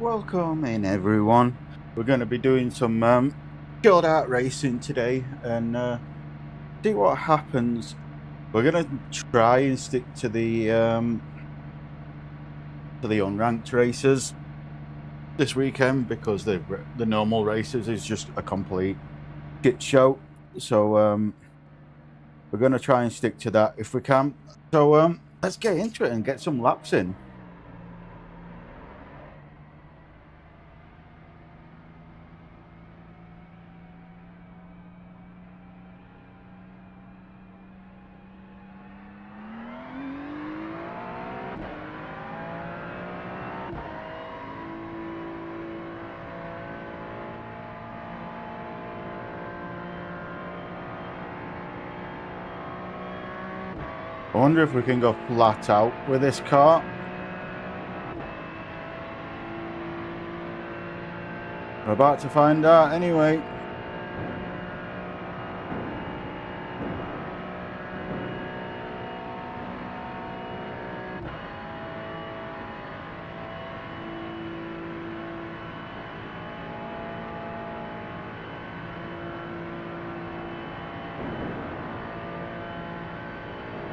welcome in everyone. We're going to be doing some chilled out racing today and see what happens. We're going to try and stick to the unranked races this weekend because the normal races is just a complete shit show. So we're going to try and stick to that if we can. So let's get into it and get some laps in. I wonder if we can go flat out with this car. We're about to find out anyway.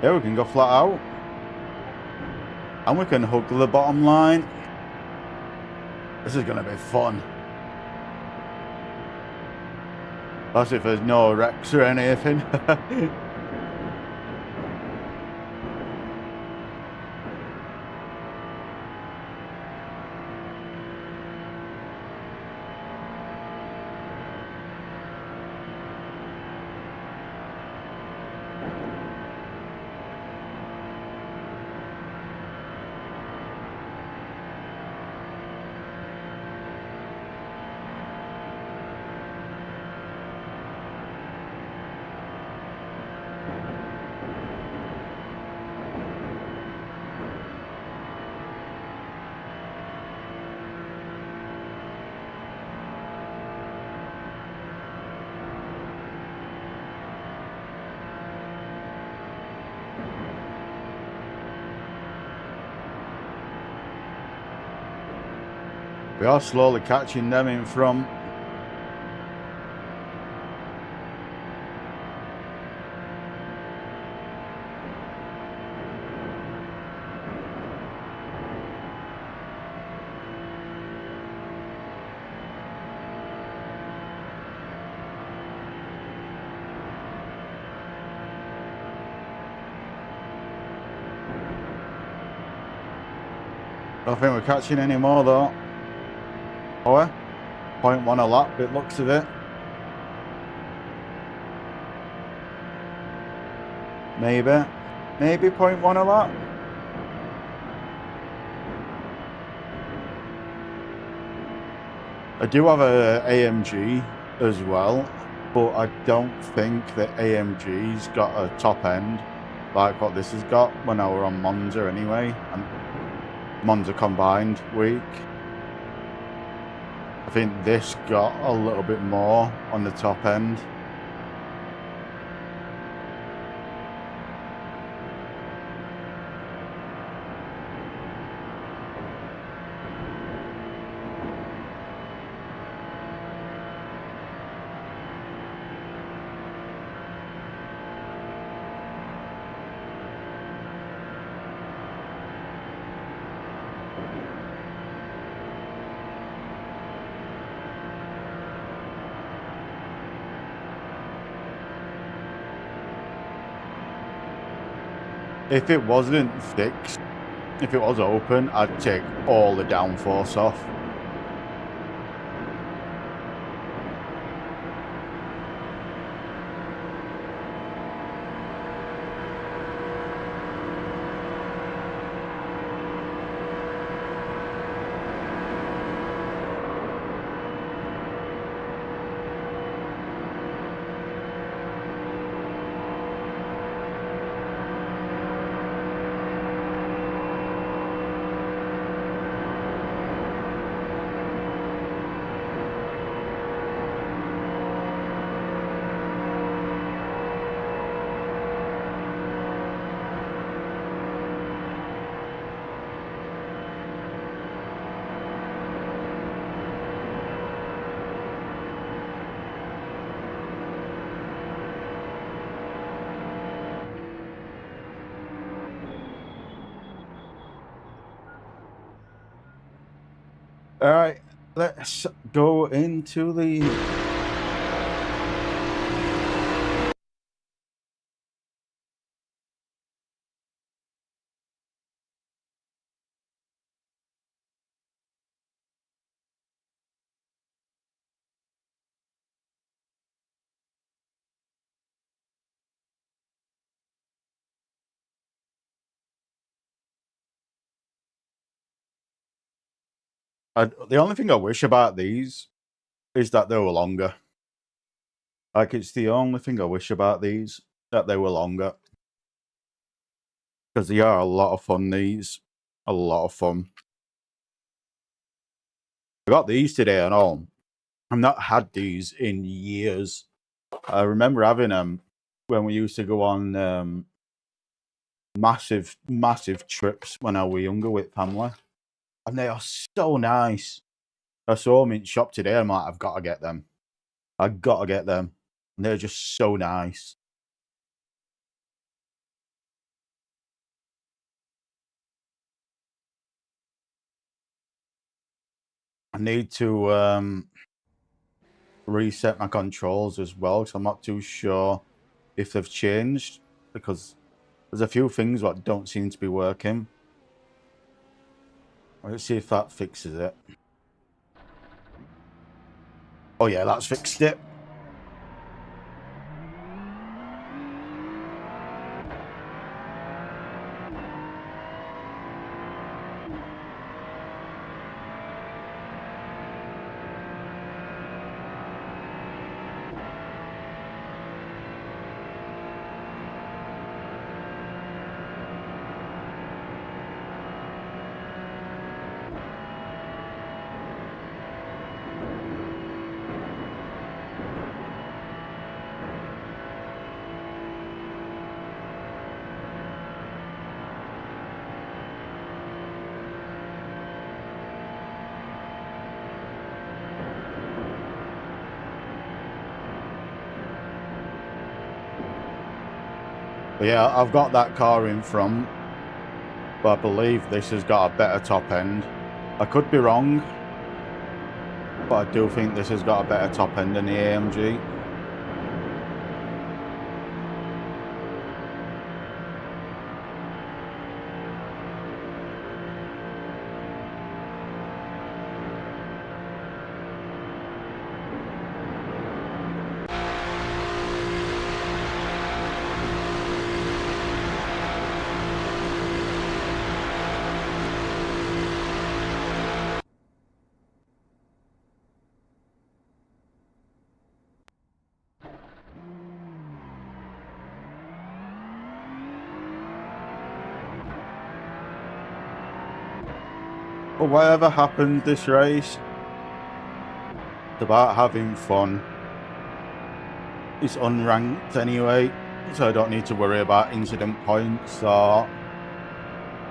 Yeah, we can go flat out. And we can hug the bottom line. This is going to be fun. That's if there's no wrecks or anything. We are slowly catching them in front. Don't think we're catching any more though. Oh, 0.1 a lap, it looks of it. Maybe 0.1 a lap. I do have a AMG as well, but I don't think that AMG's got a top end like what this has got when I were on Monza anyway, and Monza combined week. I think this got a little bit more on the top end. If it wasn't fixed, if it was open, I'd take all the downforce off. All right, let's go into the... the only thing I wish about these is that they were longer. Like, it's the only thing I wish about these, that they were longer. Because they are a lot of fun, these. A lot of fun. I got these today and all. I've not had these in years. I remember having them when we used to go on massive trips when I was younger with family. And they are so nice. I saw them in shop today. I'm like, I've got to get them. I've got to get them. And they're just so nice. I need to reset my controls as well, because I'm not too sure if they've changed, because there's a few things that don't seem to be working. Let's see if that fixes it. Oh yeah, that's fixed it. But yeah, I've got that car in front, but I believe this has got a better top end. I could be wrong, but I do think this has got a better top end than the AMG. But whatever happens this race, it's about having fun. It's unranked anyway, so I don't need to worry about incident points or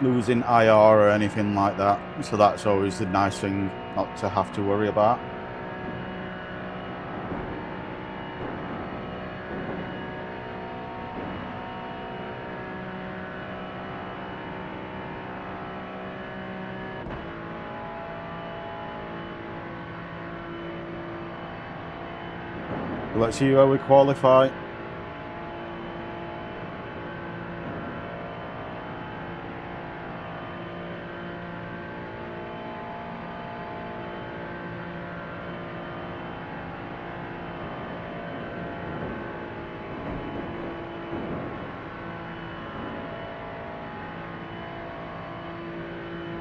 losing IR or anything like that. So that's always the nice thing not to have to worry about. Let's see where we qualify.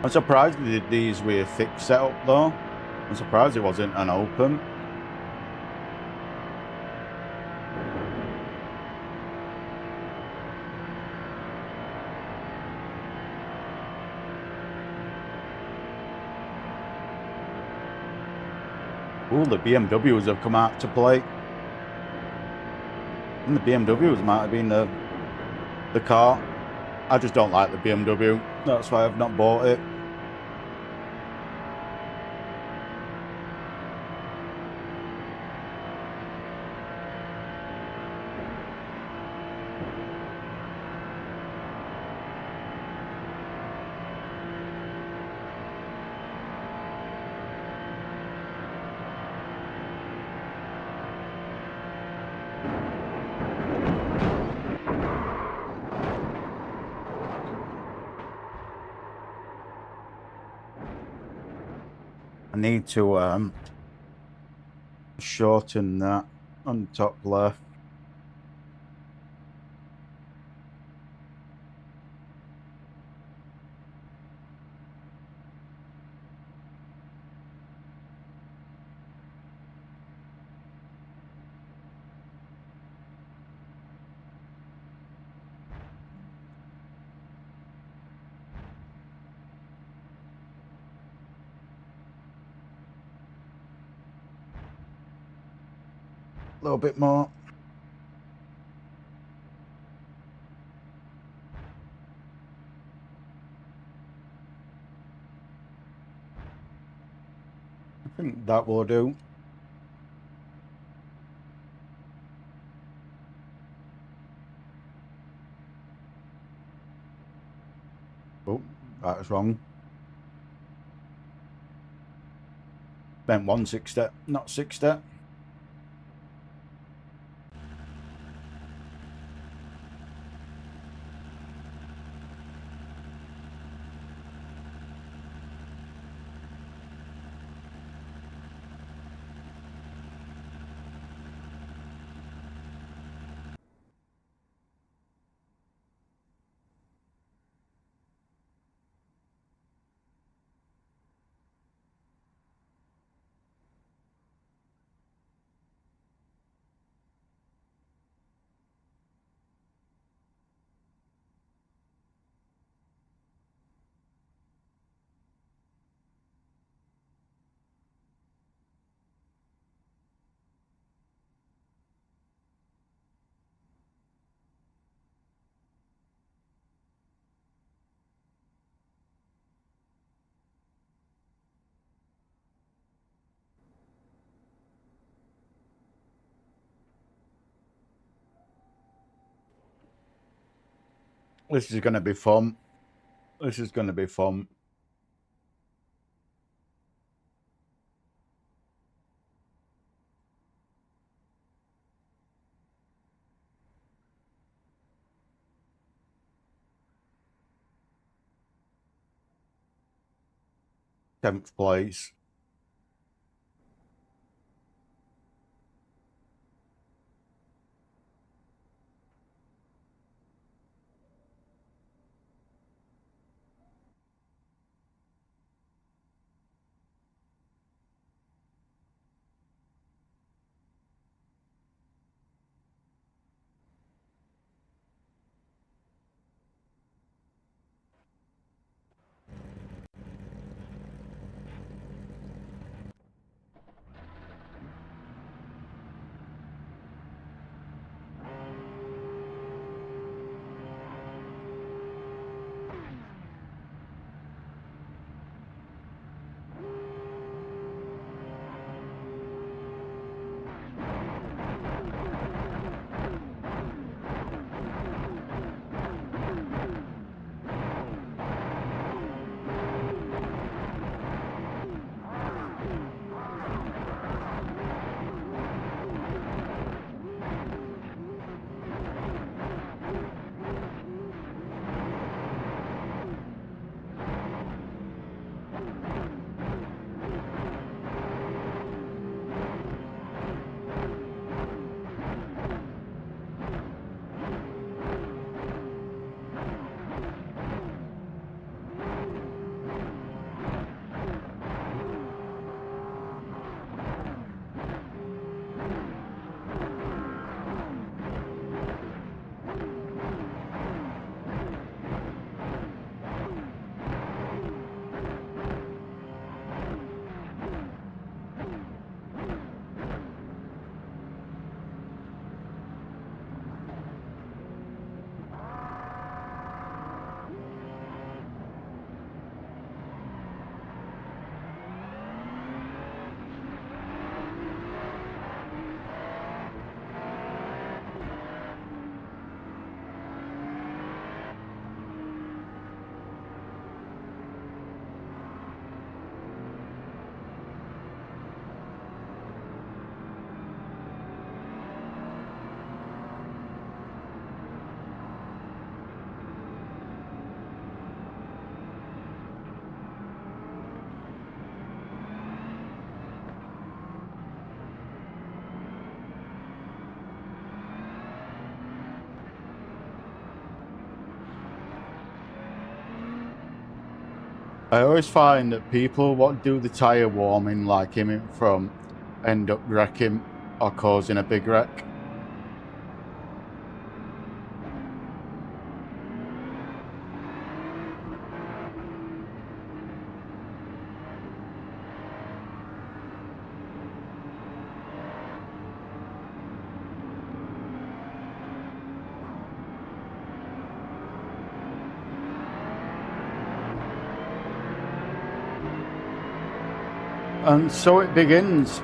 I'm surprised they did these with a fixed setup though. I'm surprised it wasn't an open. Ooh, the BMWs have come out to play. And the BMWs might have been the car. I just don't like the BMW. That's why I've not bought it. need to shorten that on the top left. A little bit more. I think that will do. Oh, that was wrong. Meant 160, not 60. This is going to be fun. This is going to be fun. Tenth place. I always find that people what do the tyre warming like him in front end up wrecking or causing a big wreck. And so it begins.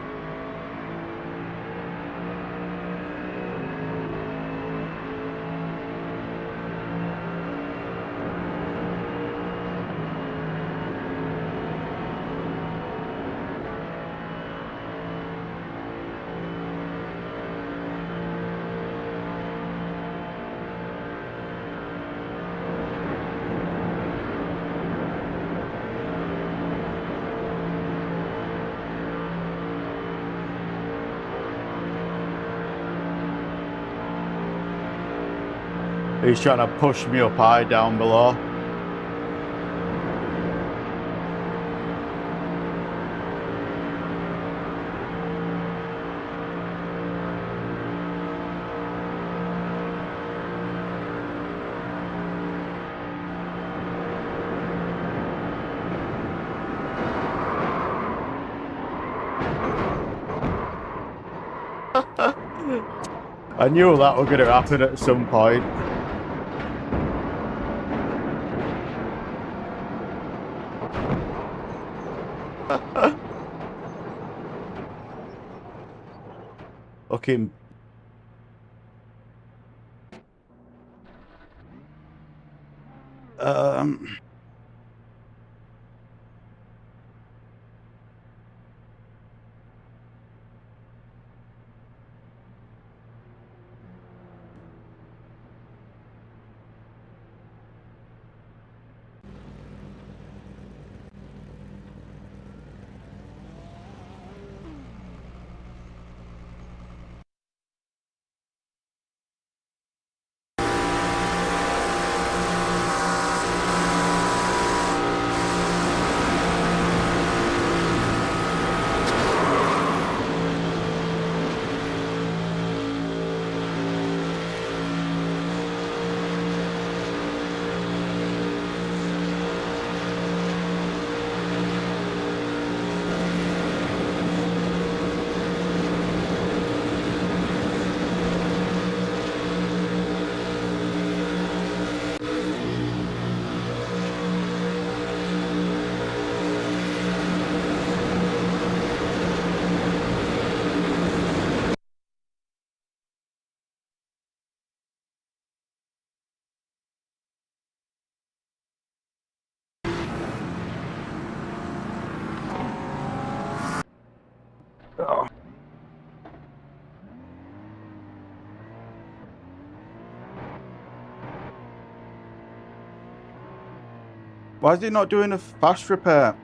He's trying to push me up high down below. I knew that was going to happen at some point. Fucking. Oh. Why is he not doing a fast repair?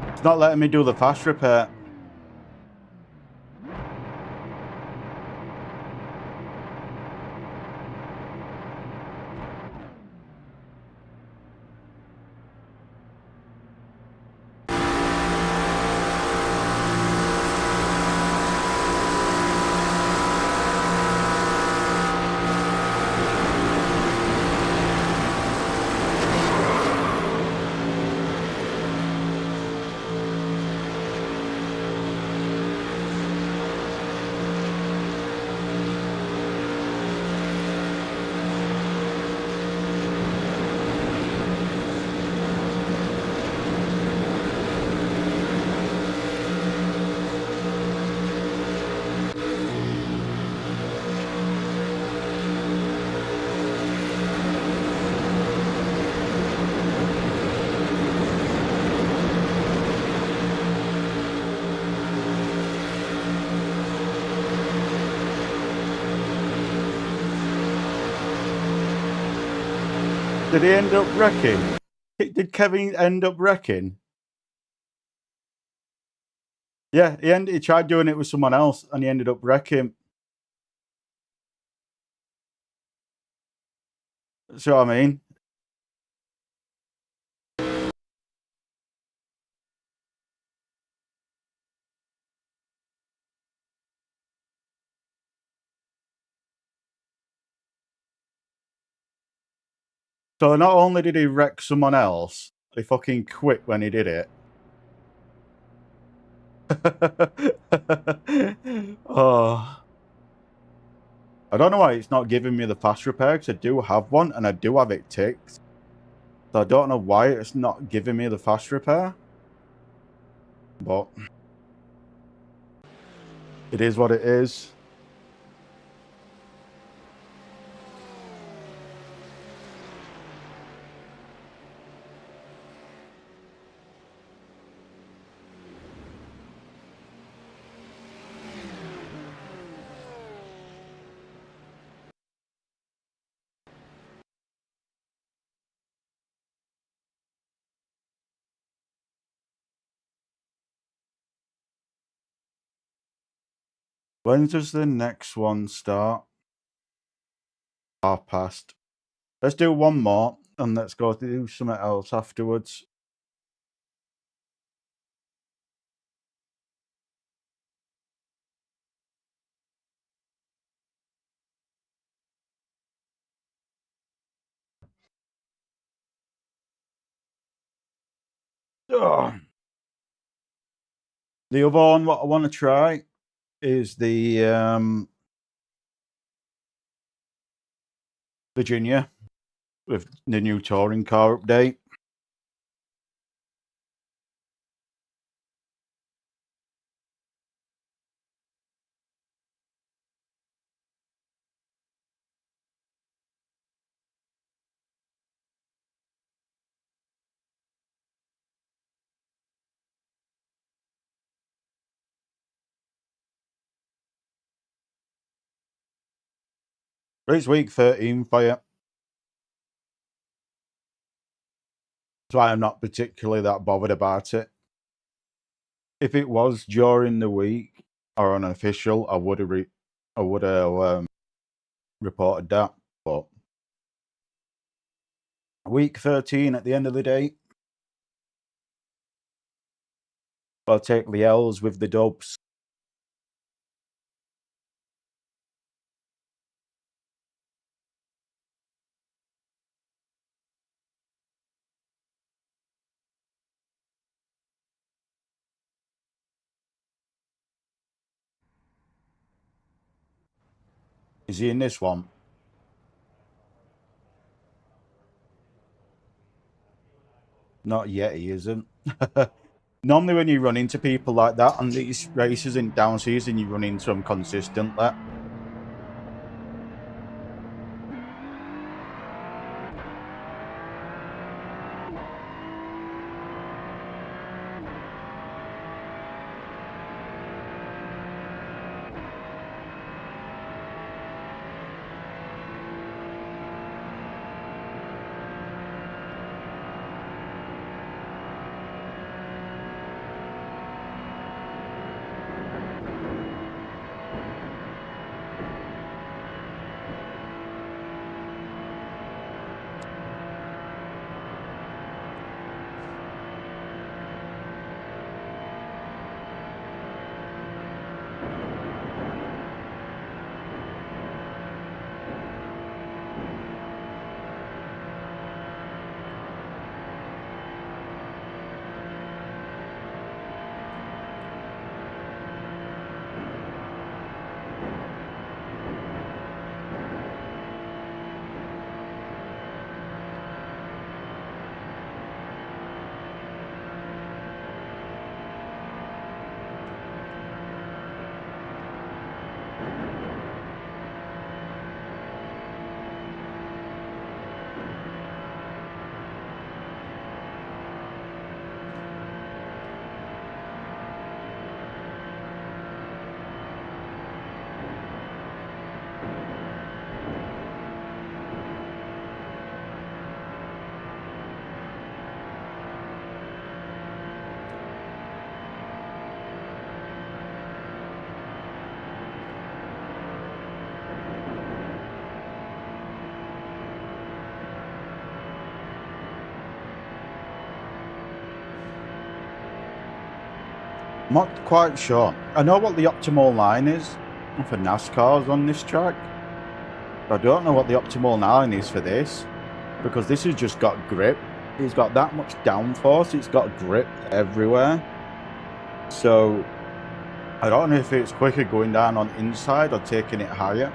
It's not letting me do the fast repair. Did he end up wrecking? Did Kevin end up wrecking? Yeah, he tried doing it with someone else and he ended up wrecking. See what I mean? So not only did he wreck someone else, he fucking quit when he did it. Oh. I don't know why it's not giving me the fast repair, because I do have one, and I do have it ticked. So I don't know why it's not giving me the fast repair. But it is what it is. When does the next one start? 1:30. Let's do one more, and let's go do something else afterwards. Ugh. The other one, what I want to try is the Virginia with the new touring car update. It's week 13 for you. That's why I'm not particularly that bothered about it. If it was during the week or unofficial, I would have reported that. But week 13 at the end of the day, I'll take the L's with the dubs. Is he in this one? Not yet, he isn't. Normally when you run into people like that on these races in down season, you run into them consistently. I'm not quite sure. I know what the optimal line is for NASCARs on this track. I don't know what the optimal line is for this. because this has just got grip. It's got that much downforce. It's got grip everywhere. So I don't know if it's quicker going down on inside or taking it higher.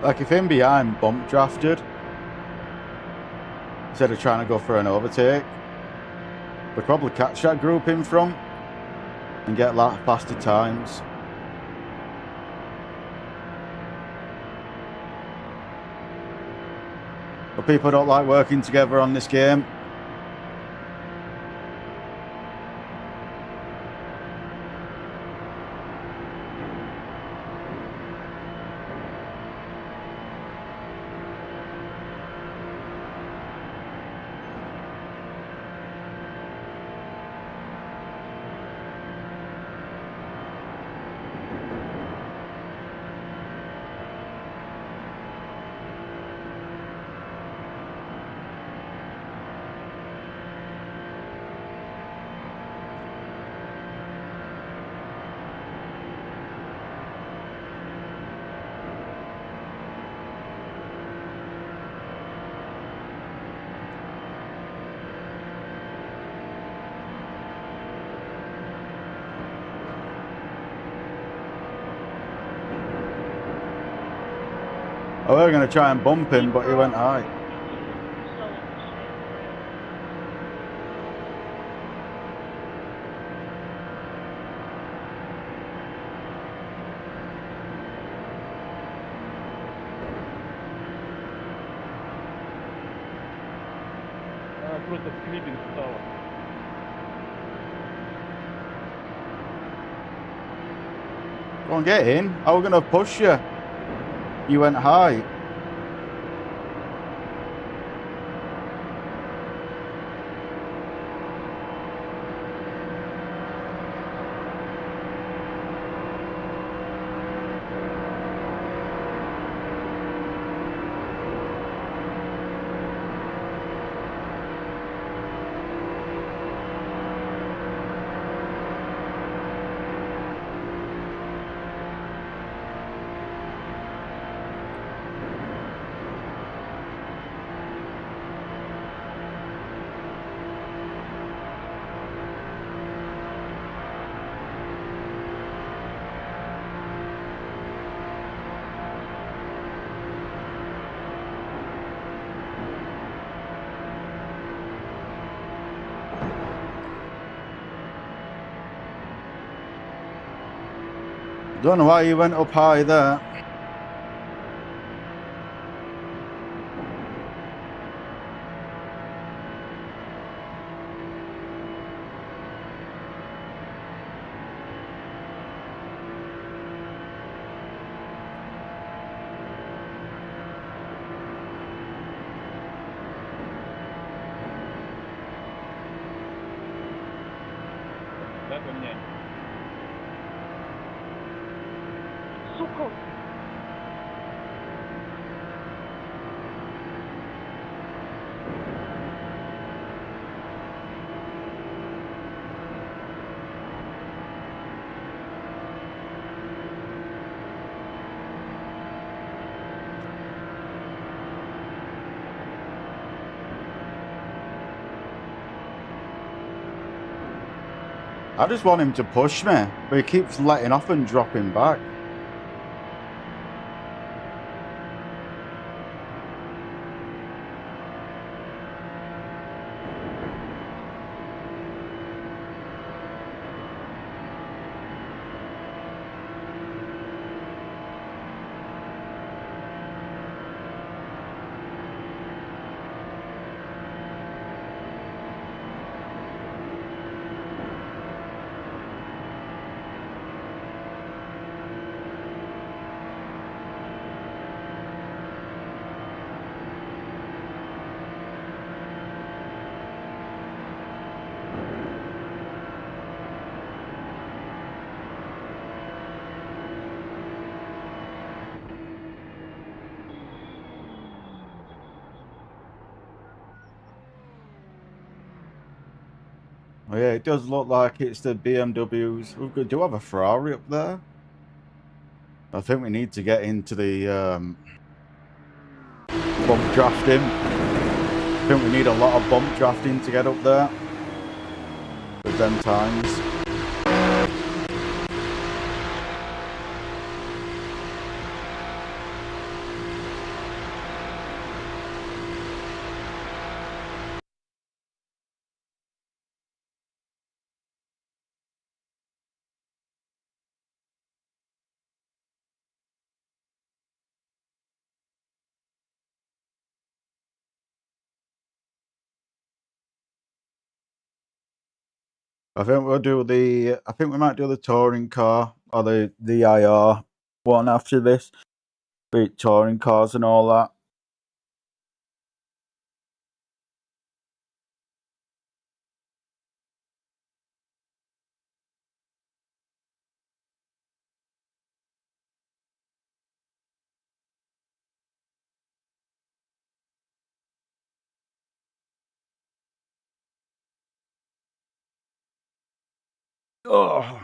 Like if in behind bump drafted, instead of trying to go for an overtake, we'd probably catch that group in front and get like faster times. But people don't like working together on this game. I was going to try and bump him, but he went high. Просто в клипинг стало. Go on, get in. I was going to push you. You went high. Don't know why you went up high there. Да, поменяй. Сука! I just want him to push me, but he keeps letting off and dropping back. Oh yeah, it does look like it's the BMWs. We do have a Ferrari up there. I think we need to get into the bump drafting. I think we need a lot of bump drafting to get up there with them times. I think we'll do the. I think we might do the touring car or the IR one after this. Beat touring cars and all that. Oh.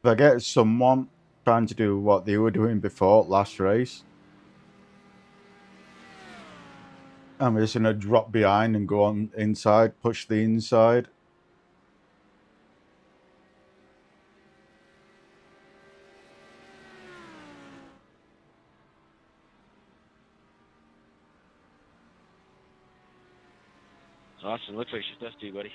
If I get someone trying to do what they were doing before last race, I'm just going to drop behind and go on inside, push the inside. Austin, looks like she's best to you, buddy.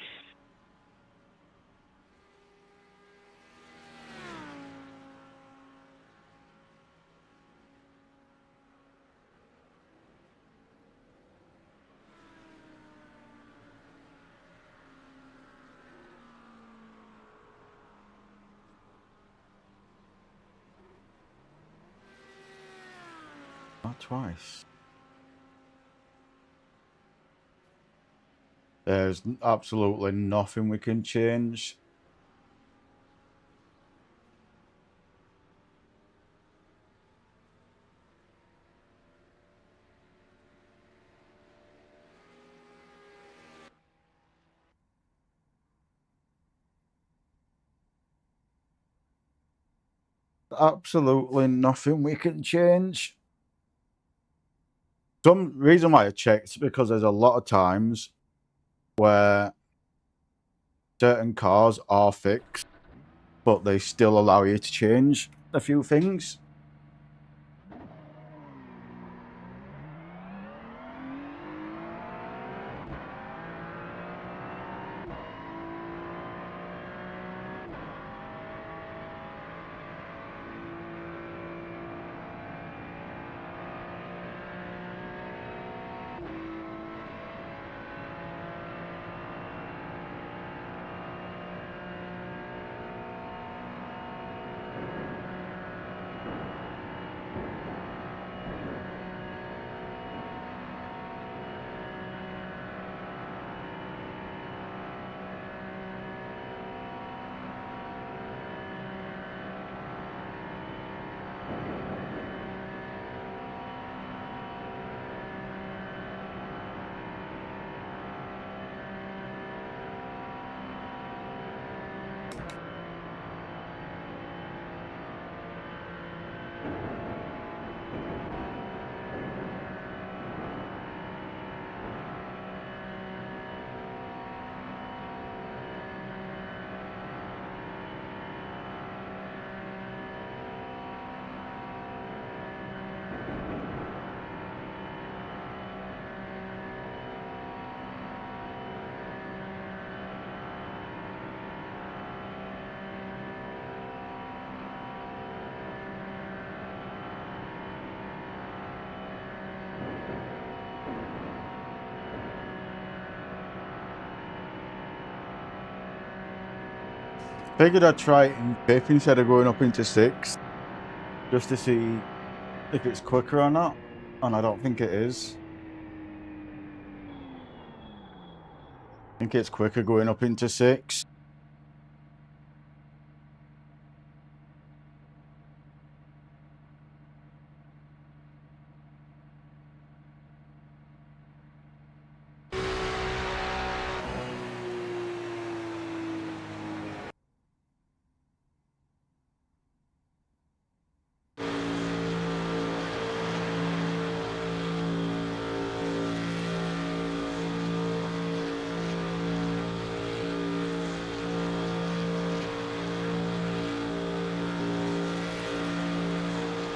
Not twice. There's absolutely nothing we can change. Absolutely nothing we can change. Some reason why I checked, because there's a lot of times where certain cars are fixed, but they still allow you to change a few things. Figured I'd try it in fifth instead of going up into sixth, just to see if it's quicker or not, and I don't think it is. I think it's quicker going up into sixth.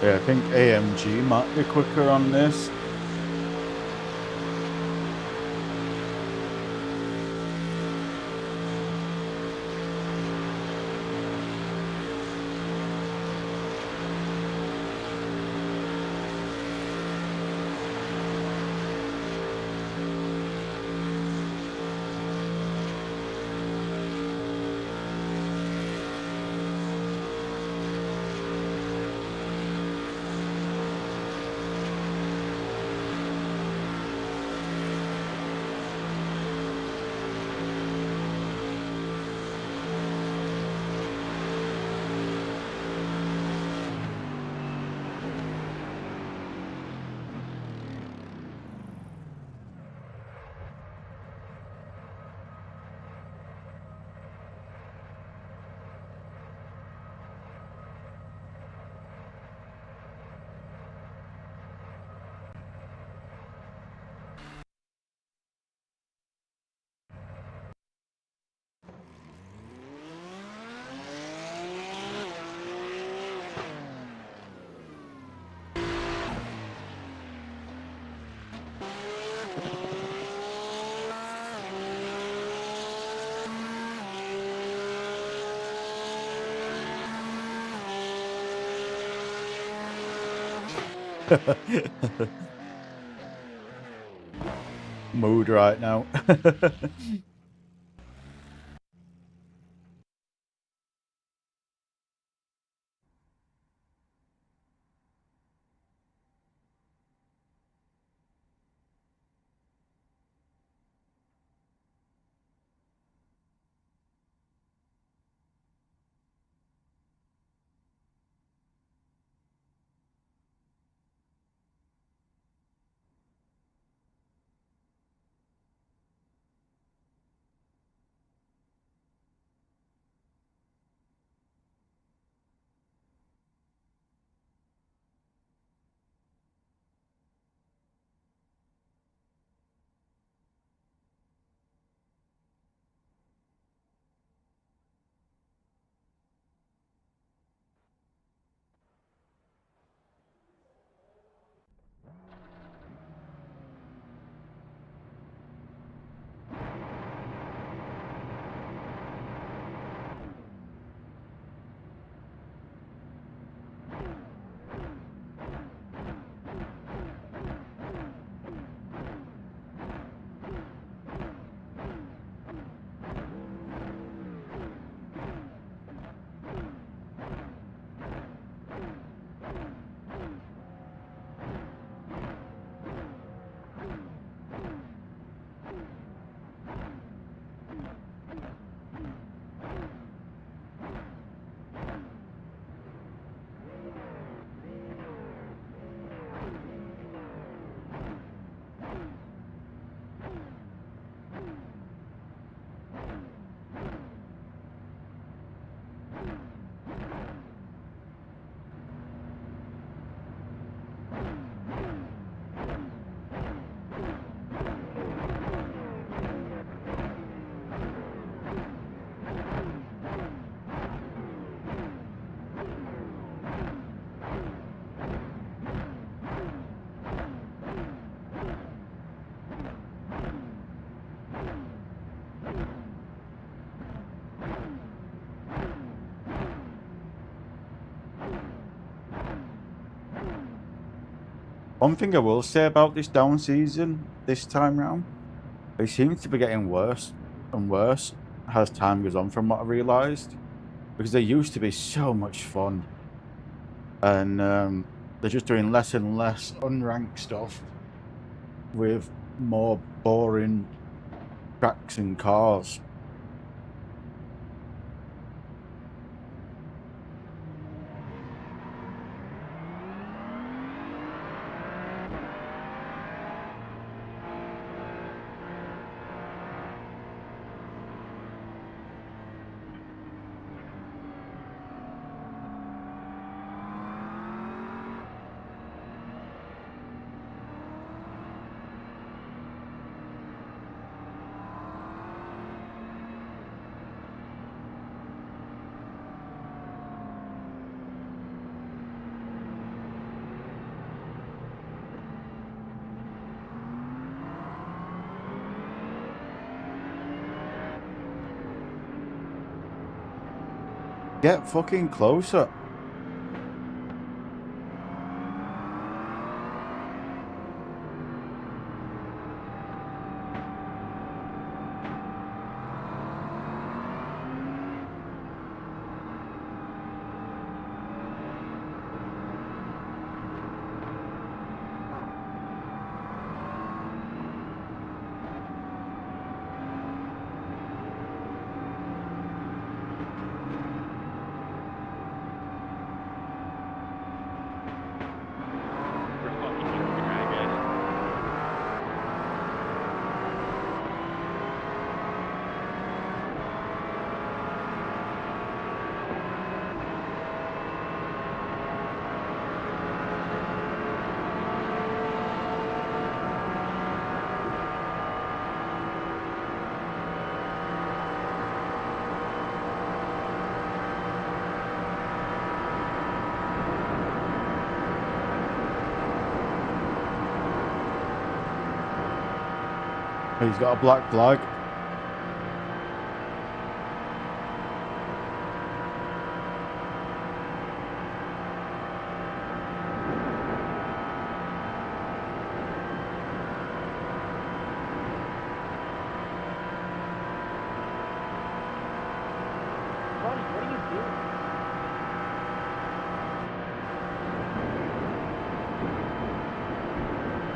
Yeah, I think AMG might be quicker on this. Mood right now. One thing I will say about this down season this time round, it seems to be getting worse and worse as time goes on from what I realised. Because they used to be so much fun. And they're just doing less and less unranked stuff with more boring tracks and cars. Get fucking closer. We're fucking joking, right, guys? He's got a black flag.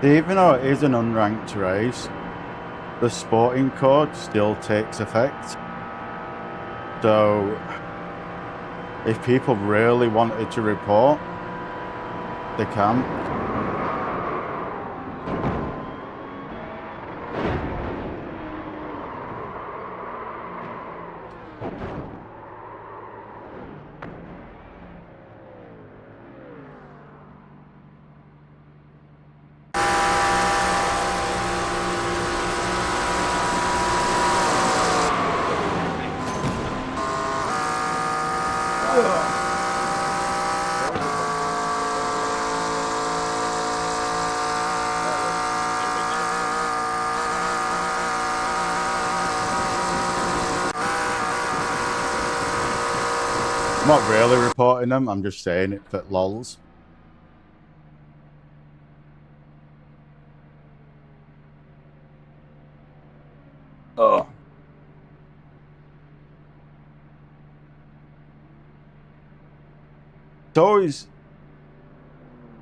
Even though it is an unranked race, the sporting code still takes effect. So if people really wanted to report, they can. I'm not really reporting them, I'm just saying it for lols. Oh. It's always,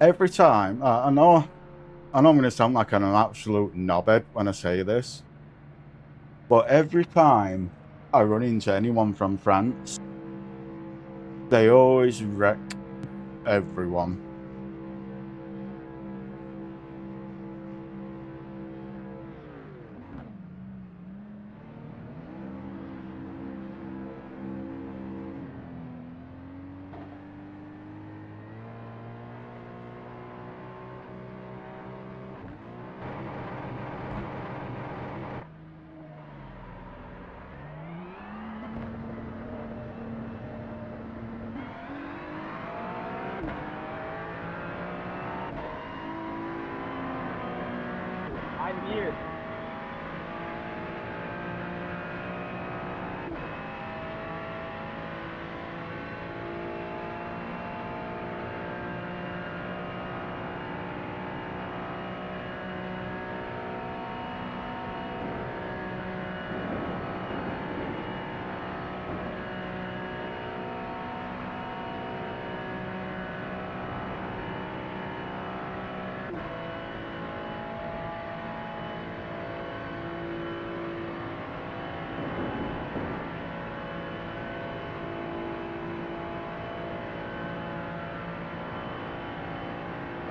every time, I know I'm going to sound like I'm an absolute knobhead when I say this, but every time I run into anyone from France, they always wreck everyone. I'm here.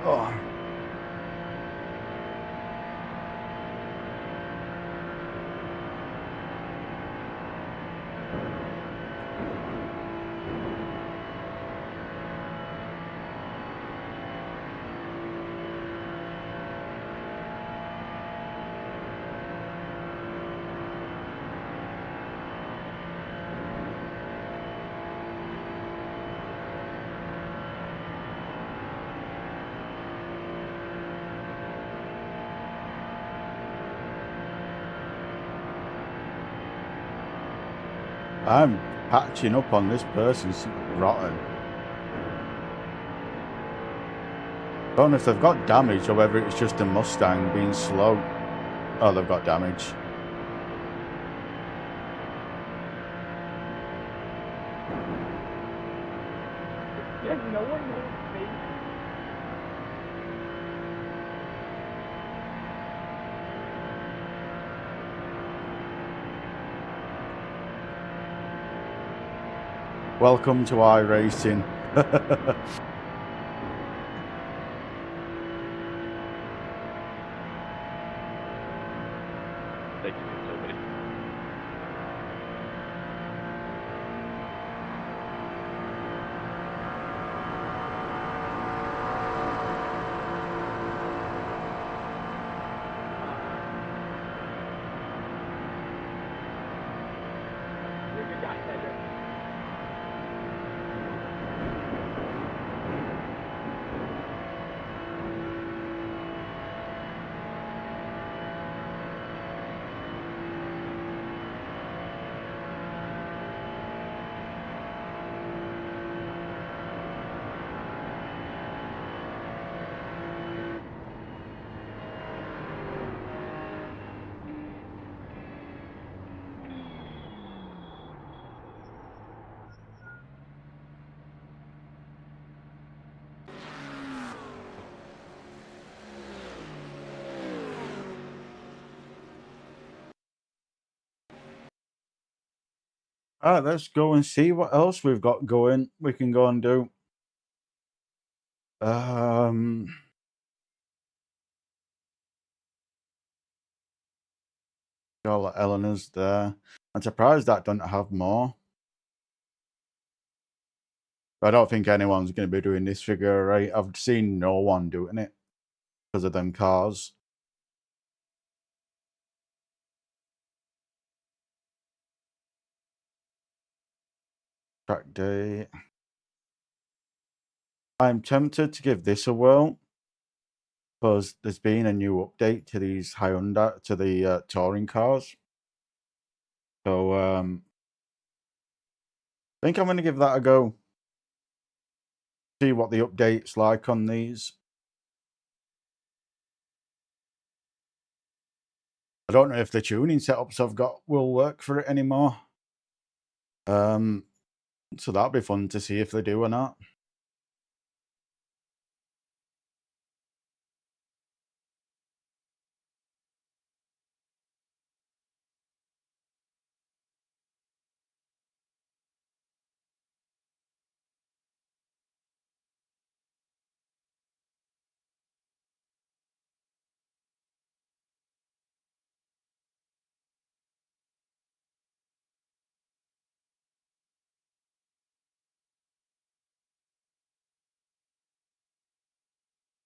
Oh. I'm patching up on this person's rotten. Don't know if they've got damage or whether it's just a Mustang being slow. Oh, they've got damage. There's no one knows me. Welcome to iRacing. Thank you so many. You're a good guy, Cedric. All right, let's go and see what else we've got going. We can go and do. Charlotte Eleanor's there. I'm surprised that doesn't have more. But I don't think anyone's going to be doing this figure, right? I've seen no one doing it because of them cars. Track day. I'm tempted to give this a whirl because there's been a new update to these Hyundai, to the touring cars. So I think I'm going to give that a go. See what the update's like on these. I don't know if the tuning setups I've got will work for it anymore. So that'll be fun to see if they do or not.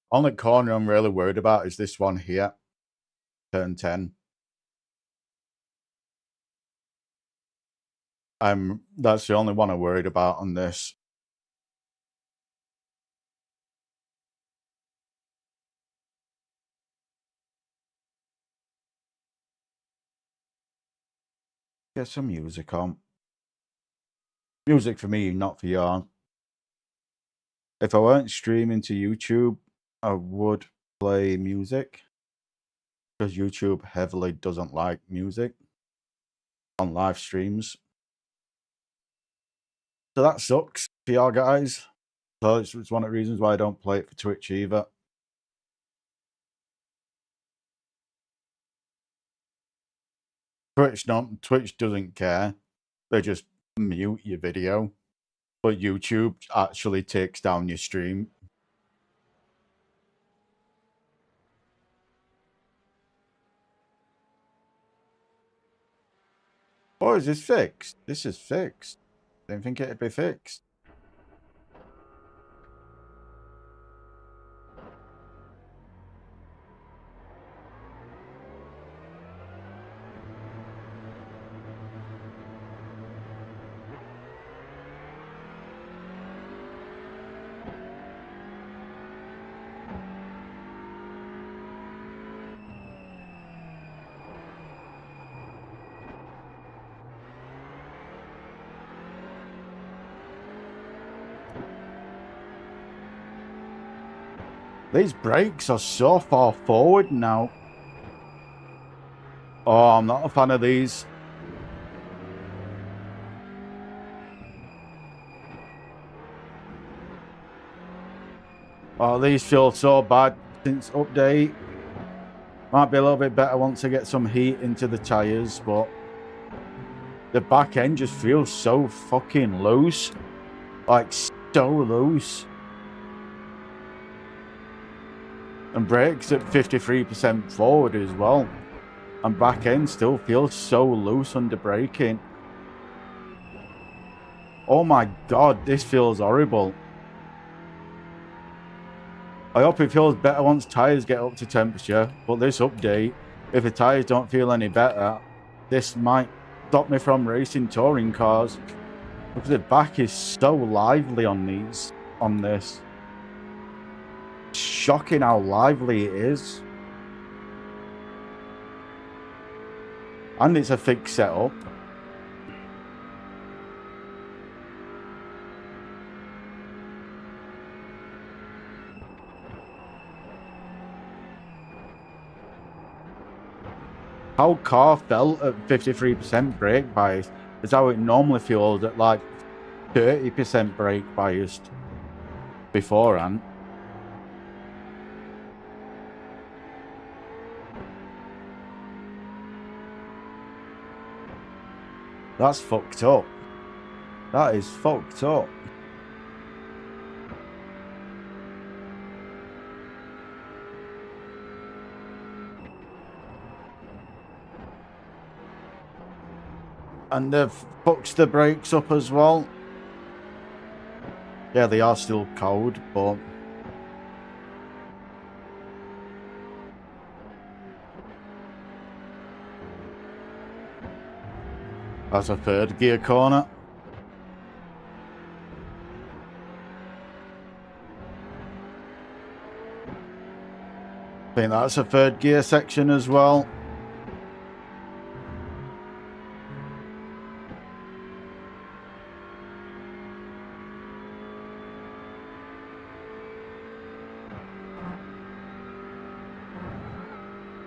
Only corner I'm really worried about is this one here, turn 10. That's the only one I'm worried about on this. Get some music on. Music for me, not for you. If I weren't streaming to YouTube, I would play music because YouTube heavily doesn't like music on live streams. So that sucks for y'all guys. So it's one of the reasons why I don't play it for Twitch either. Twitch doesn't care. They just mute your video. But YouTube actually takes down your stream. Oh, is this fixed? This is fixed. Didn't think it'd be fixed. These brakes are so far forward now. Oh, I'm not a fan of these. Oh, these feel so bad since update. Might be a little bit better once I get some heat into the tyres, but the back end just feels so fucking loose. Like, so loose. And brakes at 53% forward as well. And back end still feels so loose under braking. Oh my god, this feels horrible. I hope it feels better once tyres get up to temperature, but this update, if the tyres don't feel any better, this might stop me from racing touring cars. Because the back is so lively on this. It's shocking how lively it is. And it's a fixed setup. How car felt at 53% brake bias is how it normally feels at like 30% brake biased beforehand. That's fucked up. That is fucked up. And they've fucked the brakes up as well. Yeah, they are still cold, but that's a third gear corner. I think that's a third gear section as well.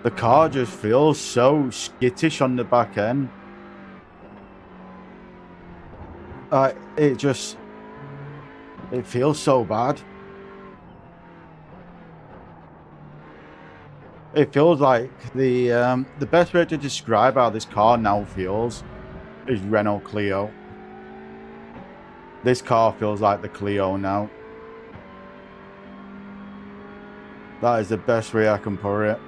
The car just feels so skittish on the back end. It feels so bad. It feels like the best way to describe how this car now feels is Renault Clio. This car feels like the Clio now. That is the best way I can put it.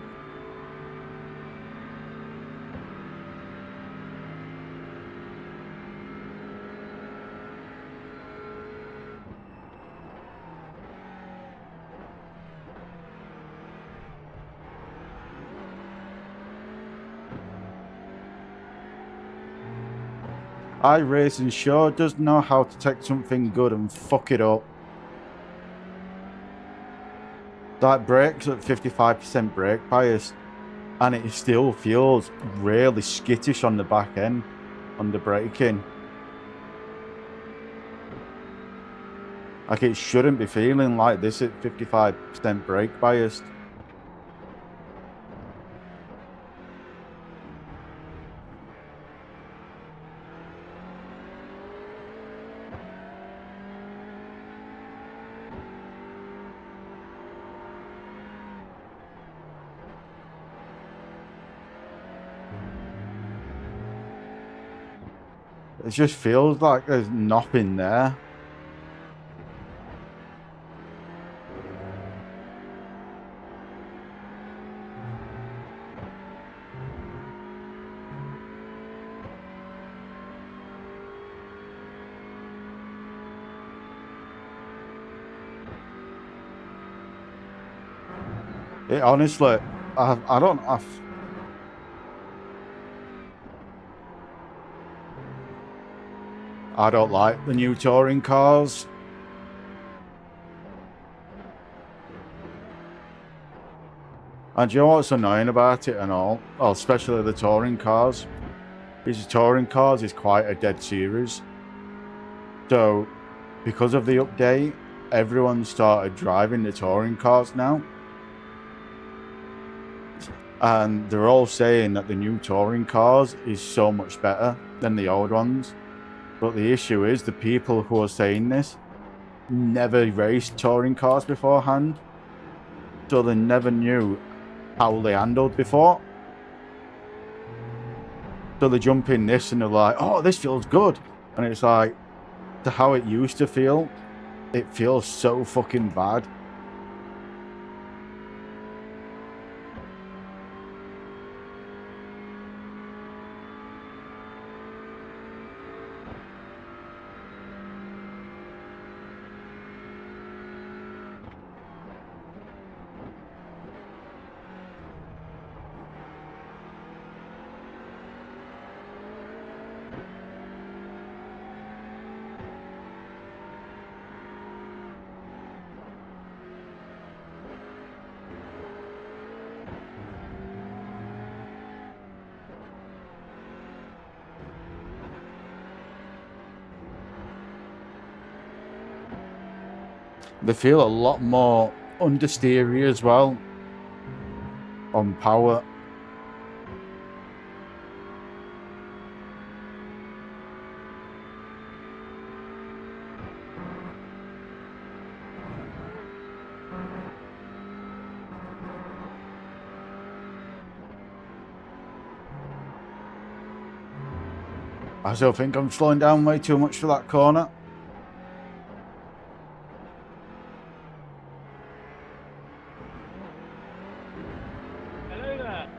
iRacing sure does know how to take something good and fuck it up. That brakes at 55% brake bias, and it still feels really skittish on the back end, on the braking. Like, it shouldn't be feeling like this at 55% brake bias. It just feels like there's nothing there. It honestly, I don't like the new touring cars. And do you know what's annoying about it and all? Well, especially the touring cars. These touring cars is quite a dead series. So, because of the update, everyone started driving the touring cars now. And they're all saying that the new touring cars is so much better than the old ones. But the issue is the people who are saying this never raced touring cars beforehand. So they never knew how they handled before. So they jump in this and they're like, oh, this feels good. And it's like, to how it used to feel, it feels so fucking bad. They feel a lot more understeery as well on power. I still think I'm slowing down way too much for that corner. Hello there.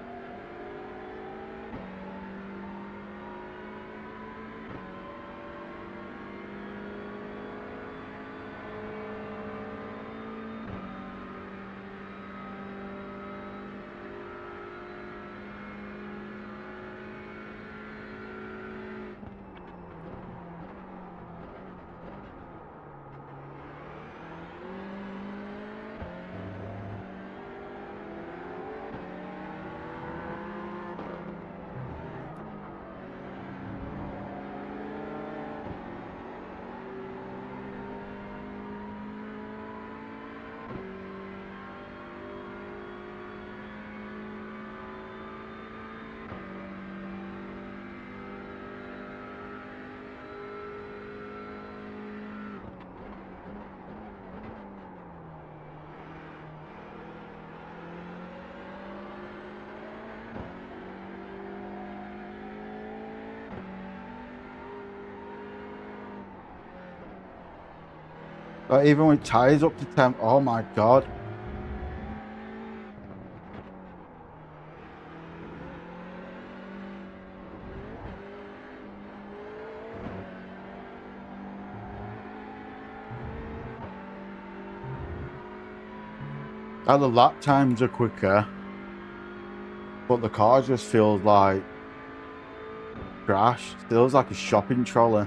But even with tyres up to 10, oh my god. Now the lap times are quicker, but the car just feels like trash. Feels like a shopping trolley.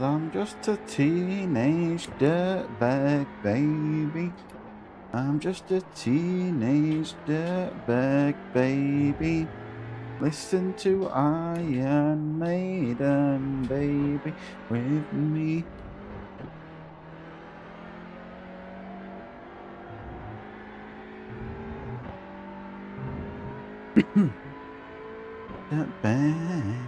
I'm just a teenage dirtbag baby. I'm just a teenage dirtbag baby. Listen to Iron Maiden, baby, with me. Dirtbag.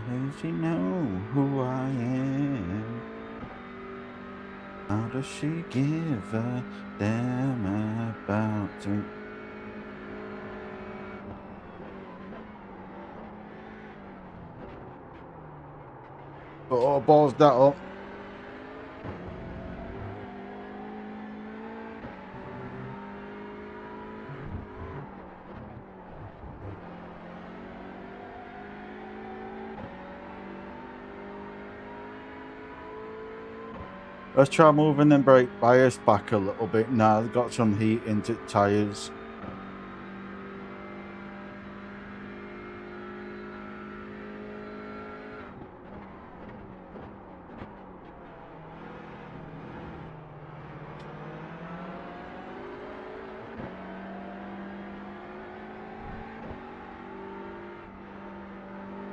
Does she know who I am? How does she give a damn about me? Oh, balls that up. Let's try moving the brake bias back a little bit now. I've got some heat into tyres.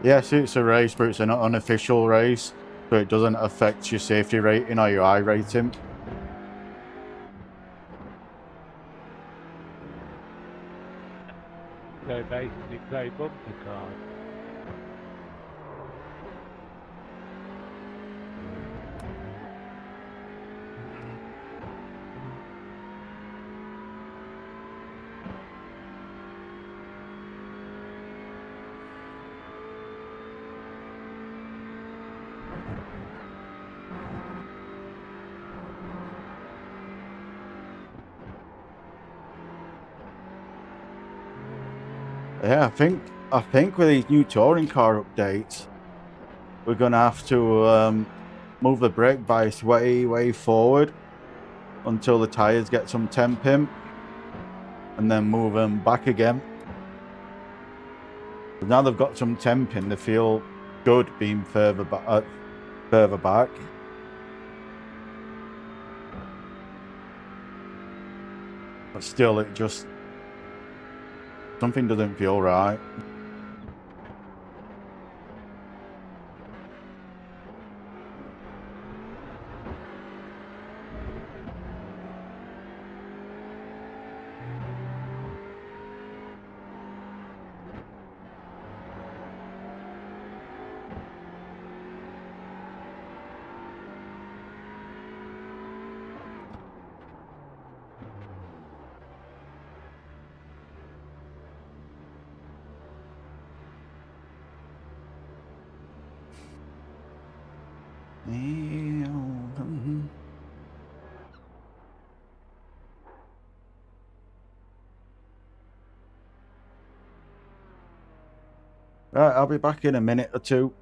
Yes, it's a race, but it's an unofficial race, so it doesn't affect your safety rating or your I rating. So basically play bumper cars. Yeah, I think with these new touring car updates, we're gonna have to move the brake bias way forward until the tires get some temp in, and then move them back again. Now they've got some temp in, they feel good being further back. But still, it just something doesn't feel right. Right, I'll be back in a minute or two.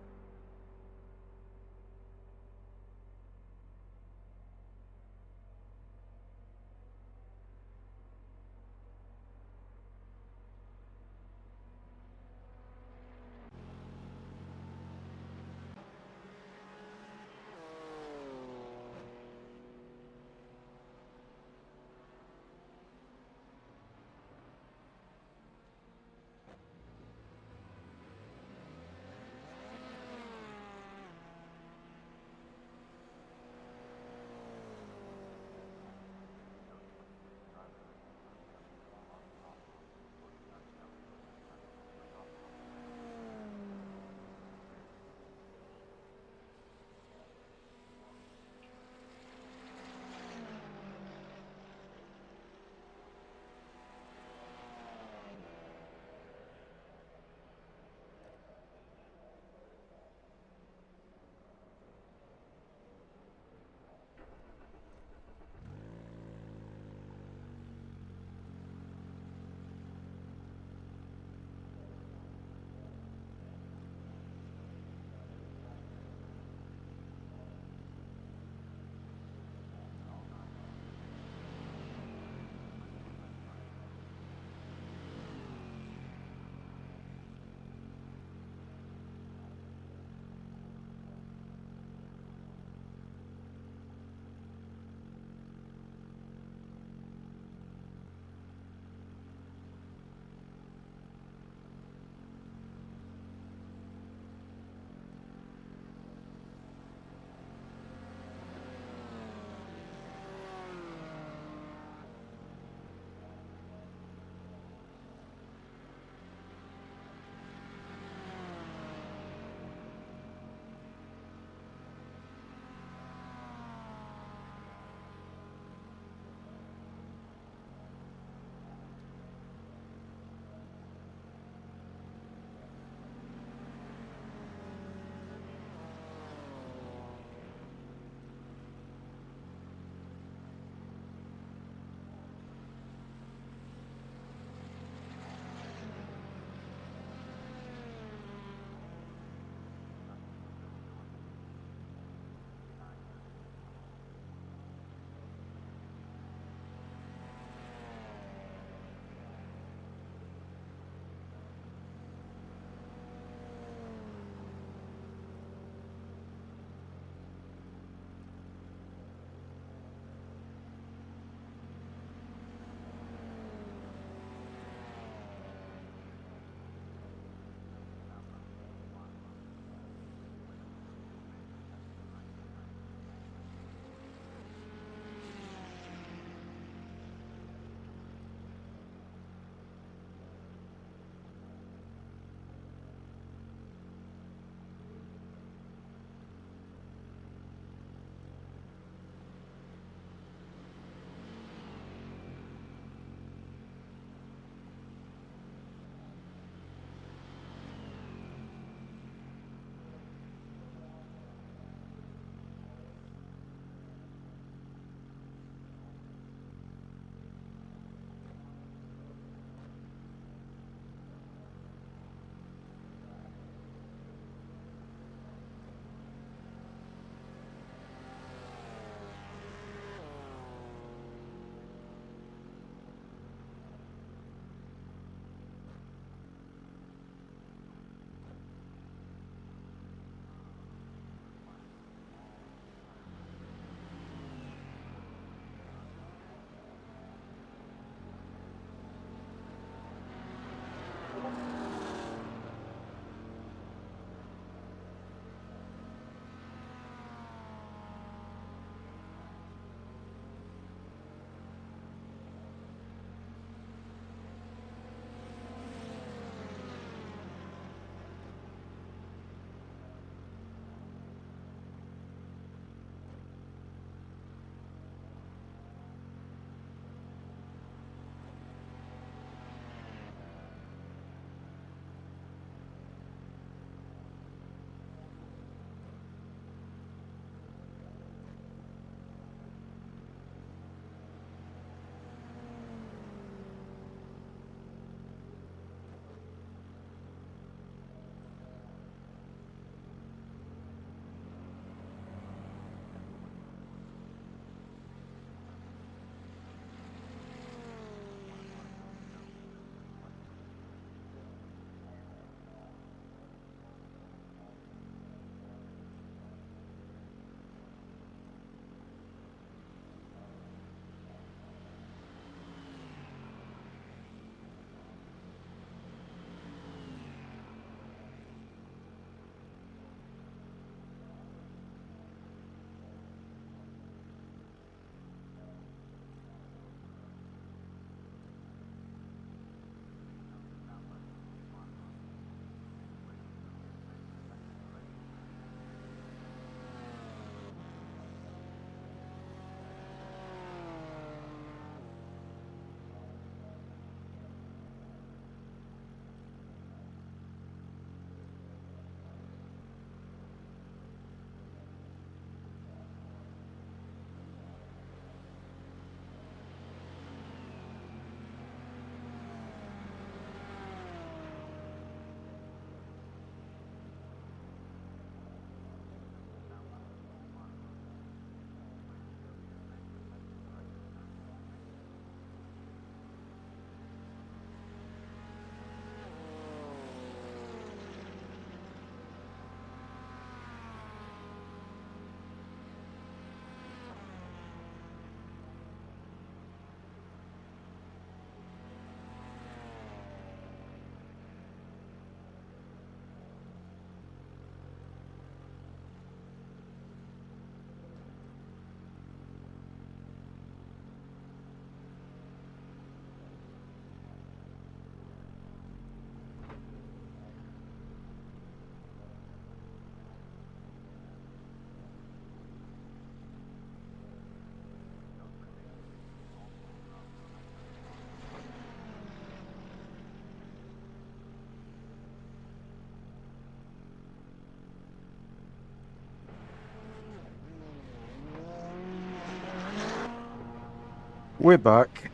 We're back.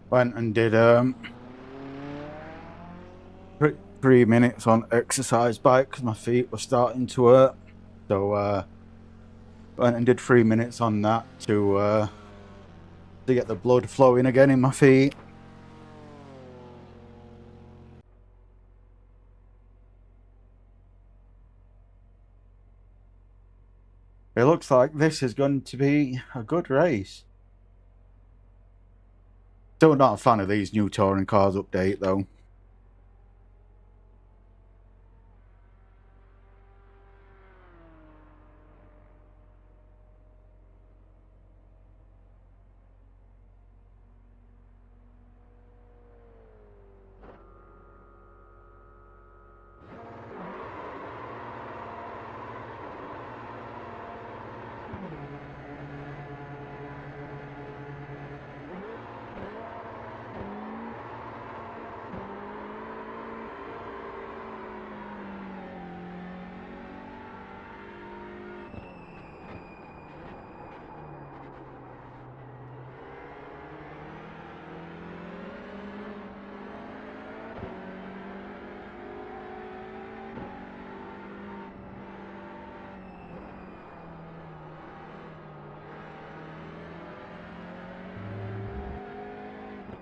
Went and did 3 minutes on exercise bike because my feet were starting to hurt. So went and did 3 minutes on that to get the blood flowing again in my feet. It looks like this is going to be a good race. Still not a fan of these new touring cars update though.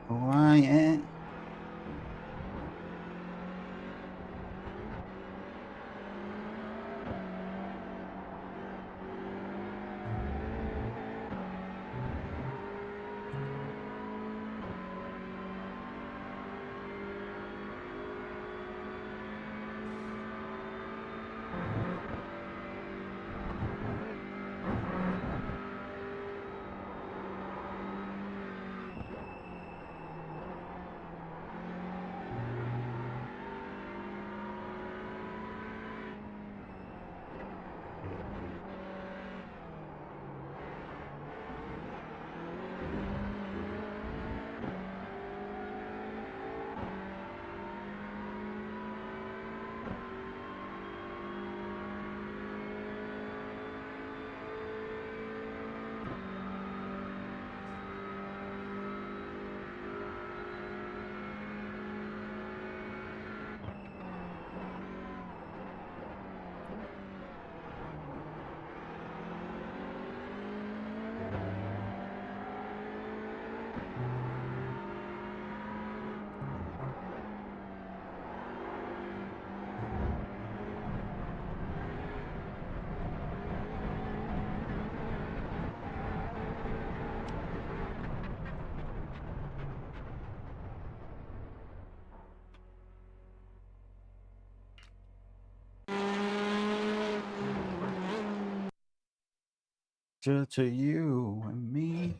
Quiet. Just to you and me.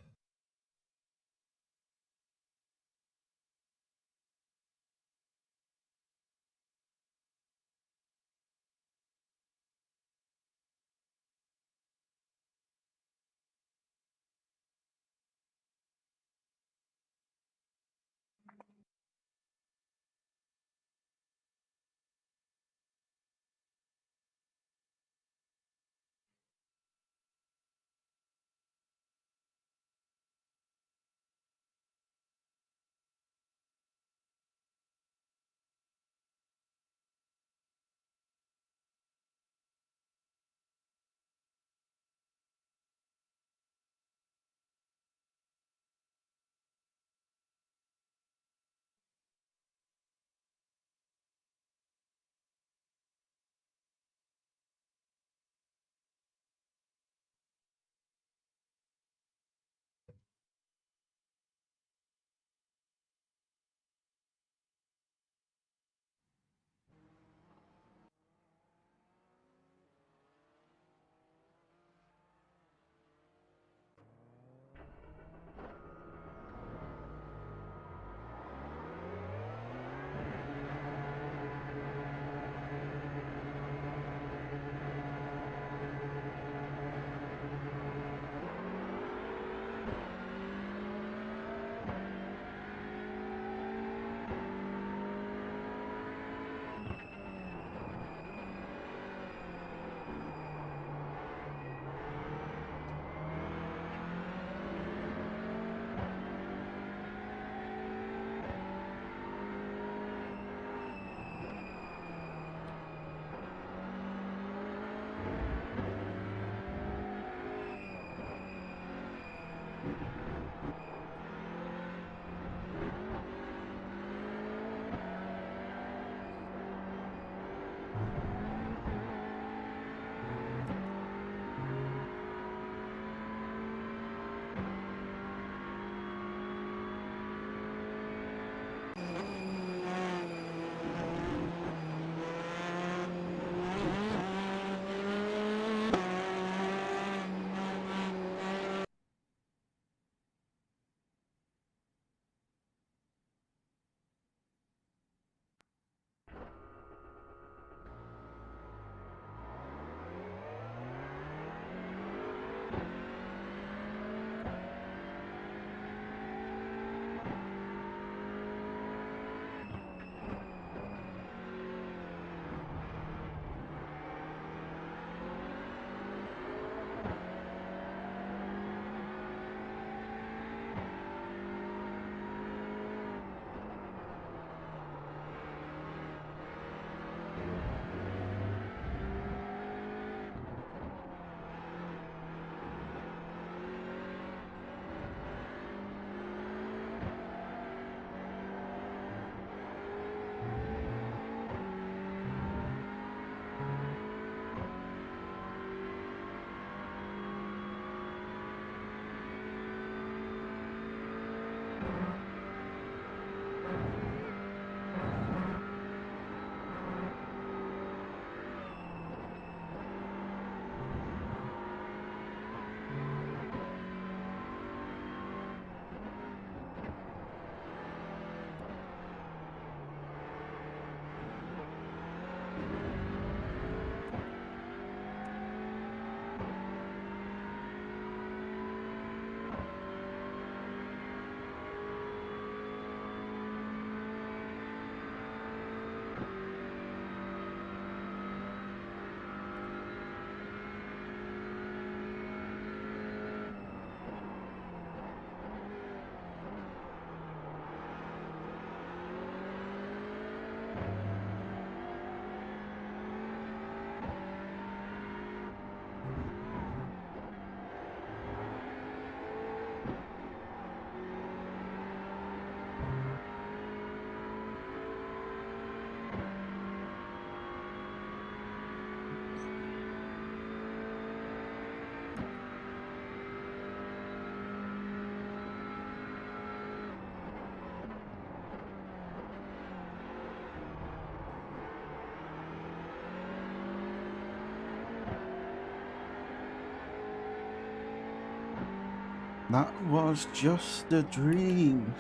That was just a dream.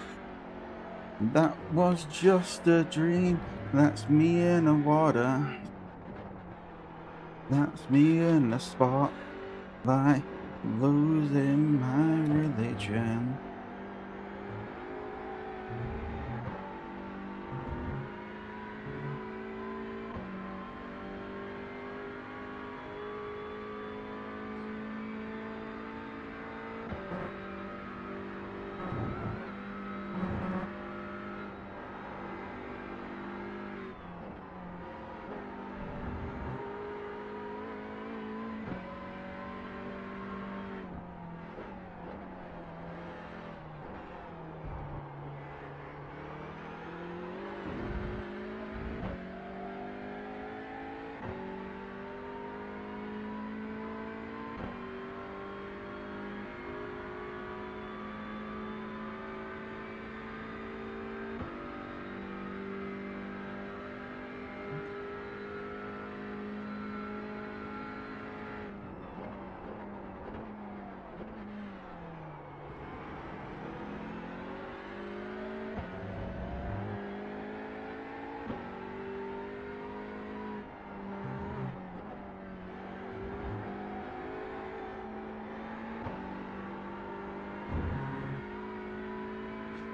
That was just a dream. That's me in the water. That's me in the spotlight, losing my religion.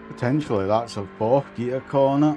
Potentially that's a fourth gear corner.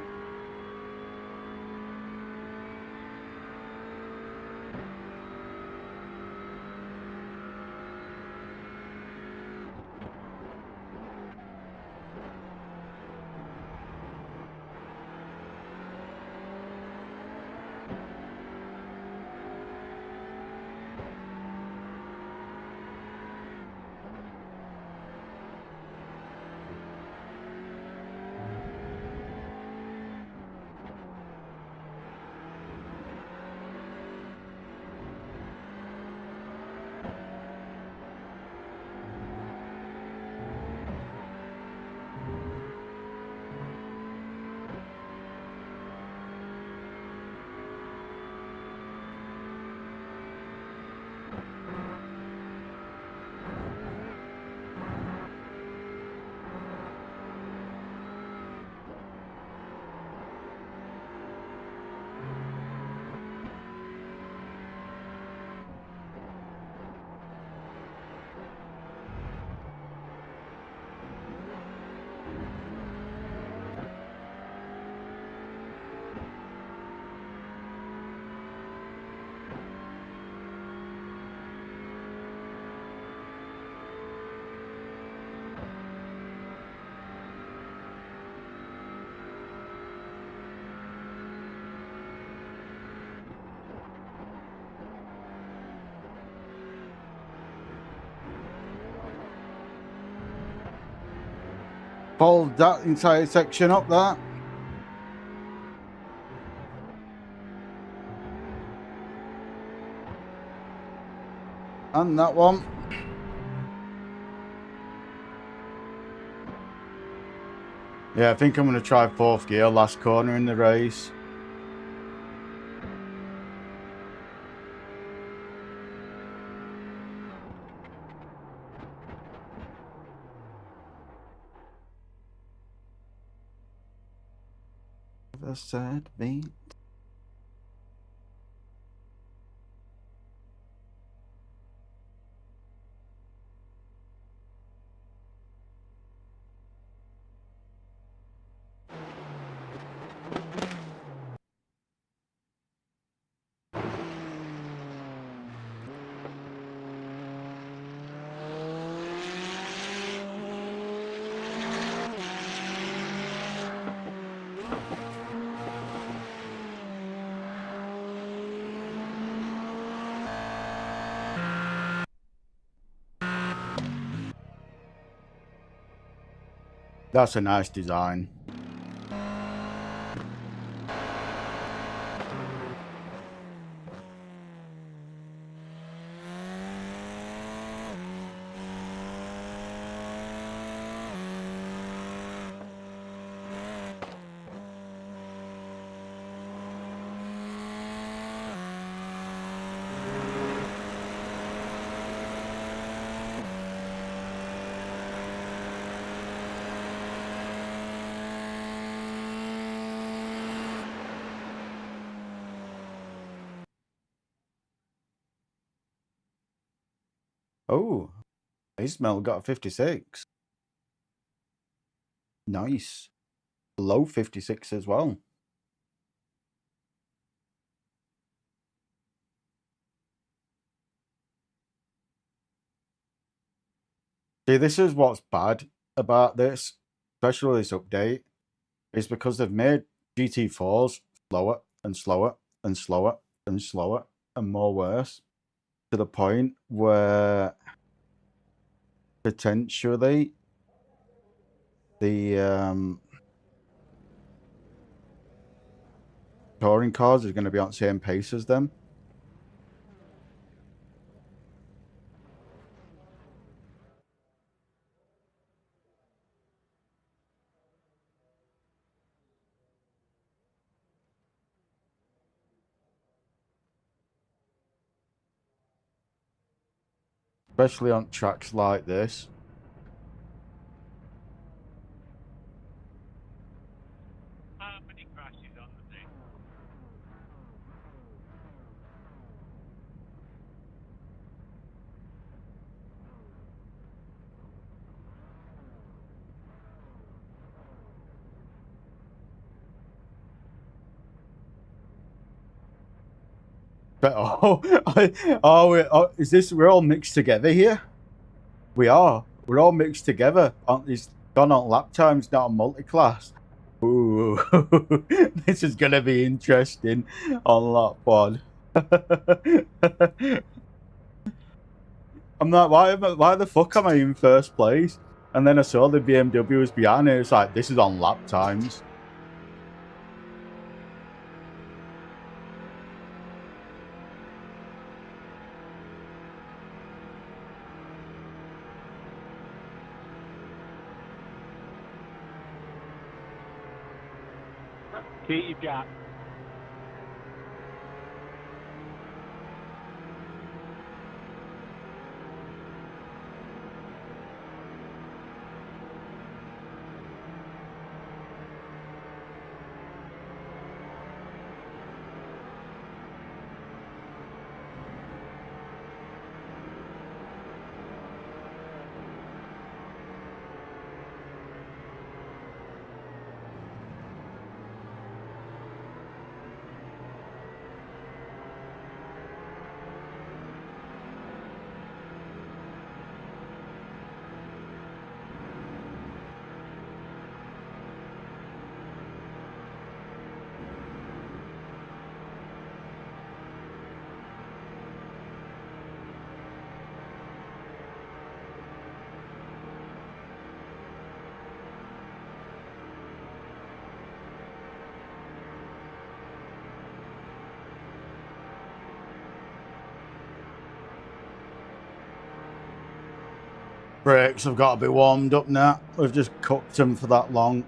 Fold that entire section up there. And that one. Yeah, I think I'm going to try fourth gear, last corner in the race. The sad beat. That's a nice design. Oh, Ismail got a 56. Nice. Low 56 as well. See, this is what's bad about this, especially this update, is because they've made GT4s slower and slower and slower and slower and more worse, to the point where potentially the touring cars are going to be on the same pace as them. Especially on tracks like this. How many crashes on the thing? But is this? We're all mixed together here. We are. We're all mixed together. It's gone on lap times, not on multi-class. Ooh, this is gonna be interesting on lap one. I'm like, why the fuck am I in first place? And then I saw the BMW was behind it. It's like, this is on lap times. Keep your gap. Brakes have got to be warmed up now. We've just cooked them for that long.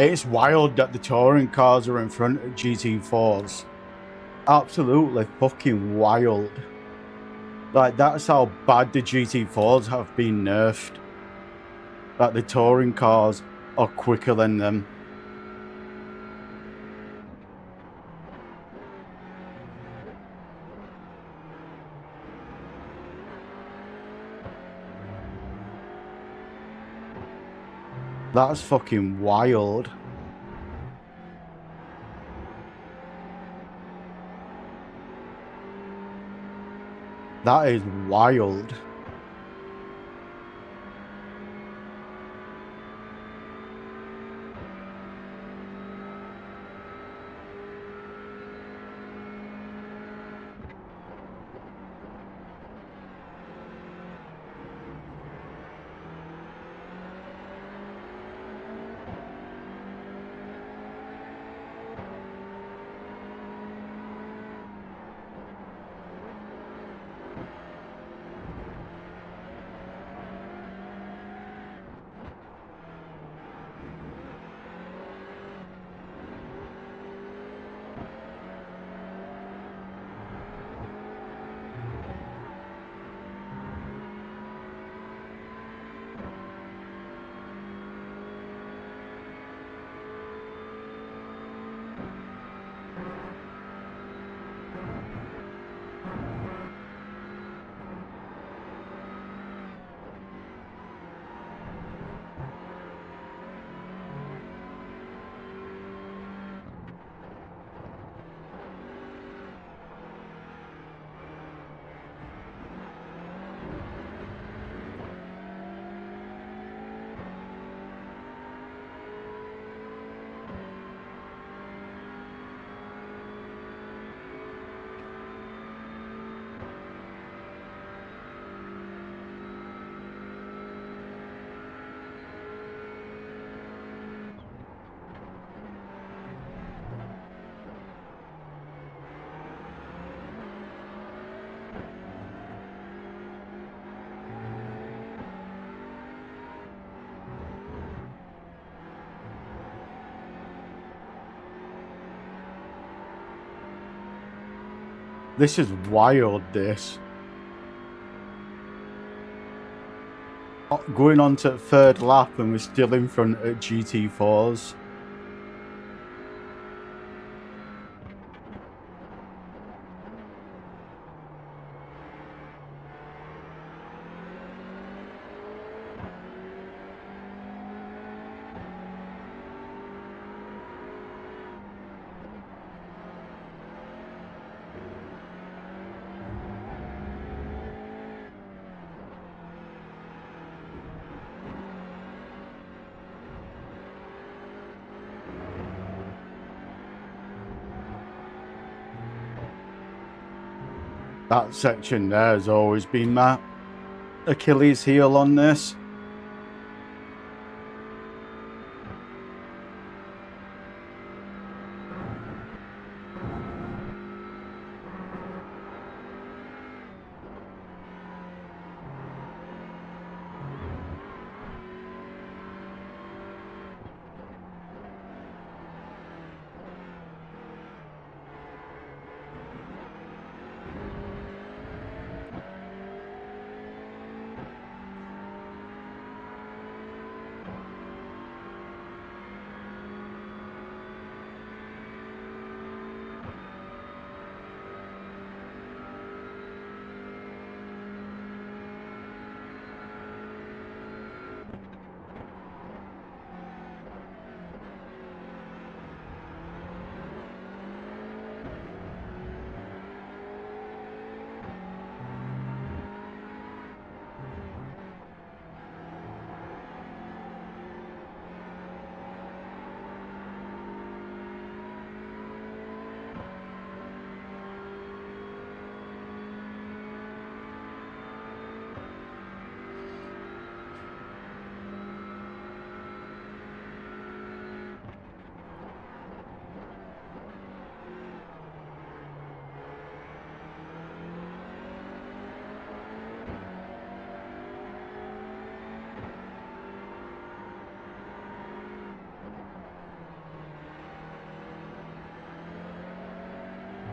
It's wild that the touring cars are in front of GT4s. Absolutely fucking wild. Like, that's how bad the GT4s have been nerfed. Like, the touring cars are quicker than them. That's fucking wild. That is wild. This is wild, this. Going on to third lap and we're still in front of GT4s. That section there has always been my Achilles heel on this.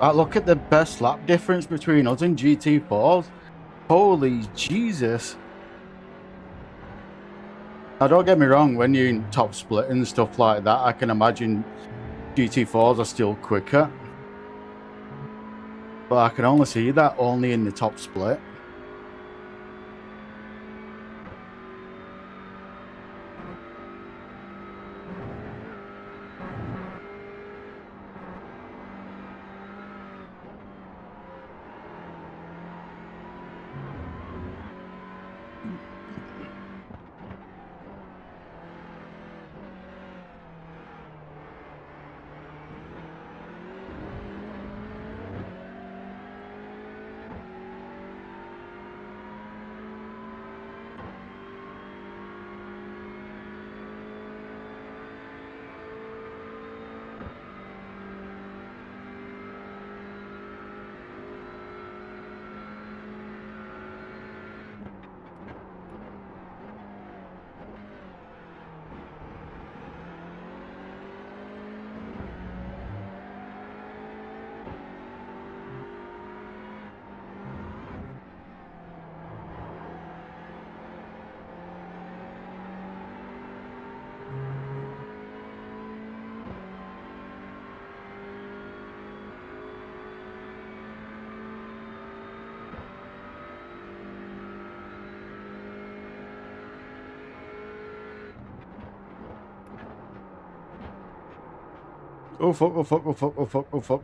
Look at the best lap difference between us and GT4s. Holy Jesus. Now, don't get me wrong, when you're in top split and stuff like that, I can imagine GT4s are still quicker. But I can only see that only in the top split. Oh fuck, oh fuck, oh fuck, oh fuck, oh fuck.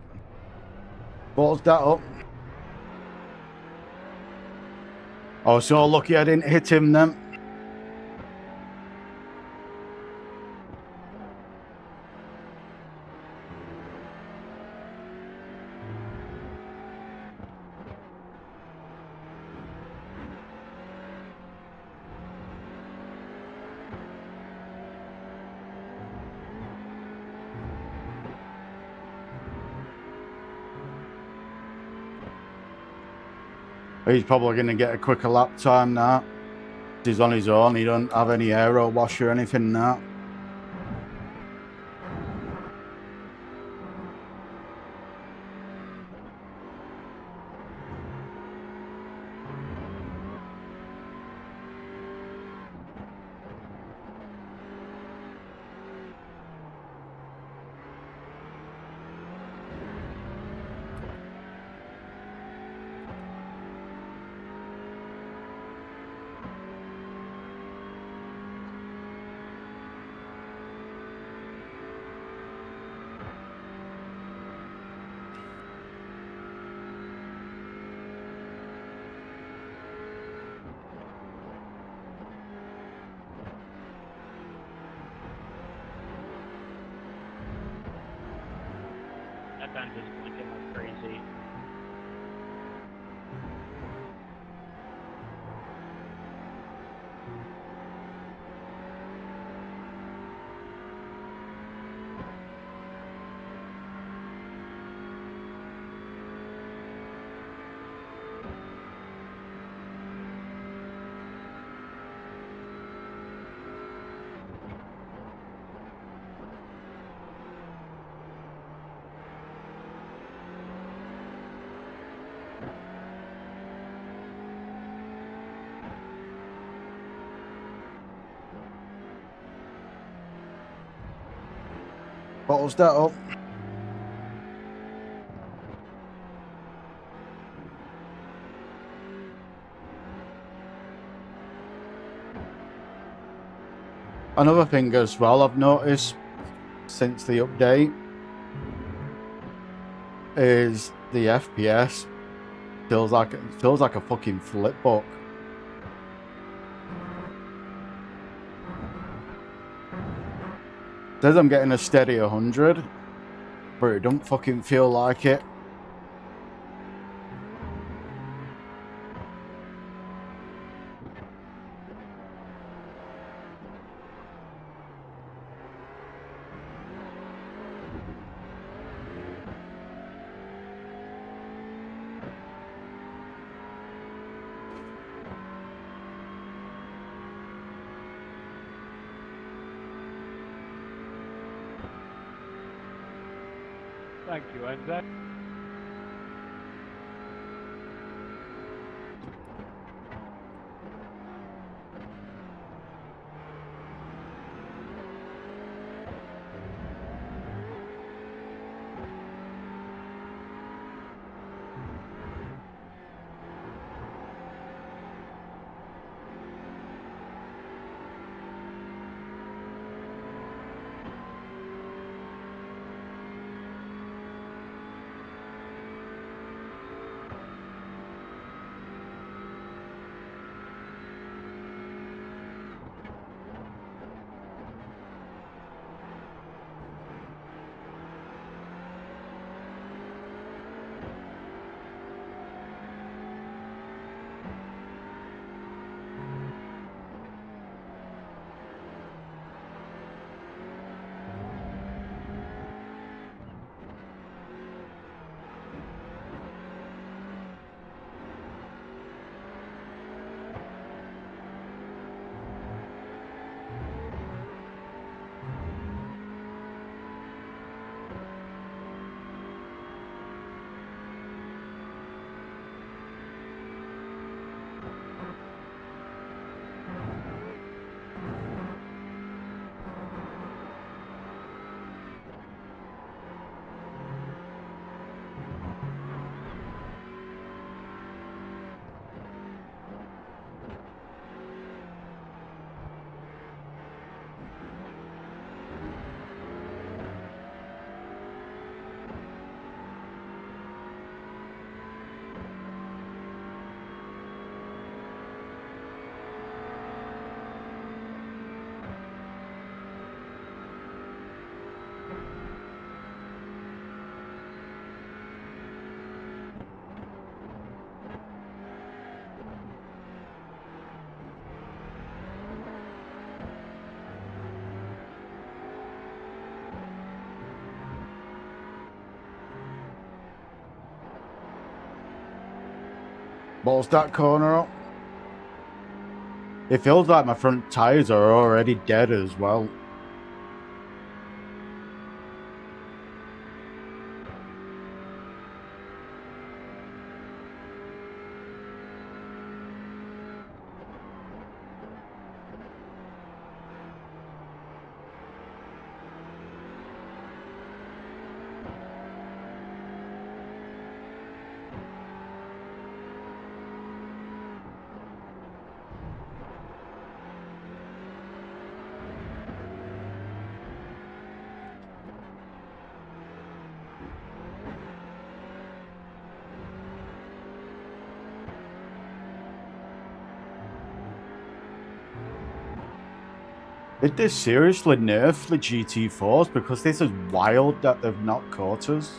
Balls that up. Oh, so lucky I didn't hit him then. He's probably going to get a quicker lap time now. He's on his own. He don't have any aero wash or anything now. That gun just blinking like crazy. Bottles that up. Another thing as well I've noticed since the update is the FPS feels like a fucking flip book. Says I'm getting a steady 100, but it don't fucking feel like it. Thank you, Enzo. Balls that corner up. It feels like my front tires are already dead as well. Did they seriously nerf the GT4s? Because this is wild that they've not caught us.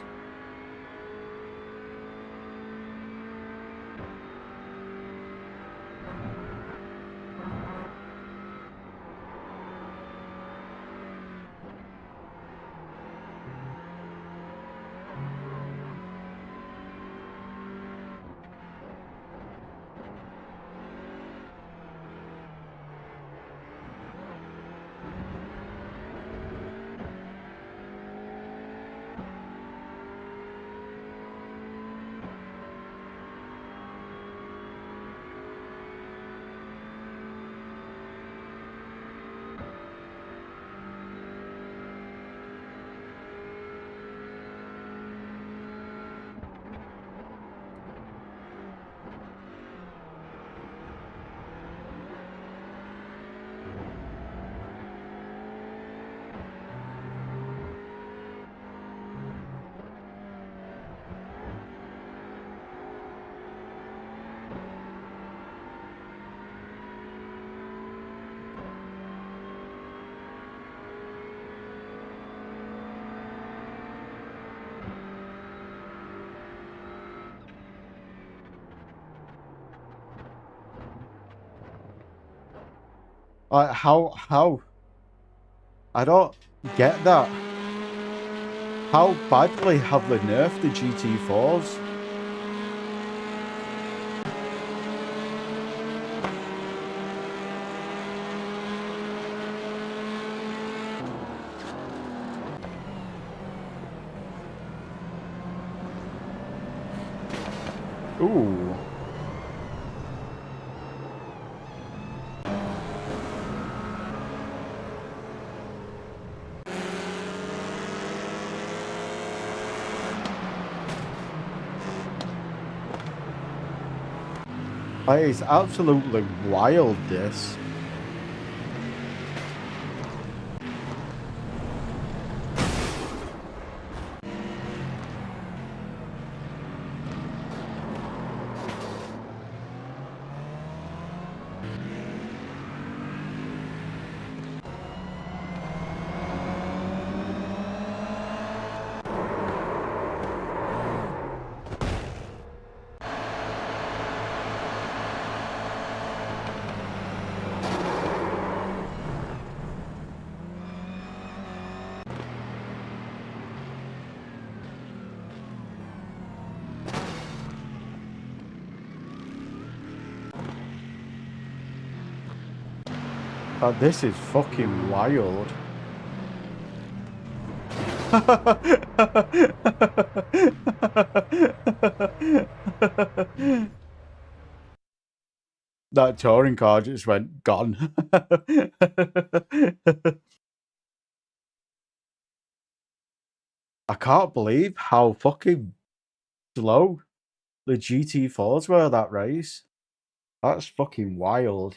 How? I don't get that. How badly have they nerfed the GT4s? Ooh. That is absolutely wild, this. This is fucking wild. That touring car just went gone. I can't believe how fucking slow the GT4s were that race. That's fucking wild.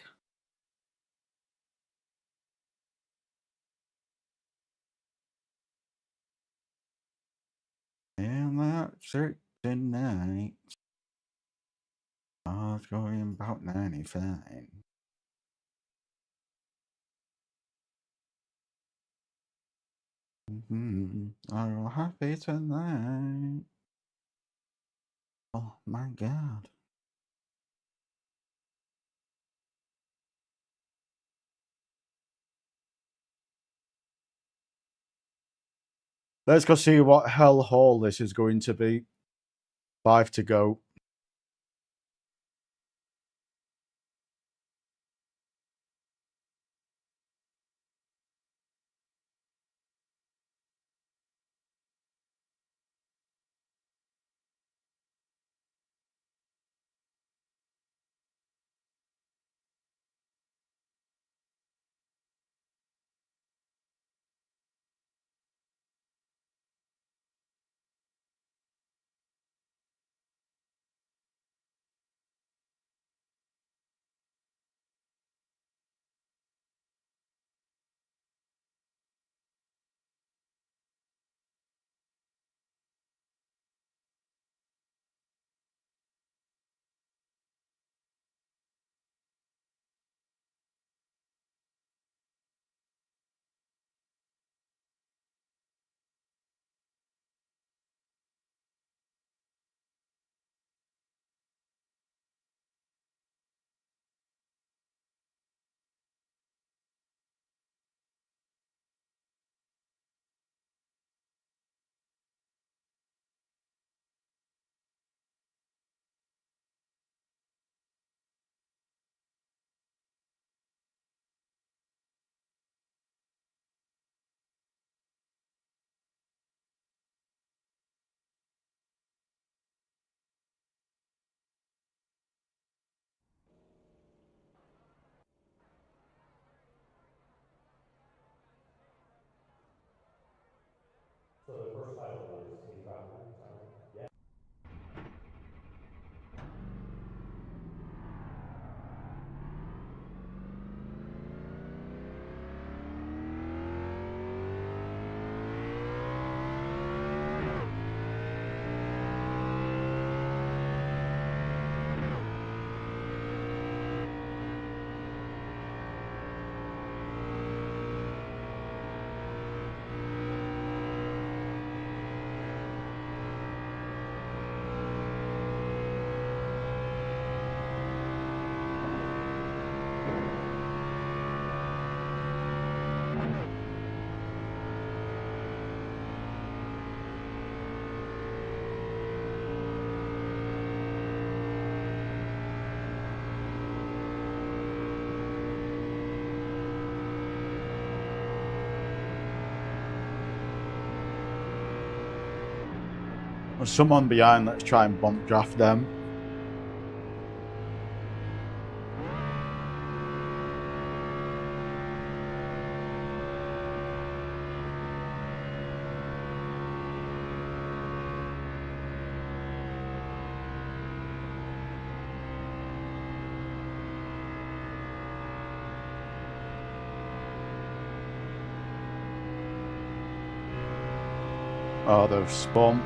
And that certain night, I was going about 95. I'm happy tonight. Oh my god. Let's go see what hellhole this is going to be. 5 to go. There's someone behind. Let's try and bump draft them. Oh, they've spun.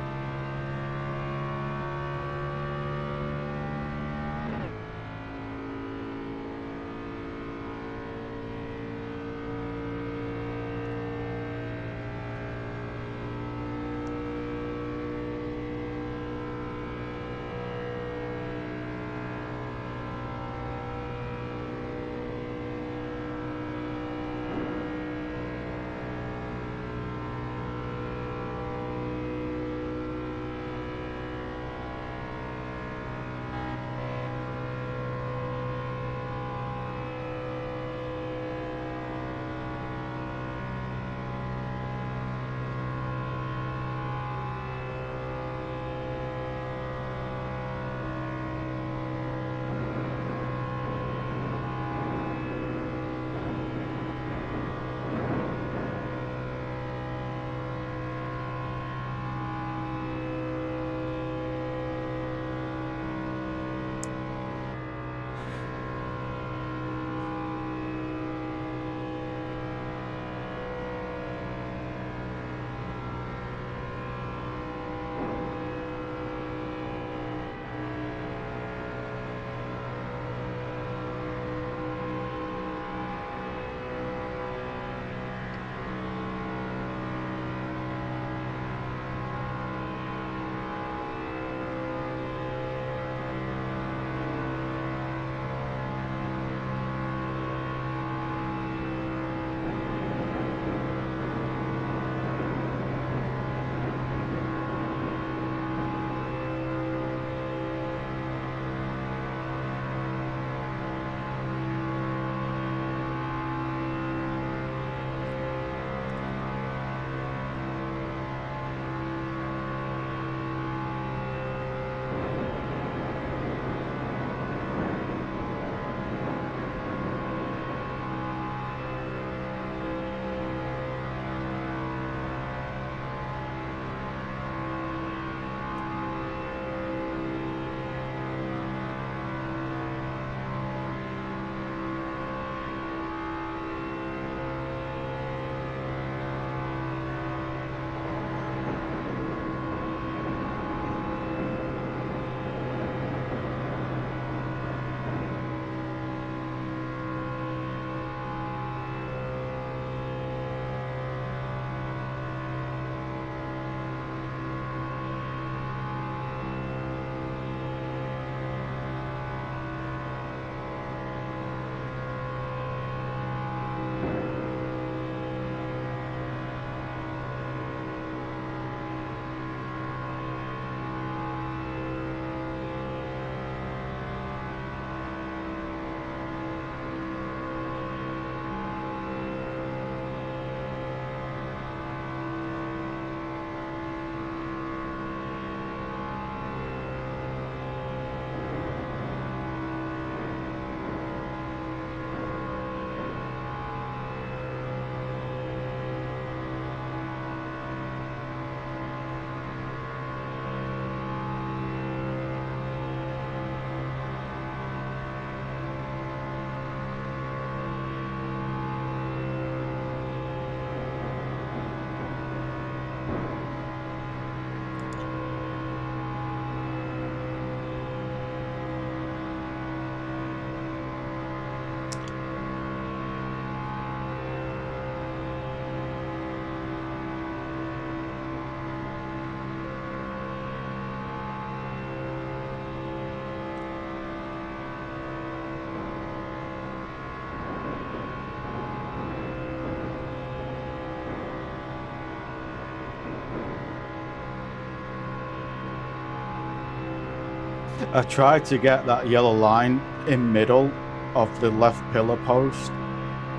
I tried to get that yellow line in middle of the left pillar post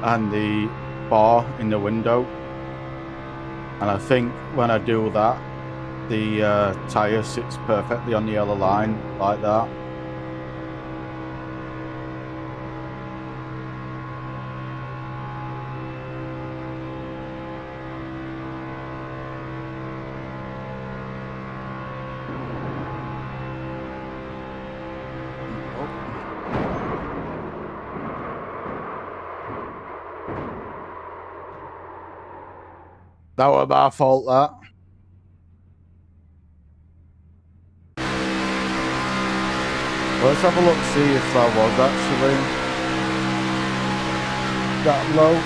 and the bar in the window, and I think when I do that the tyre sits perfectly on the yellow line like that. That was my fault, that. Let's have a look, see if that was actually that low.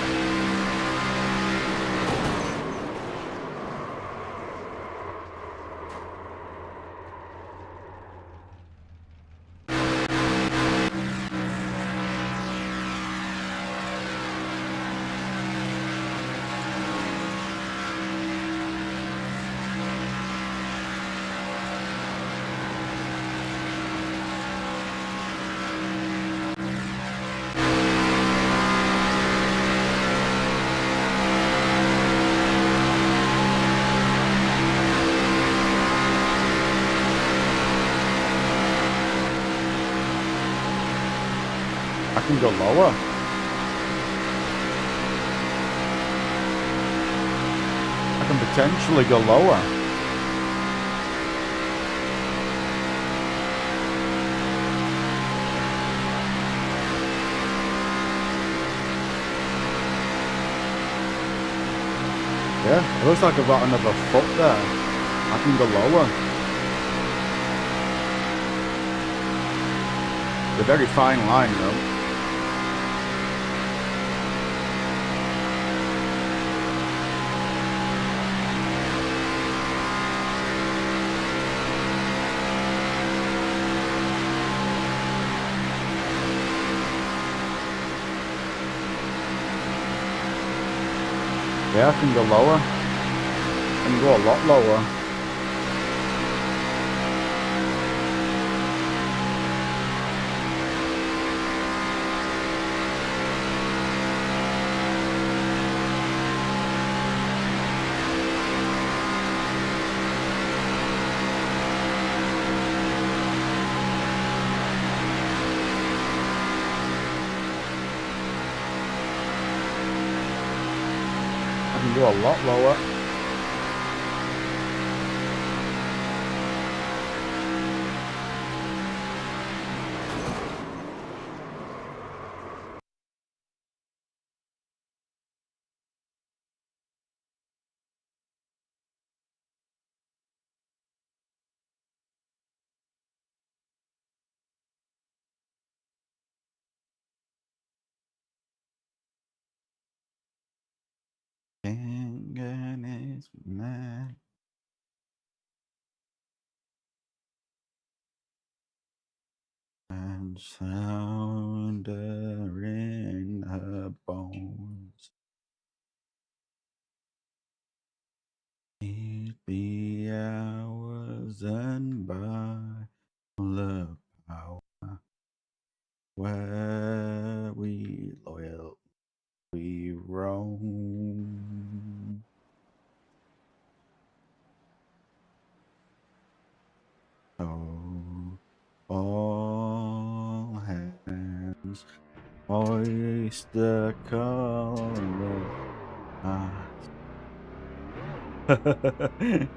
I can go lower. I can potentially go lower. Yeah, it looks like I've got another foot there. I can go lower. It's a very fine line, though. Yeah, I can go lower. I can go a lot lower. I can go a lot lower. Can't is mad. And sounder in her bones. It be hours and by the power where we loyal we roam. Oh, all hands hoist the color. Let me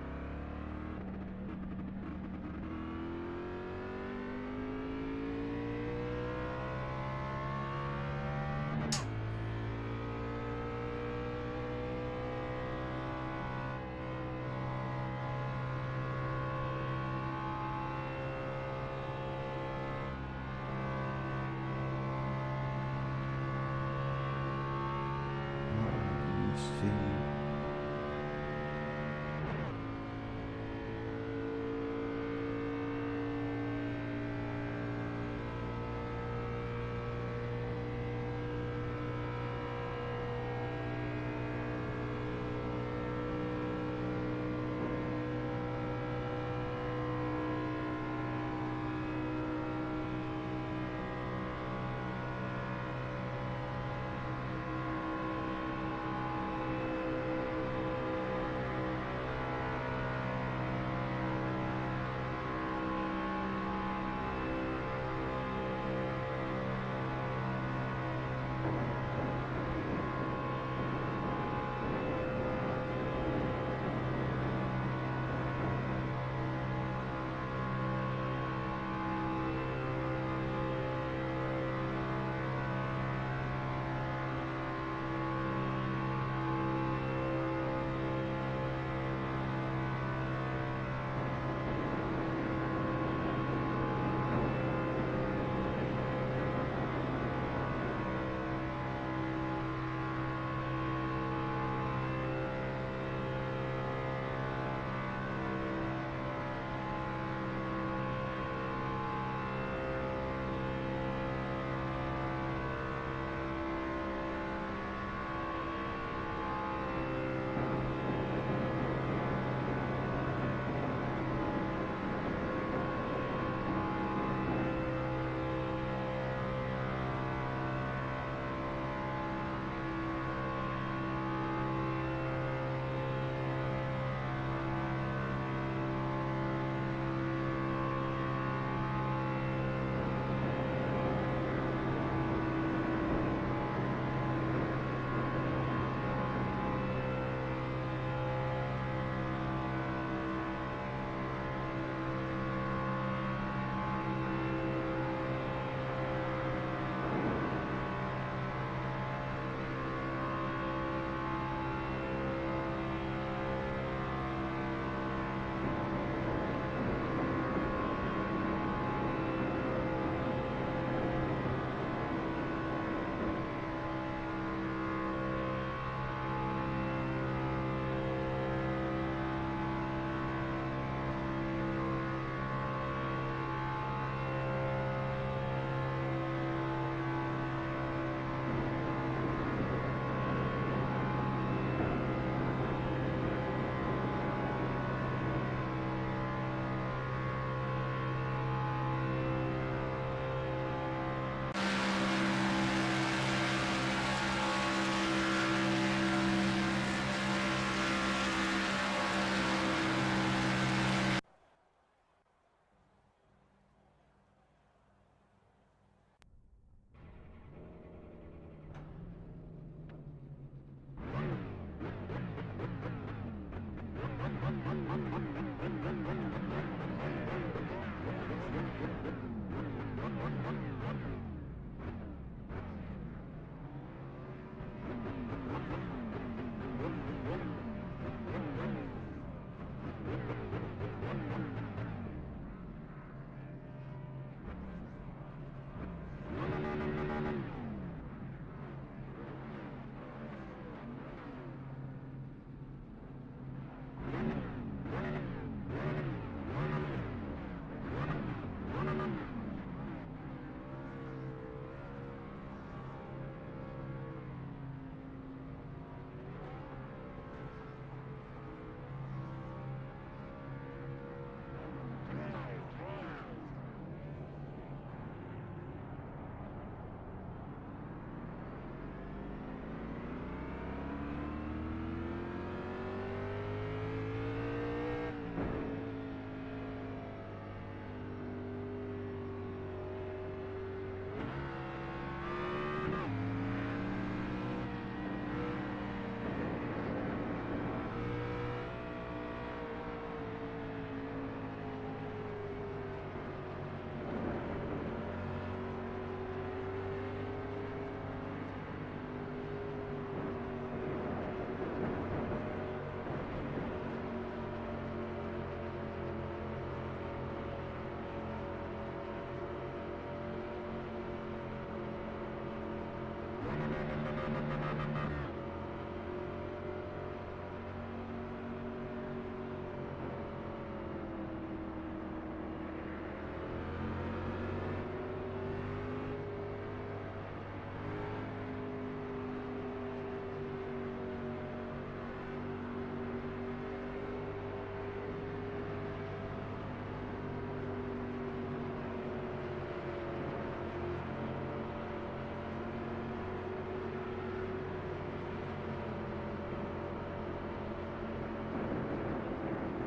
see.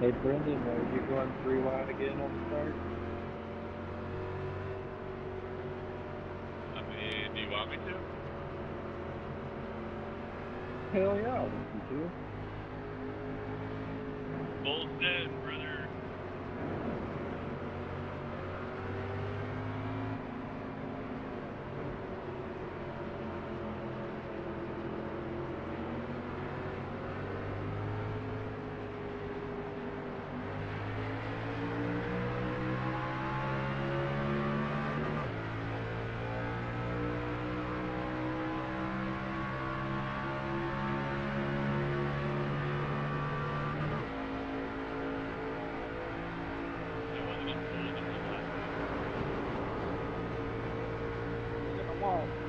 Hey Brendan, are you going 3 wide again on the start? I mean, do you want me to? Hell yeah, I'll listen to you. Full send, brother.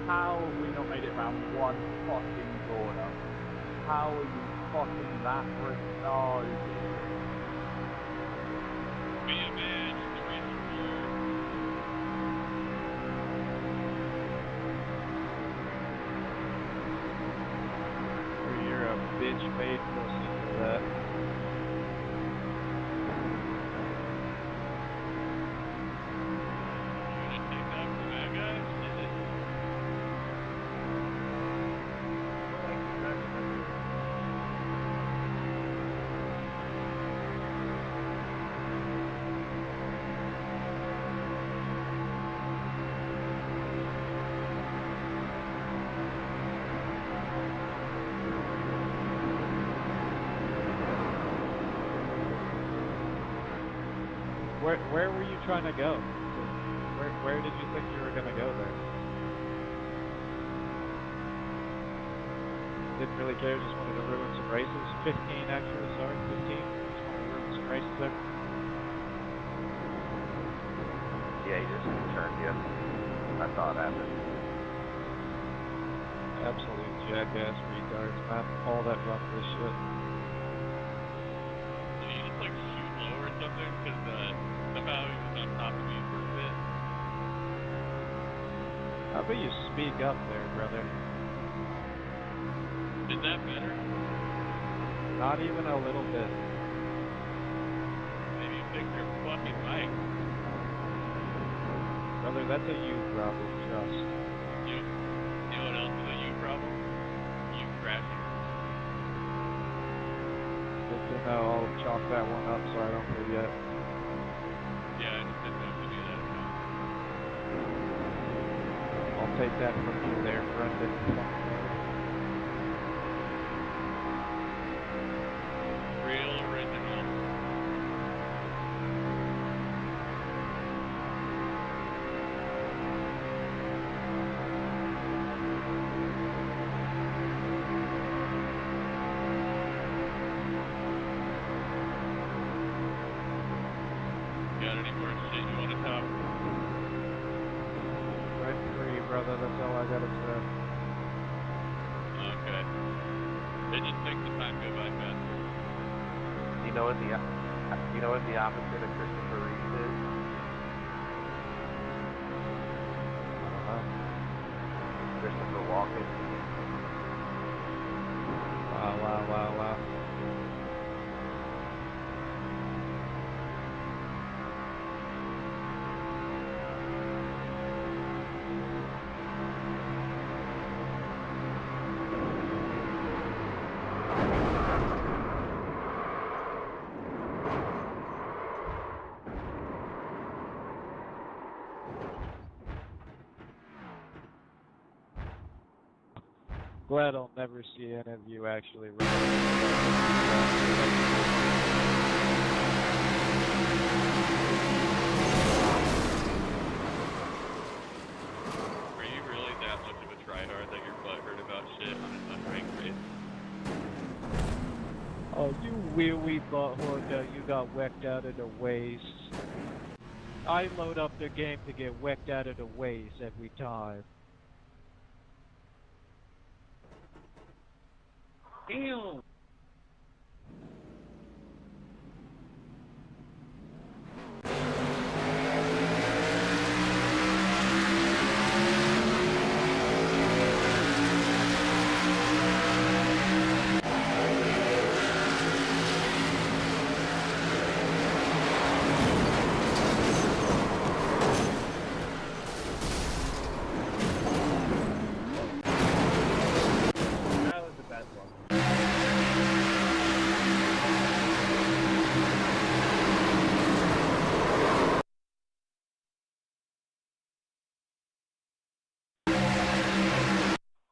How have we not made it around one fucking corner? How are you fucking that retarded? Be a man, you're the reason Or you're a bitch made pussy for that. you gonna take that from that guy? Shit. Where were you trying to go? Where did you think you were gonna go there? Didn't really care, just wanted to ruin some races. 15 actually, sorry, 15. Just wanted to ruin some races there. Yeah, he just turned you. I saw it happen. Absolute jackass retards, man. All that run this shit. Did he just like shoot low or something? Because somehow he was on top of me for a bit. How about you speak up there, brother? Is that better? Not even a little bit. Maybe fix your fucking mic. Brother, that's a you problem, trust. You know what else is a you problem? You crashing. Good to know. I'll chalk that one up so I don't forget. Yeah, I just didn't know if you knew that or not. I'll take that from you there, Brendan. Real original. Got any more shit you want to talk? Right free, brother. That's all I gotta say. Okay. It just makes the time go by faster. You know what the opposite of Christopher Reeve is? I don't know. Christopher Walken. Wow. Glad I'll never see any of you actually run. Are you really that much of a tryhard that you're butthurt about shit on an unranked race? Oh, you wee butthole that you got whacked out of the waste. I load up the game to get whacked out of the waste every time. Damn.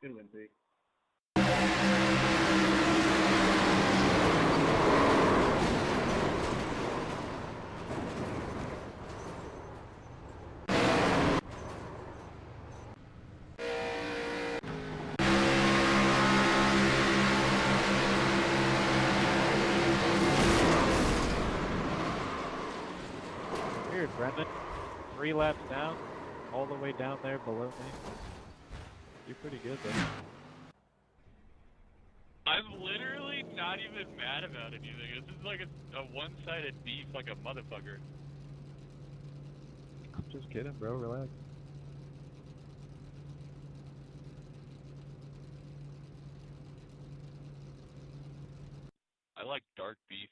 Good win, Pete. Weird, Brendan. 3 laps down, all the way down there below me. You're pretty good though. I'm literally not even mad about anything. This is like a one-sided beef like a motherfucker. I'm just kidding, bro. Relax. I like dark beef.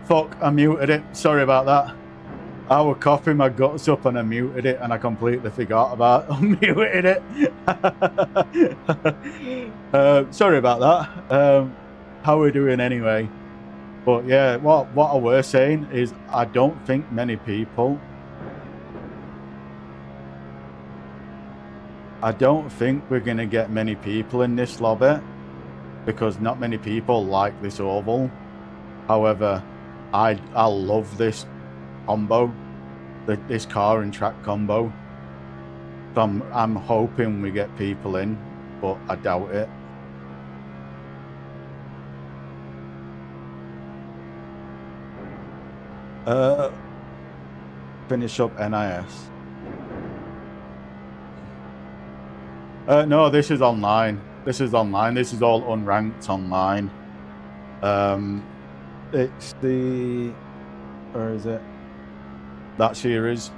Fuck, I muted it. Sorry about that. I was coughing my guts up and I muted it and I completely forgot about unmuting it. Sorry about that. How are we doing anyway? But yeah, what I was saying is I don't think many people... I don't think we're going to get many people in this lobby because not many people like this oval. However, I love this combo, this car and track combo. So I'm hoping we get people in, but I doubt it. Finish up NIS. No, this is online. This is online. This is all unranked online. It's the... Where is it? That series.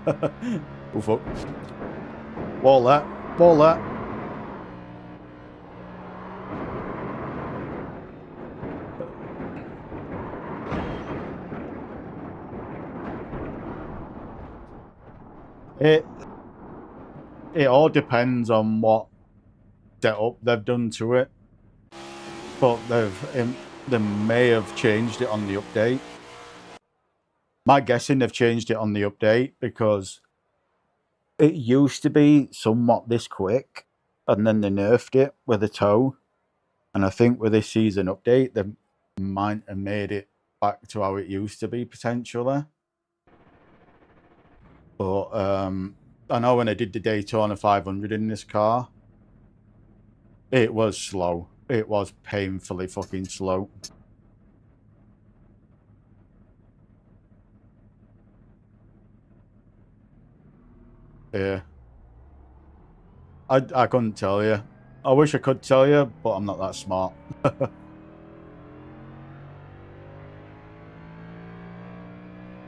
Oh, fuck. Wall that. Wall that. It all depends on what setup they've done to it. But they may have changed it on the update. My guessing they've changed it on the update because it used to be somewhat this quick and then they nerfed it with a toe. And I think with this season update, they might have made it back to how it used to be potentially. But I know when I did the Daytona 500 in this car, it was slow. It was painfully fucking slow. Yeah. I couldn't tell you. I wish I could tell you, but I'm not that smart.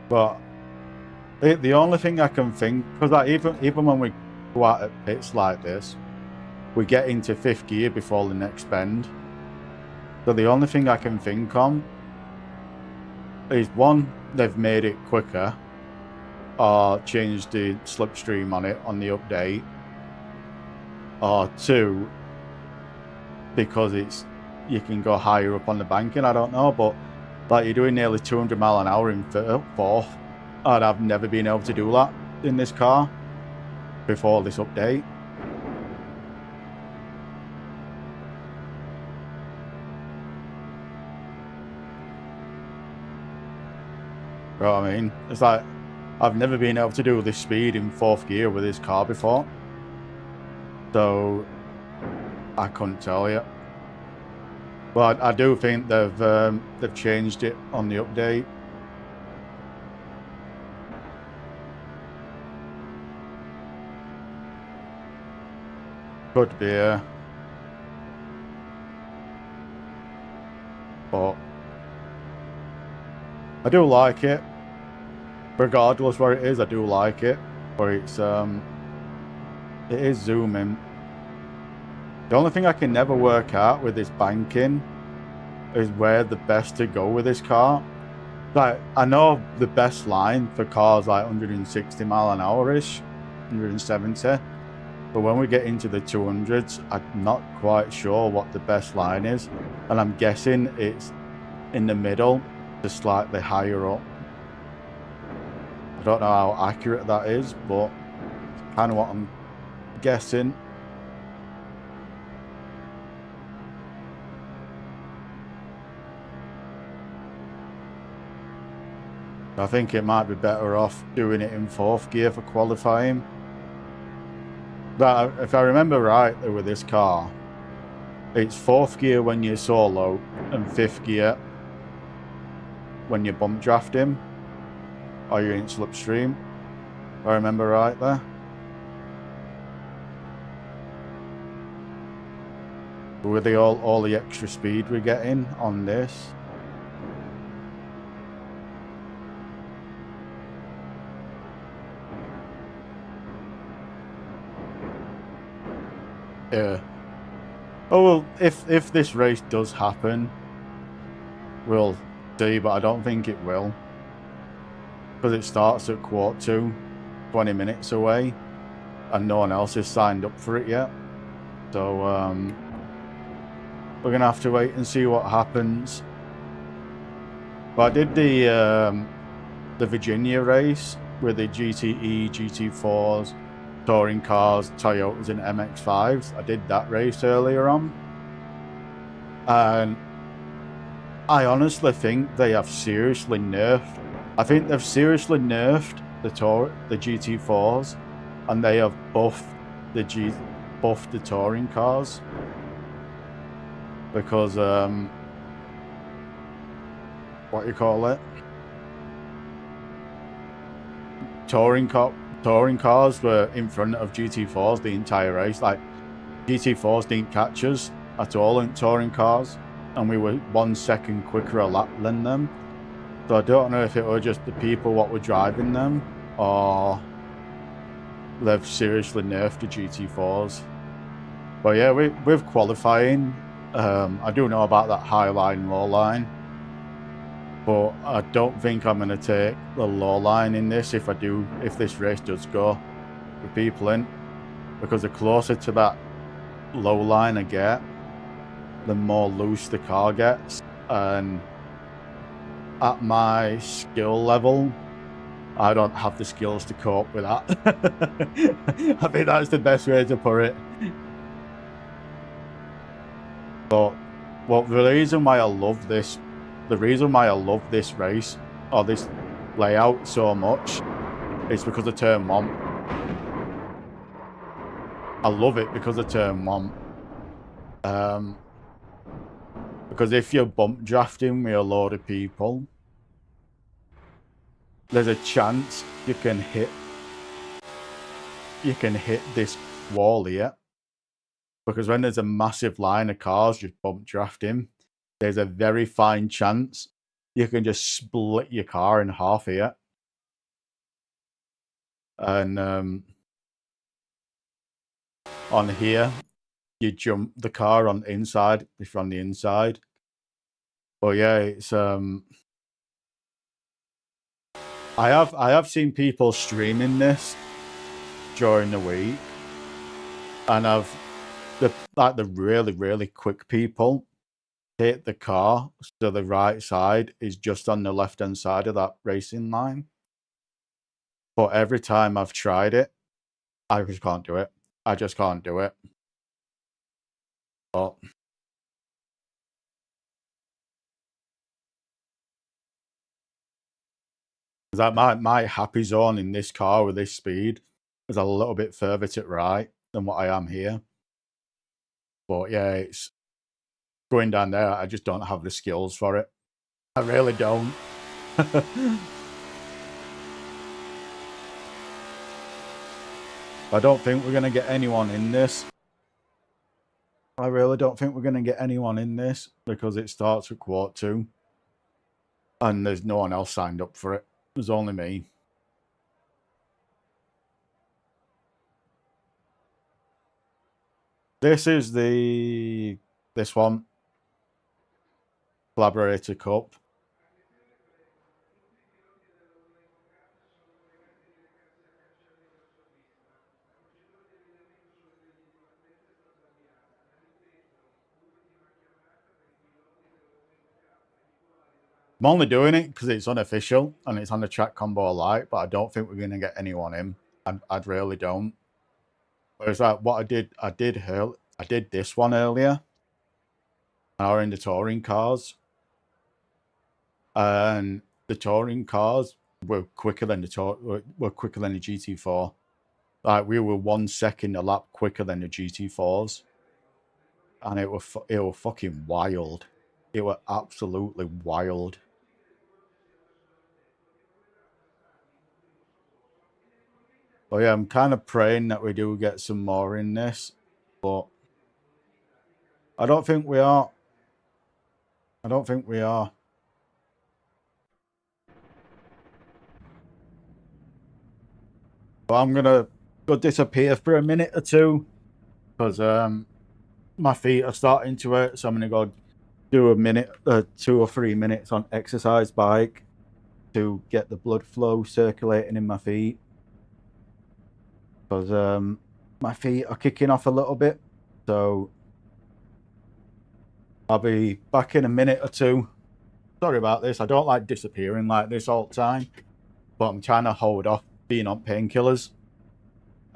But the only thing I can think, because like even when we go out at pits like this, we get into 5th gear before the next bend. So the only thing I can think on is one, they've made it quicker, or changed the slipstream on it on the update, or two, because you can go higher up on the banking. I don't know, but like you're doing nearly 200 mile an hour in 4th, and I've never been able to do that in this car before this update. You know what I mean? It's like I've never been able to do this speed in 4th gear with this car before, so I couldn't tell you. But I do think they've changed it on the update. Could be, yeah. But I do like it. Regardless where it is, I do like it. But it is zooming. The only thing I can never work out with this banking is where the best to go with this car. Like, I know the best line for cars like 160 mile an hour-ish, 170. But when we get into the 200s, I'm not quite sure what the best line is. And I'm guessing it's in the middle, just slightly higher up. I don't know how accurate that is, but it's kind of what I'm guessing. I think it might be better off doing it in 4th gear for qualifying. But if I remember rightly with this car, it's 4th gear when you're solo and 5th gear when you're bump drafting or you're in slipstream. If I remember right there. With all the extra speed we're getting on this. Yeah. Oh well, if this race does happen, we'll see, but I don't think it will. Because it starts at 2:15, 20 minutes away, and no one else has signed up for it yet. So we're gonna have to wait and see what happens. But I did the Virginia race with the GTE, GT4s, touring cars, Toyotas, and MX5s. I did that race earlier on, and I honestly think they have seriously nerfed. I think they've seriously nerfed the GT4s, and they have buffed the touring cars because what you call it? Touring cars were in front of GT4s the entire race. Like GT4s didn't catch us at all in touring cars, and we were 1 second quicker a lap than them. So I don't know if it were just the people what were driving them, or they've seriously nerfed the GT4s. But yeah, with qualifying, I do know about that high line, low line. But I don't think I'm going to take the low line in this if this race does go with people in. Because the closer to that low line I get, the more loose the car gets. And at my skill level, I don't have the skills to cope with that. I think that's the best way to put it. But the reason why I love this race or this layout so much is because of turn 1. I love it because of turn 1. Because if you're bump drafting with a load of people, there's a chance you can hit this wall here. Because when there's a massive line of cars just bump drafting, there's a very fine chance you can just split your car in half here. And on here, you jump the car on the inside if you're on the inside. But yeah, it's I have seen people streaming this during the week, and the really quick people hit the car so the right side is just on the left hand side of that racing line. But every time I've tried it, I just can't do it. I just can't do it. But that my happy zone in this car with this speed is a little bit further to the right than what I am here. But yeah, it's going down there. I just don't have the skills for it. I really don't. I don't think we're going to get anyone in this. I really don't think we're going to get anyone in this because it starts at 2:15 and there's no one else signed up for it. There's only me. This is this one. Collaborator Cup. I'm only doing it because it's unofficial and it's on the track combo light, but I don't think we're going to get anyone in. I really don't. Whereas like what I did this one earlier. Are in the touring cars, and the touring cars were quicker than the GT4. Like we were 1 second a lap quicker than the GT4s, and it were fucking wild. It were absolutely wild. But yeah, I'm kind of praying that we do get some more in this, but I don't think we are. I don't think we are. But I'm gonna go disappear for a minute or two because my feet are starting to hurt, so I'm gonna go do a minute, 2 or 3 minutes on exercise bike to get the blood flow circulating in my feet, because my feet are kicking off a little bit. So I'll be back in a minute or two. Sorry about this. I don't like disappearing like this all the time, but I'm trying to hold off being on painkillers.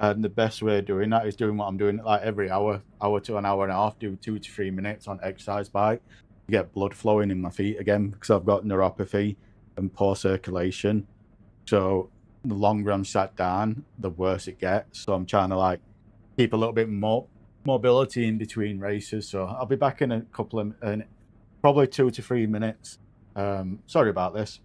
And the best way of doing that is doing what I'm doing, like every hour to an hour and a half, do 2 to 3 minutes on exercise bike to get blood flowing in my feet again, because I've got neuropathy and poor circulation. So the longer I'm sat down, the worse it gets. So I'm trying to like keep a little bit more mobility in between races. So I'll be back in a couple of, probably 2 to 3 minutes. Sorry about this.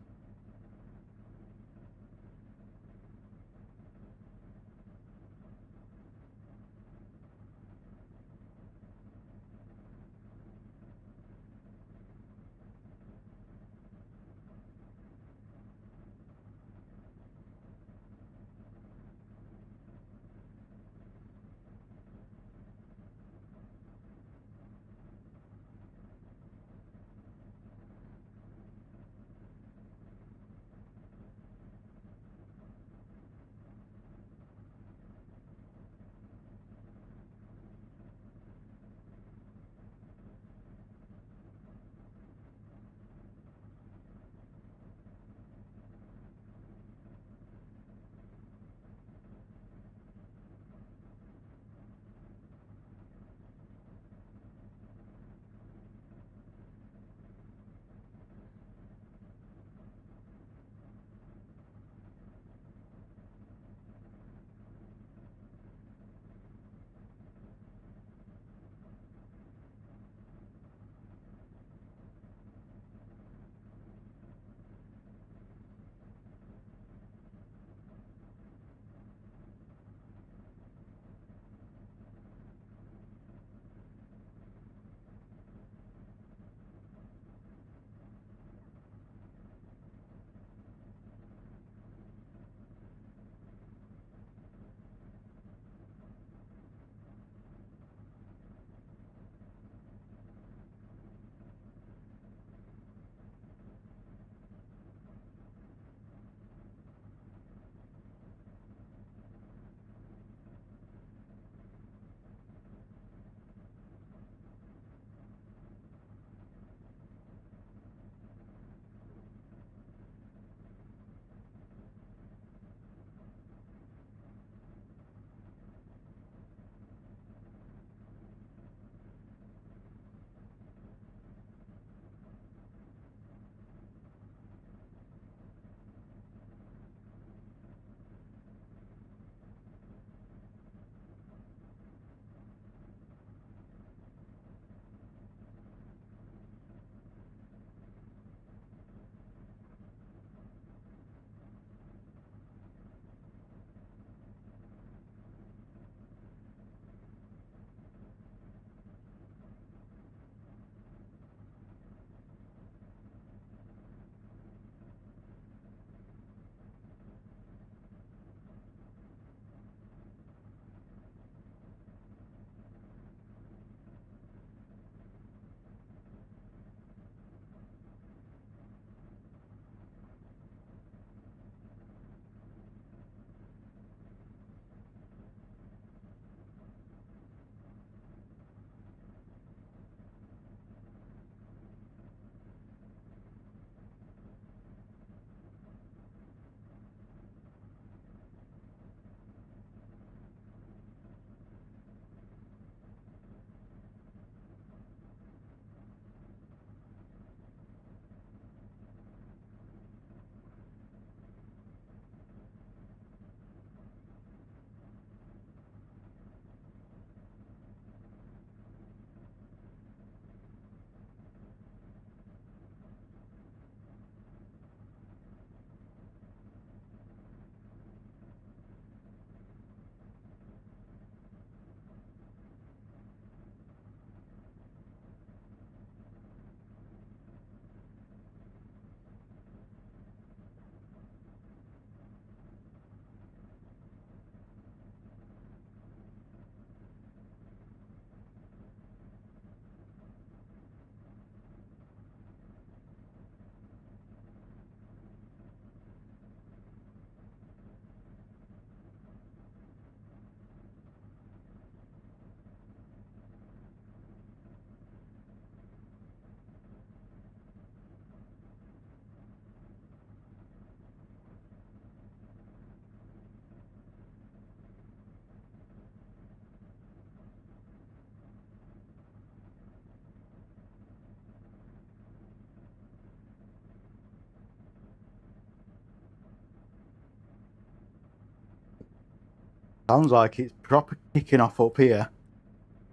Sounds like it's proper kicking off up here.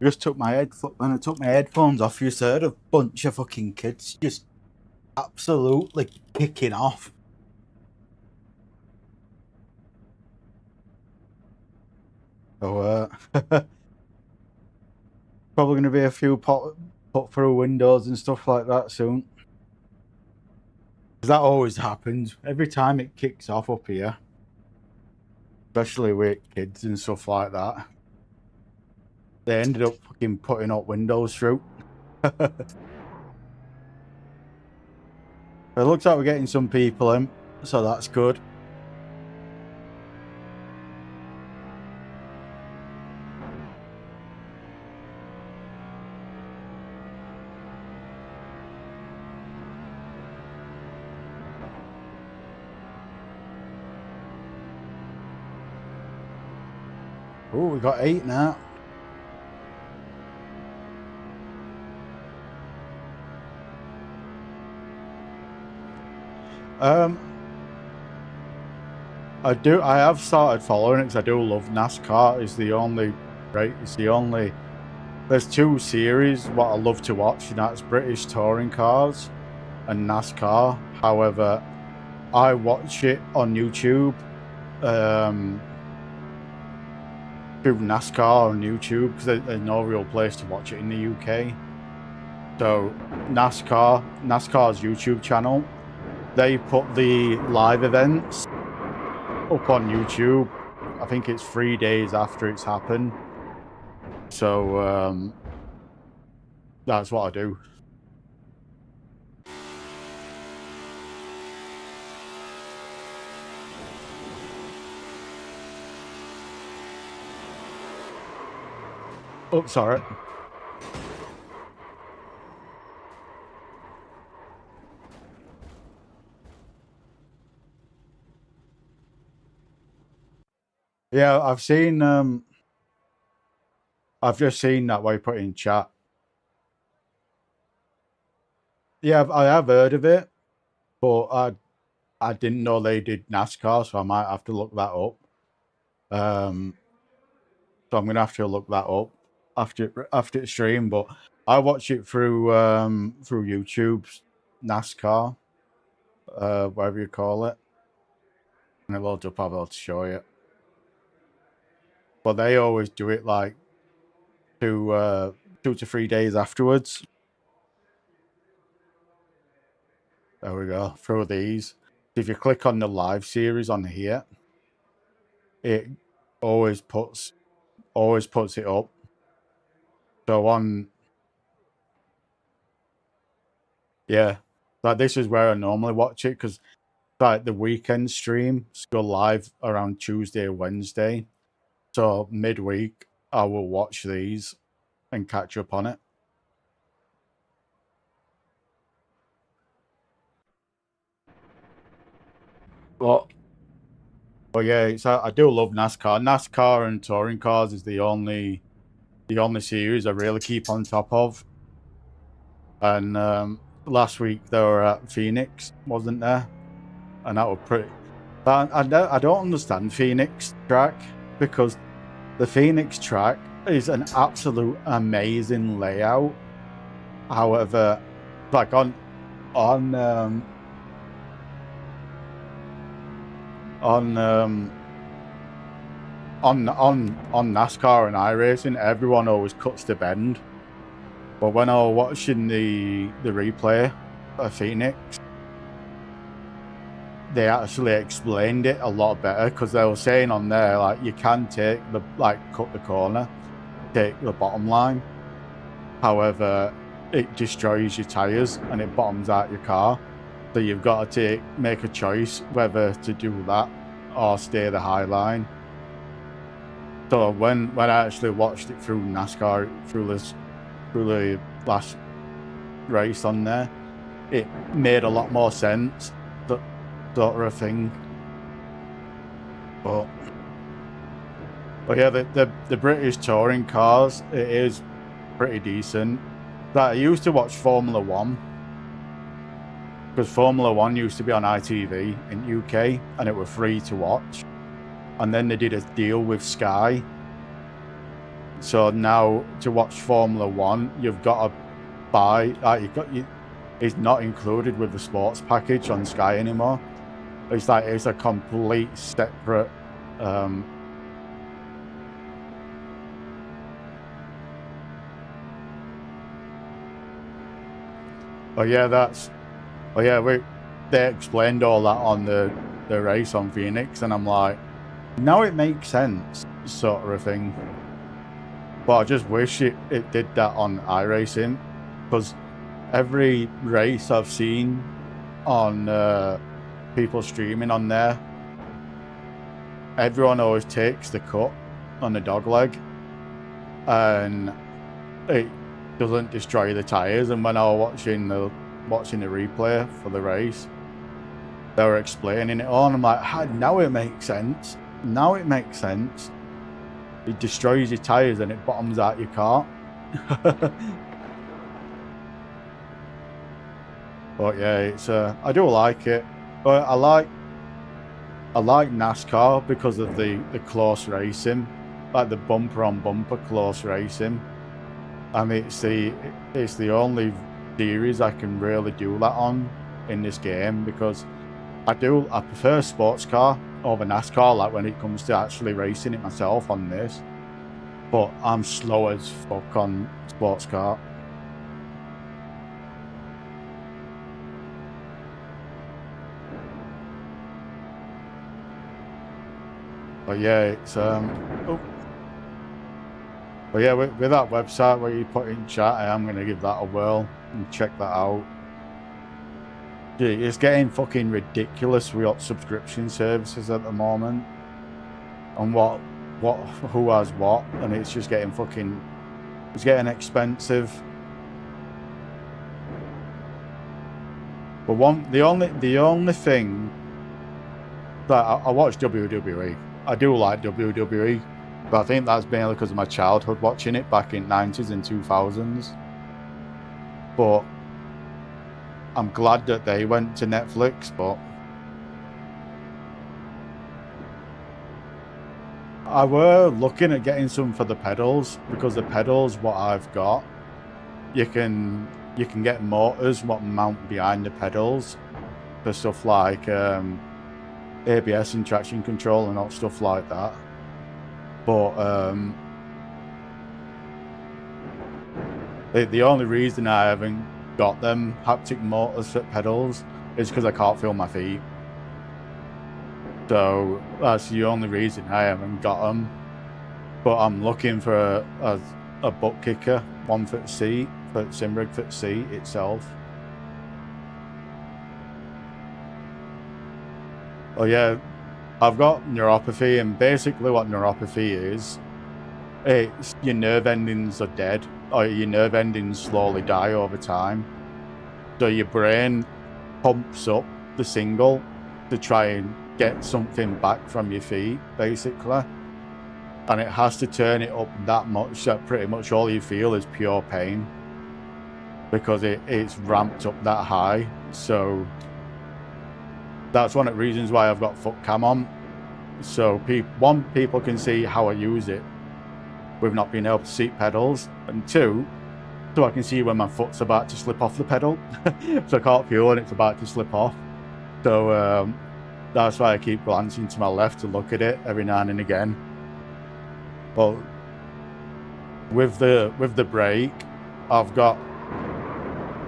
I just took my when I took my headphones off, you just heard a bunch of fucking kids just absolutely kicking off. So probably going to be a few put through windows and stuff like that soon. Because that always happens every time it kicks off up here, especially with kids and stuff like that. They ended up fucking putting up windows through. It looks like we're getting some people in, so that's good. Oh, we got 8 now. I have started following it because I do love NASCAR. There's 2 series what I love to watch, and that's British touring cars and NASCAR. However, I watch it on YouTube through NASCAR on YouTube because there's no real place to watch it in the UK. So NASCAR's YouTube channel, they put the live events up on YouTube. I think it's 3 days after it's happened. So that's what I do. Oh, sorry. Yeah, I've just seen that way put in chat. Yeah, I have heard of it, but I didn't know they did NASCAR, so I might have to look that up. So I'm gonna have to look that up after it stream. But I watch it through YouTube's NASCAR, whatever you call it, and it loads up. I'll be able to show you. But they always do it like 2 to 3 days afterwards. There we go. Through these. If you click on the live series on here, it always puts it up. So like this is where I normally watch it because like the weekend streams go live around Tuesday, Wednesday. So midweek I will watch these and catch up on it. But yeah, I do love NASCAR. NASCAR and touring cars is the only series I really keep on top of. And last week they were at Phoenix, wasn't there? And that was pretty. But I don't understand Phoenix track because the Phoenix track is an absolute amazing layout. However, like on NASCAR and iRacing, everyone always cuts the bend. But when I was watching the replay of Phoenix, they actually explained it a lot better because they were saying on there like you can cut the corner, take the bottom line. However, it destroys your tires and it bottoms out your car. So you've got to make a choice whether to do that or stay the high line. So when I actually watched it through NASCAR through the last race on there, it made a lot more sense, that sort of thing. But yeah, the British touring cars, it is pretty decent. That I used to watch Formula 1 because Formula 1 used to be on ITV in UK and it was free to watch. and then they did a deal with Sky. So now to watch Formula One, you've got to buy. It's not included with the sports package on Sky anymore. It's a complete separate. They explained all that on the race on Phoenix, and I'm like, now it makes sense, sort of thing. But I just wish it did that on iRacing, because every race I've seen on people streaming on there, everyone always takes the cut on the dog leg, and it doesn't destroy the tires. And when I was watching the replay for the race, they were explaining it all, and I'm like, now it makes sense. Now it makes sense. It destroys your tires and it bottoms out your car. But yeah, it's I do like it. But I like NASCAR because of the close racing, like the bumper on bumper close racing. I mean, it's the only series I can really do that on in this game, because I prefer sports car over NASCAR, like when it comes to actually racing it myself on this. But I'm slow as fuck on sports car. But yeah, it's But yeah, with that website where you put in chat, I am gonna give that a whirl and check that out. It's getting fucking ridiculous with subscription services at the moment, and who has what, and it's just getting getting expensive. But the only thing that I watch WWE. I do like WWE, but I think that's mainly because of my childhood watching it back in 90s and 2000s. But I'm glad that they went to Netflix, but I were looking at getting some for the pedals, because the pedals what I've got, you can get motors what mount behind the pedals for stuff like ABS and traction control and all stuff like that. But the only reason I haven't got them haptic motors for pedals is because I can't feel my feet. So that's the only reason I haven't got them. But I'm looking for a butt kicker, 1 foot seat for Simrig foot seat itself. Oh yeah, I've got neuropathy, and basically what neuropathy is, it's your nerve endings are dead, or your nerve endings slowly die over time. So your brain pumps up the single to try and get something back from your feet, basically. And it has to turn it up that much that pretty much all you feel is pure pain, because it's ramped up that high. So that's one of the reasons why I've got foot cam on. So people can see how I use it with not being able to see pedals, and 2, so I can see when my foot's about to slip off the pedal. So I can't feel when it's about to slip off. So that's why I keep glancing to my left to look at it every now and again. But with the brake, I've got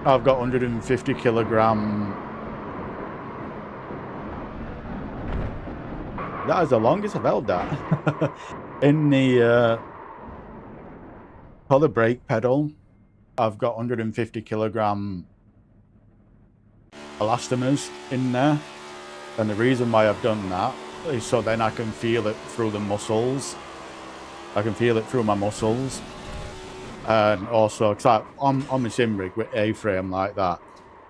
150 kilogram. That is the longest I've held that. In the for the brake pedal, I've got 150 kilogram elastomers in there, and the reason why I've done that is so then I can feel it through the muscles. I can feel it through my muscles, and also because on my Simrig with A-frame like that,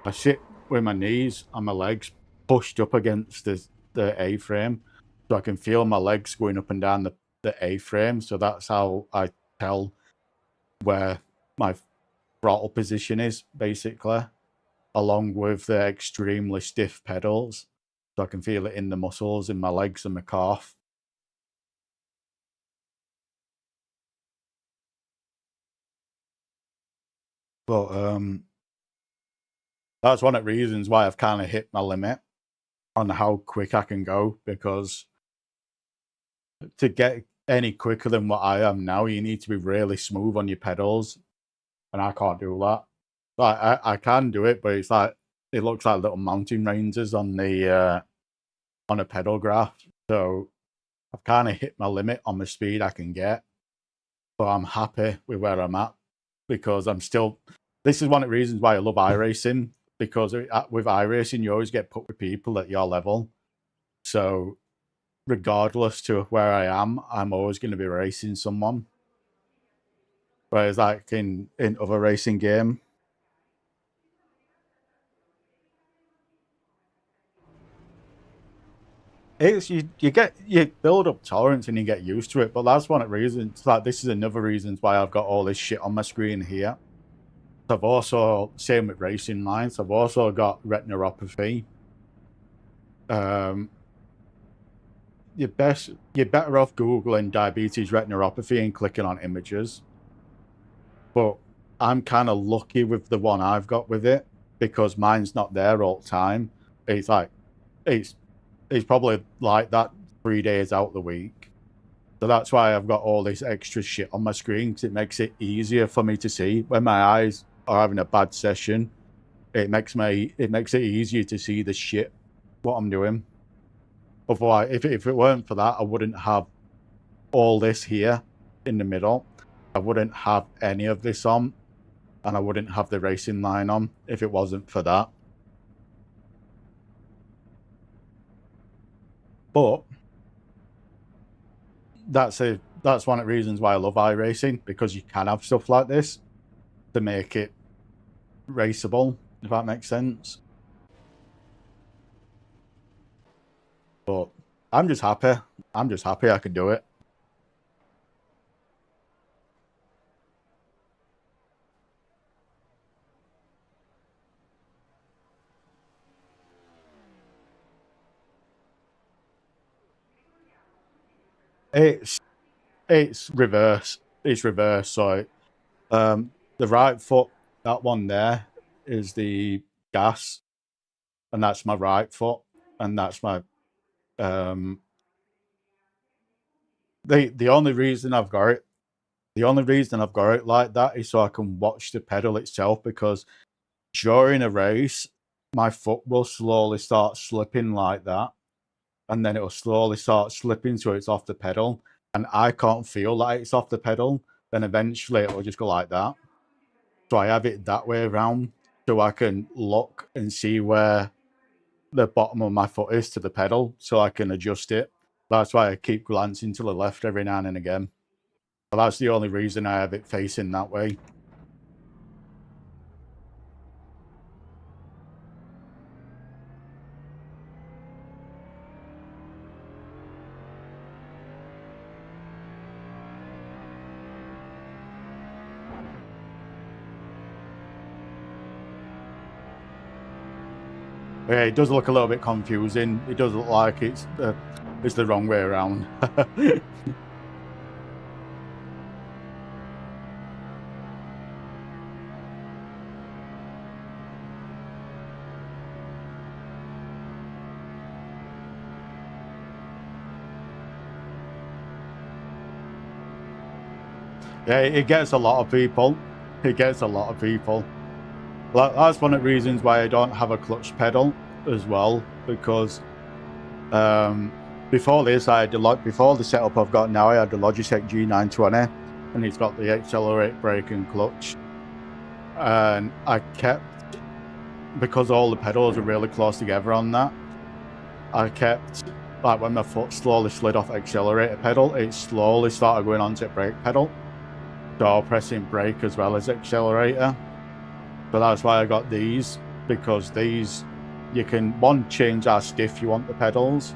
I sit with my knees and my legs pushed up against the A-frame, so I can feel my legs going up and down the A-frame. So that's how I tell where my throttle position is, basically, along with the extremely stiff pedals. So I can feel it in the muscles in my legs and my calf. But that's one of the reasons why I've kind of hit my limit on how quick I can go, because to get any quicker than what I am now, you need to be really smooth on your pedals, and I can't do that. Like, I can do it, but it's like it looks like little mountain ranges on the on a pedal graph. So I've kind of hit my limit on the speed I can get, but I'm happy with where I'm at, because I'm still. This is one of the reasons why I love iRacing, because with iRacing you always get put with people at your level. So regardless to where I am, I'm always going to be racing someone. Whereas like in other racing game, it's you build up tolerance and you get used to it. But that's one of the reasons. Like, this is another reason why I've got all this shit on my screen here. I've also, same with racing lines, I've also got retinopathy. You're better off Googling diabetes retinopathy and clicking on images. But I'm kind of lucky with the one I've got with it, because mine's not there all the time. It's like, it's probably like that 3 days out the week. So that's why I've got all this extra shit on my screen, because it makes it easier for me to see. When my eyes are having a bad session, it makes it easier to see the shit, what I'm doing. Otherwise, if it weren't for that, I wouldn't have all this here in the middle. I wouldn't have any of this on, and I wouldn't have the racing line on if it wasn't for that. But that's one of the reasons why I love iRacing, because you can have stuff like this to make it raceable, if that makes sense. But I'm just happy. I'm just happy I can do it. It's reverse. It's reverse. So the right foot, that one there, is the gas, and that's my right foot, and that's my the only reason I've got it, like that is so I can watch the pedal itself, because during a race my foot will slowly start slipping like that, and then it will slowly start slipping so it's off the pedal, and I can't feel that it's off the pedal. Then eventually it will just go like that. So I have it that way around, so I can look and see where the bottom of my foot is to the pedal, so I can adjust it. That's why I keep glancing to the left every now and again. But that's the only reason I have it facing that way. Yeah, it does look a little bit confusing. It does look like it's the wrong way around. Yeah, it gets a lot of people. It gets a lot of people. That's one of the reasons why I don't have a clutch pedal as well, because before this, before the setup I've got now, I had the Logitech G920, and it's got the accelerate, brake, and clutch. And I kept, because all the pedals are really close together on that, I kept, like, when my foot slowly slid off accelerator pedal, it slowly started going onto brake pedal. So pressing brake as well as accelerator. So that's why I got these, because these, you can, one, change how stiff you want the pedals,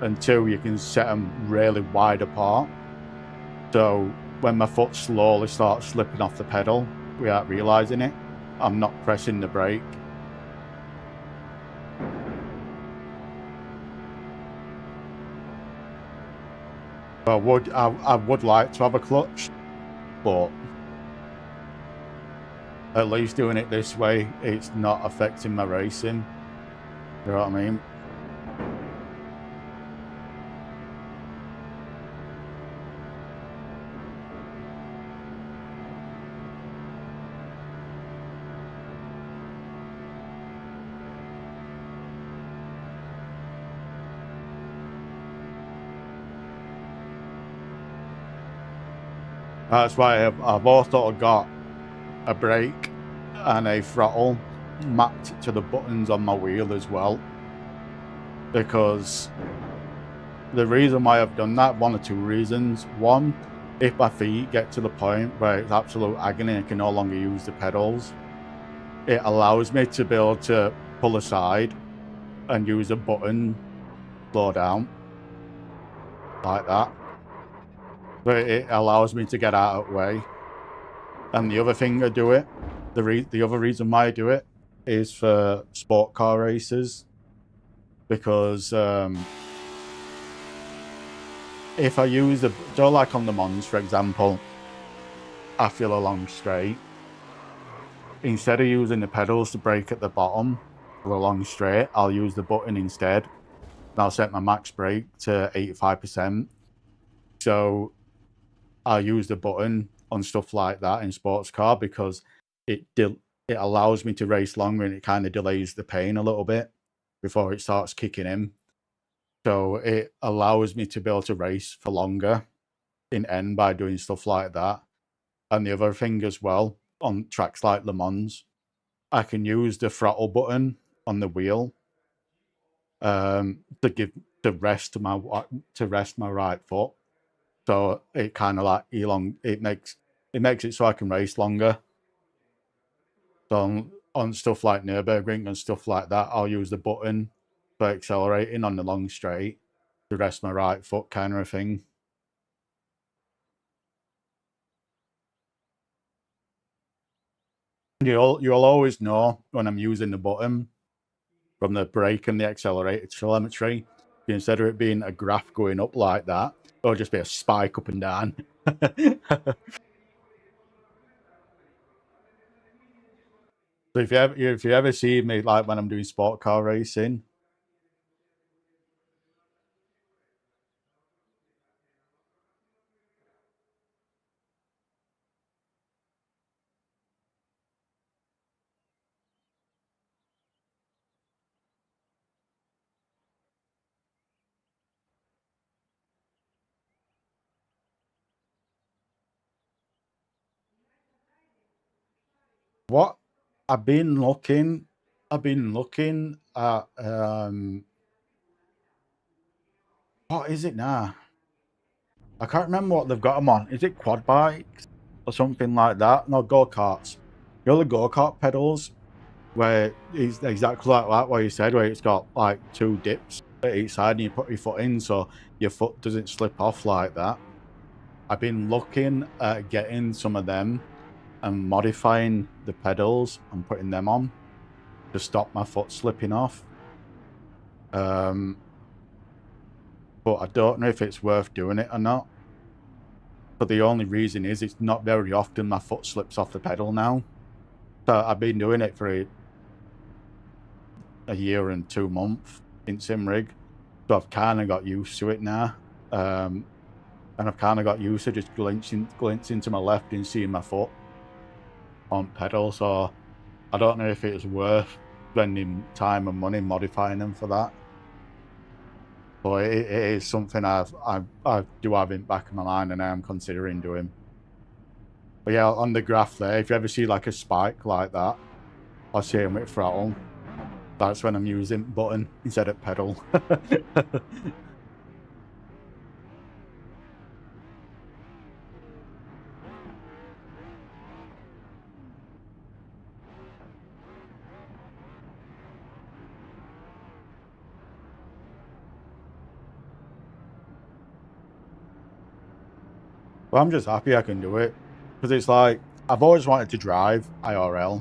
and two, you can set them really wide apart. So when my foot slowly starts slipping off the pedal without realizing it, I'm not pressing the brake. I would like to have a clutch, but at least doing it this way, it's not affecting my racing. You know what I mean? That's why I've also got a brake and a throttle mapped to the buttons on my wheel as well. Because the reason why I've done that, one or two reasons. One, if my feet get to the point where it's absolute agony and I can no longer use the pedals, it allows me to be able to pull aside and use a button, slow down, like that. But it allows me to get out of the way. And the other thing I do it, the other reason why I do it is for sport car races. Because if I use the, so like on the Mons, for example, I feel along straight. Instead of using the pedals to brake at the bottom or along straight, I'll use the button instead. And I'll set my max brake to 85%. So I'll use the button on stuff like that in sports car because it allows me to race longer and it kind of delays the pain a little bit before it starts kicking in. So it allows me to be able to race for longer in N by doing stuff like that. And the other thing as well, on tracks like Le Mans, I can use the throttle button on the wheel to rest my right foot. So it kind of like it makes it so I can race longer. So on stuff like Nürburgring and stuff like that, I'll use the button for accelerating on the long straight to rest my right foot, kind of a thing. You'll always know when I'm using the button from the brake and the accelerator telemetry. Instead of it being a graph going up like that, it'll just be a spike up and down. So if you ever see me like when I'm doing sport car racing, what I've been looking at what is it now? I can't remember what they've got them on. Is it quad bikes or something like that? No, go-karts. You know the go-kart pedals where it's exactly like that, what you said, where it's got like two dips at each side and you put your foot in so your foot doesn't slip off like that. I've been looking at getting some of them and modifying the pedals and putting them on to stop my foot slipping off. But I don't know if it's worth doing it or not. But the only reason is it's not very often my foot slips off the pedal now. So I've been doing it for a year and 2 months in Simrig. So I've kind of got used to it now. And I've kind of got used to just glancing to my left and seeing my foot on pedal. So I don't know if it's worth spending time and money modifying them for that. But it is something I do have in the back of my mind and I am considering doing. But yeah, on the graph there, if you ever see like a spike like that, or same with throttle, that's when I'm using button instead of pedal. But I'm just happy I can do it. Because it's like, I've always wanted to drive IRL.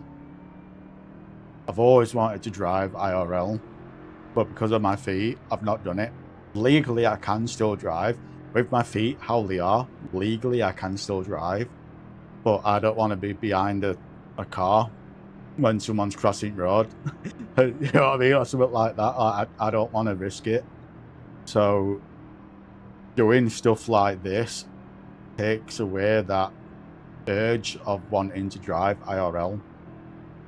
But because of my feet, I've not done it. Legally, I can still drive. With my feet, how they are, legally, I can still drive. But I don't want to be behind a a car when someone's crossing road. You know what I mean? Or something like that. I don't want to risk it. So doing stuff like this takes away that urge of wanting to drive IRL,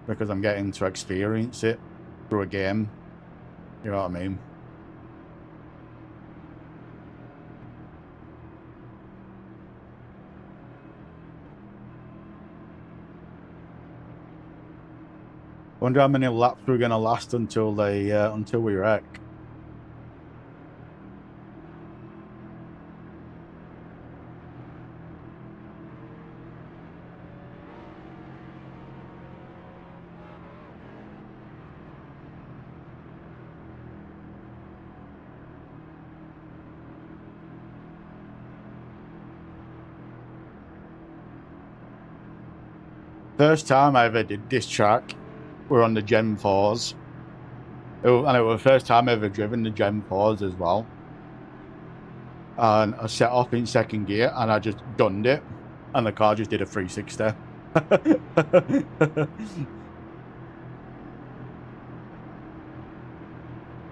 because I'm getting to experience it through a game. You know what I mean? Wonder how many laps we're gonna last until we wreck. First time I ever did this track, we're on the Gen 4s. And it was the first time I ever driven the Gen 4s as well. And I set off in second gear and I just gunned it. And the car just did a 360.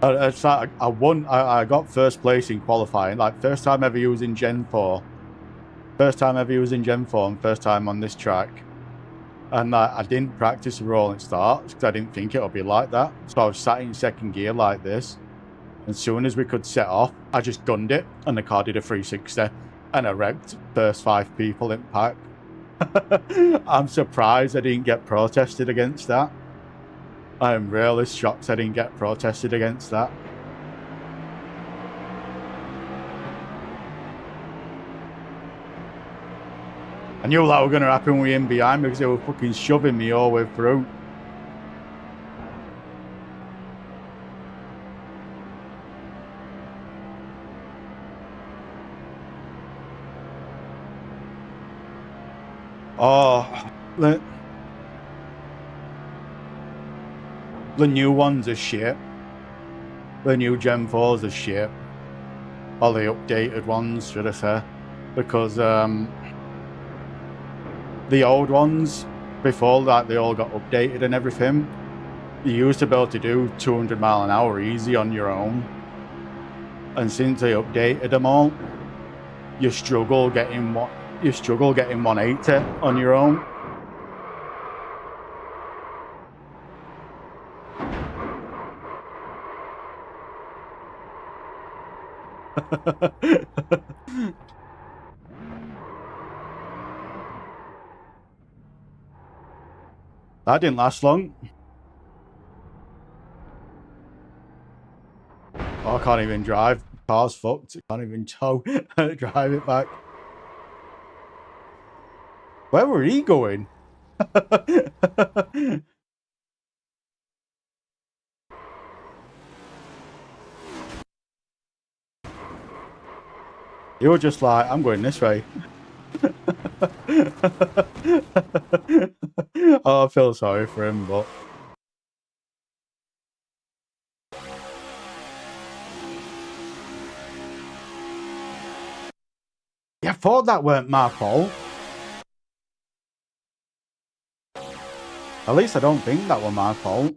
It's like I won. I got first place in qualifying. Like, first time ever using Gen 4. First time ever using Gen 4 and first time on this track. And I didn't practice the rolling starts because I didn't think it would be like that. So I was sat in second gear like this. And as soon as we could set off, I just gunned it and the car did a 360. And I wrecked first 5 people in pack. I'm surprised I didn't get protested against that. I am really shocked I didn't get protested against that. I knew that was going to happen with him behind because they were fucking shoving me all the way through. Oh, the new ones are shit. The new Gen 4s are shit. Or the updated ones, should I say. Because, the old ones, before that, they all got updated and everything. You used to be able to do 200 mile an hour easy on your own. And since they updated them all, you struggle getting 180 on your own. That didn't last long. Oh, I can't even drive. Car's fucked. I can't even tow. Drive it back. Where were he going? You were just like, I'm going this way. Oh, I feel sorry for him, but... Yeah, I thought that weren't my fault. At least I don't think that were my fault.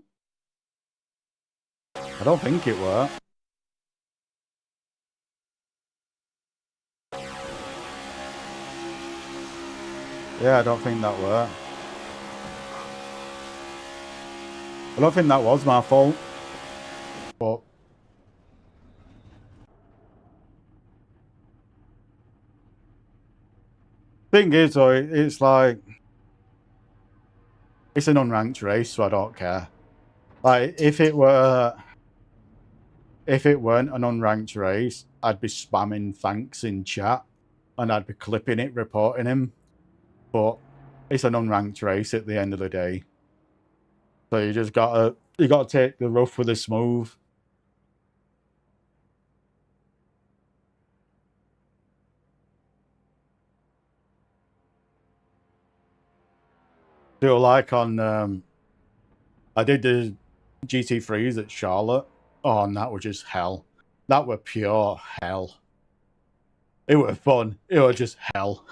I don't think it were. Yeah, I don't think that were. I don't think that was my fault. But... thing is, though, it's like... it's an unranked race, so I don't care. Like, if it weren't an unranked race, I'd be spamming thanks in chat. And I'd be clipping it, reporting him. But it's an unranked race at the end of the day. So you just gotta take the rough with the smooth. Feel like on I did the GT3s at Charlotte. Oh, and that was just hell. That were pure hell. It was fun. It was just hell.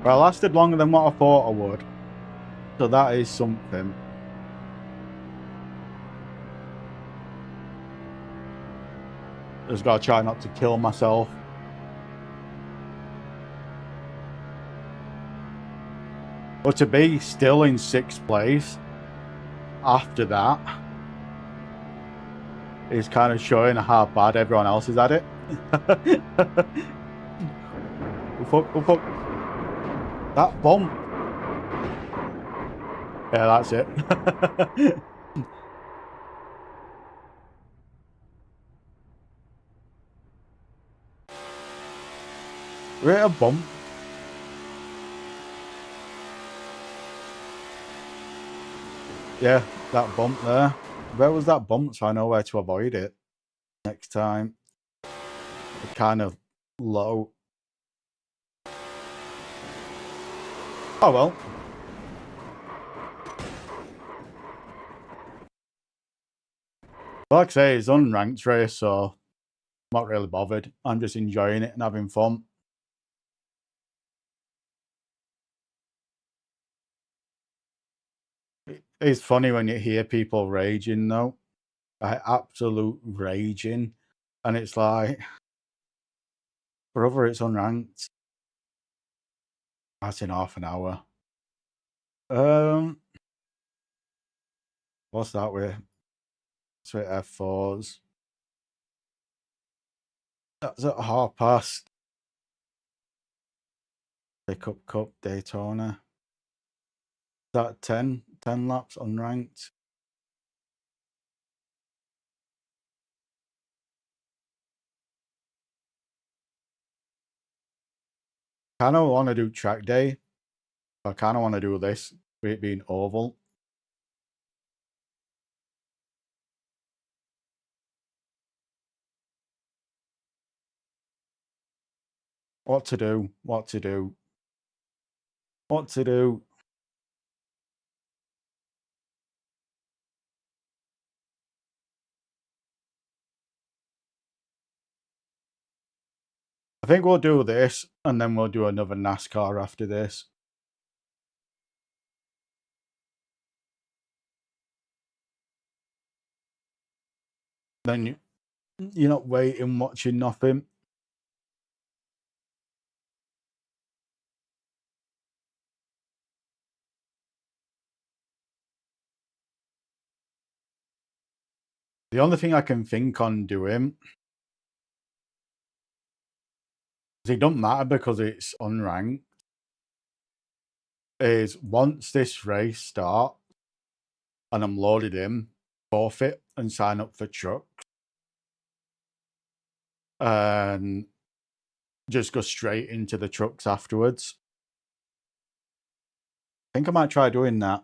Well, I lasted longer than what I thought I would. So that is something. Just gotta try not to kill myself. But to be still in 6th place after that is kind of showing how bad everyone else is at it. Oh fuck, oh fuck. That bump. Yeah, that's it. We're at a bump. Yeah, that bump there. Where was that bump so I know where to avoid it next time? It's kind of low. Oh well. Like I say, it's unranked race, so I'm not really bothered. I'm just enjoying it and having fun. It's funny when you hear people raging though. Like absolute raging. And it's like, brother, it's unranked. That's in half an hour. What's that with? It's with F4s. That's at past. Pickup Cup Daytona. That 10 laps unranked. Kind of want to do track day. I kind of want to do this with it being oval. What to do? What to do? What to do? I think we'll do this and then we'll do another NASCAR after this. Then you're not waiting, watching nothing. The only thing I can think on doing is it don't matter because it's unranked. Is once this race starts and I'm loaded in, forfeit and sign up for trucks. And just go straight into the trucks afterwards. I think I might try doing that.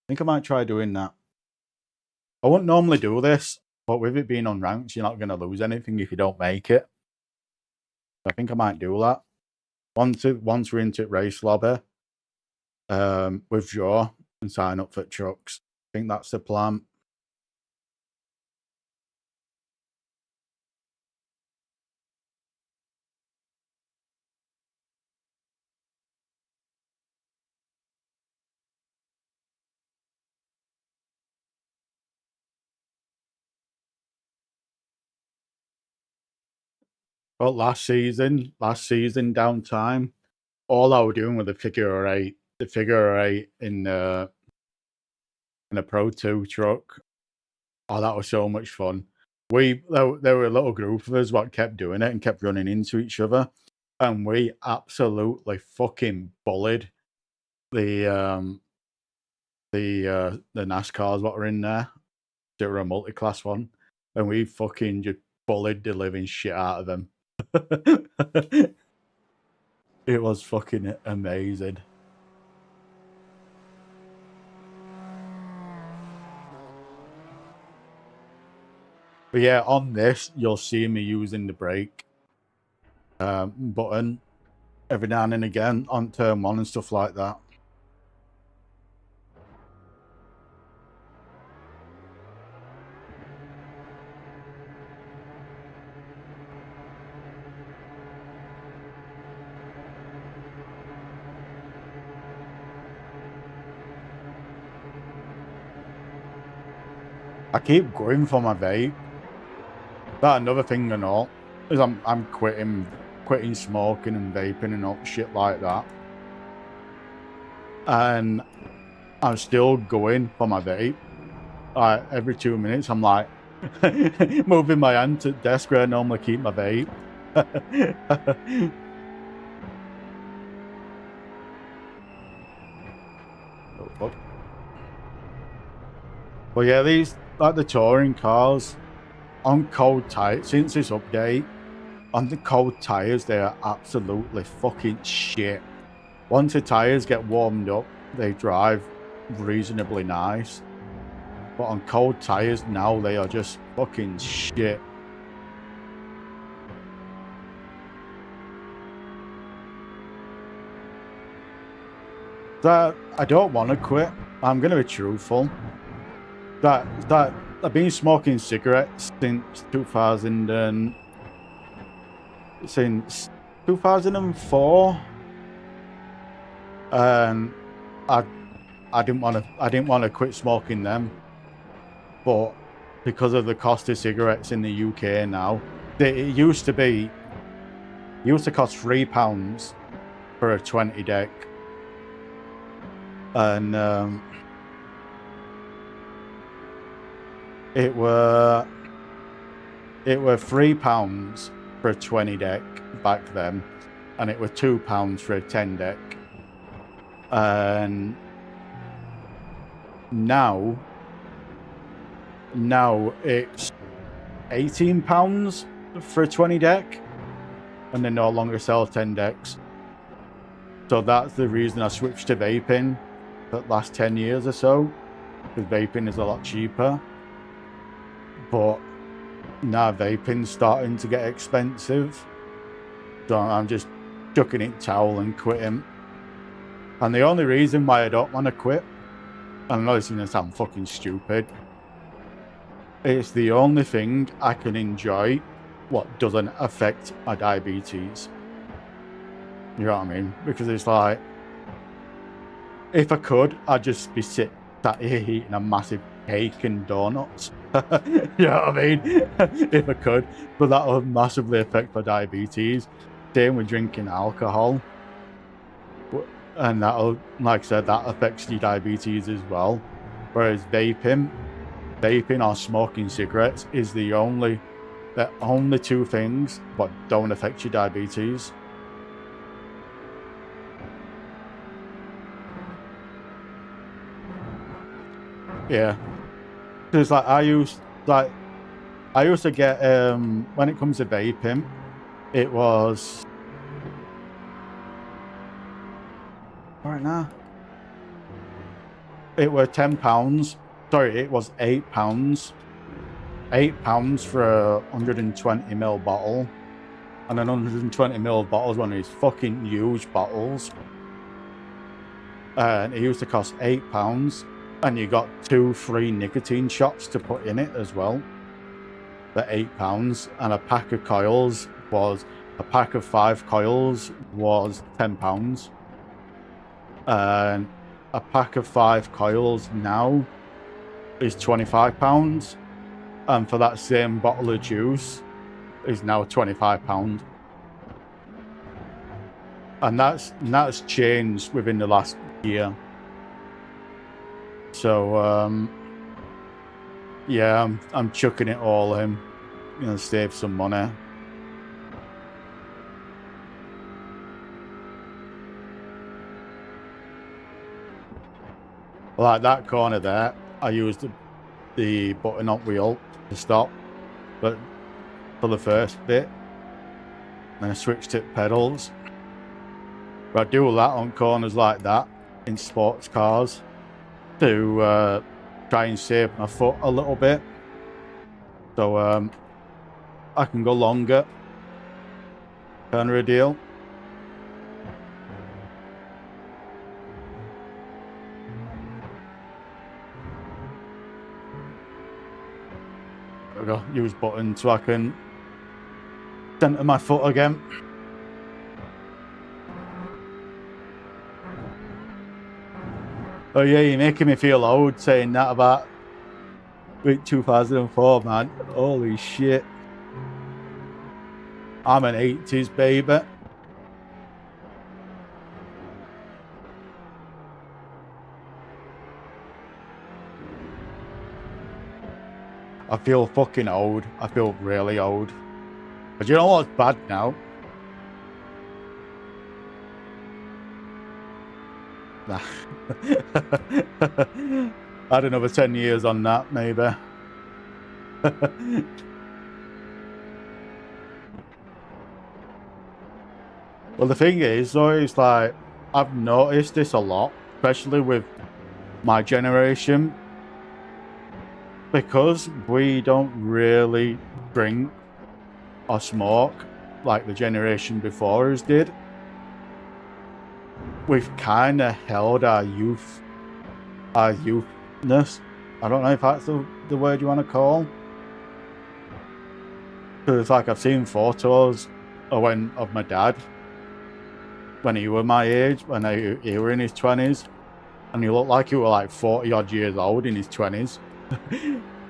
I wouldn't normally do this, but with it being unranked, you're not going to lose anything if you don't make it. I think I might do that. Once we're into race lobby, withdraw and sign up for trucks. I think that's the plan. But last season downtime, all I was doing with the figure eight in a Pro 2 truck. Oh, that was so much fun. There were a little group of us what kept doing it and kept running into each other, and we absolutely fucking bullied the NASCARs what were in there. They were a multi-class one, and we fucking just bullied the living shit out of them. It was fucking amazing. But yeah, on this, you'll see me using the brake button every now and again on turn 1 and stuff like that. I keep going for my vape. That another thing and all is I'm quitting smoking and vaping and all shit like that. And I'm still going for my vape. Every 2 minutes I'm like moving my hand to the desk where I normally keep my vape. Oh, fuck. But yeah, these, like the touring cars, on cold tires, since this update, on the cold tires, they are absolutely fucking shit. Once the tires get warmed up, they drive reasonably nice. But on cold tires now, they are just fucking shit. That I don't want to quit. I'm gonna be truthful. That I've been smoking cigarettes since 2004, and I didn't want to quit smoking them, but because of the cost of cigarettes in the UK now, it used to cost £3 for a 20 deck, and it were £3 for a 20 deck back then, and it were £2 for a 10 deck, and now it's £18 for a 20 deck, and they no longer sell 10 decks. So that's the reason I switched to vaping for the last 10 years or so, because vaping is a lot cheaper. But now vaping's starting to get expensive, so I'm just chucking it towel and quitting. And the only reason why I don't want to quit, and I know this is going to sound fucking stupid, it's the only thing I can enjoy what doesn't affect my diabetes. You know what I mean? Because it's like, if I could, I'd just be sat here eating a massive cake and donuts. You know what I mean? If I could, but that would massively affect my diabetes. Same with drinking alcohol, and that'll, like I said, that affects your diabetes as well. Whereas vaping or smoking cigarettes is the only two things that don't affect your diabetes. Yeah. Because like I used to get when it comes to vaping, it was right now. It were £10. Sorry, it was £8. £8 for a 120ml bottle, and an 120ml bottle is one of these fucking huge bottles, and it used to cost £8. And you got 2 free nicotine shots to put in it as well. For £8, and a pack of coils was a pack of 5 coils was £10, and a pack of 5 coils now is £25, and for that same bottle of juice is now £25, and that's changed within the last year. So yeah, I'm chucking it all in, save some money. Like that corner there, I used the button on wheel to stop, but for the first bit, then I switched to pedals. But I do a lot on corners like that in sports cars to try and save my foot a little bit, so I can go longer, kind of a deal. There we go, use button so I can center my foot again. Oh yeah, you're making me feel old saying that about With 2004, man. Holy shit. I'm an 80s baby. I feel fucking old. I feel really old. But you know what's bad now? Nah. Add another 10 years on that, maybe. Well, the thing is, though, it's like, I've noticed this a lot, especially with my generation, because we don't really drink or smoke like the generation before us did. We've kind of held our youthness. I don't know if that's the word you want to call. Because it's like I've seen photos of my dad when he were my age, when he were in his 20s, and he looked like he were like 40 odd years old in his 20s.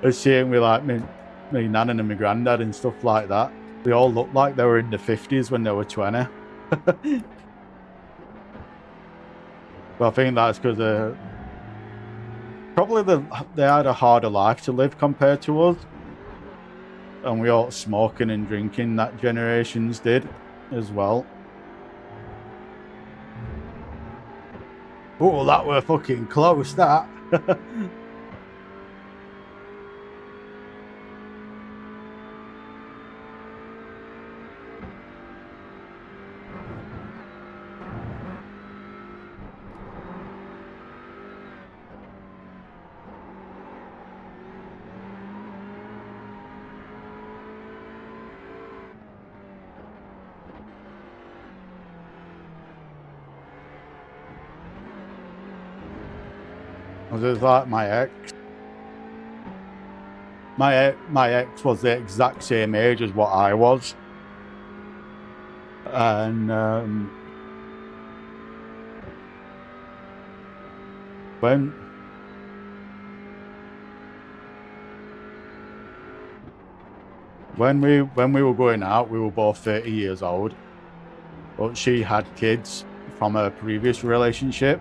The same with like my nan and my granddad and stuff like that. They all looked like they were in the 50s when they were 20. But I think that's because probably they had a harder life to live compared to us. And we all smoking and drinking, that generations did as well. Oh, that were fucking close, that. I was like my ex. My ex was the exact same age as what I was, and when we were going out, we were both 30 years old, but she had kids from her previous relationship.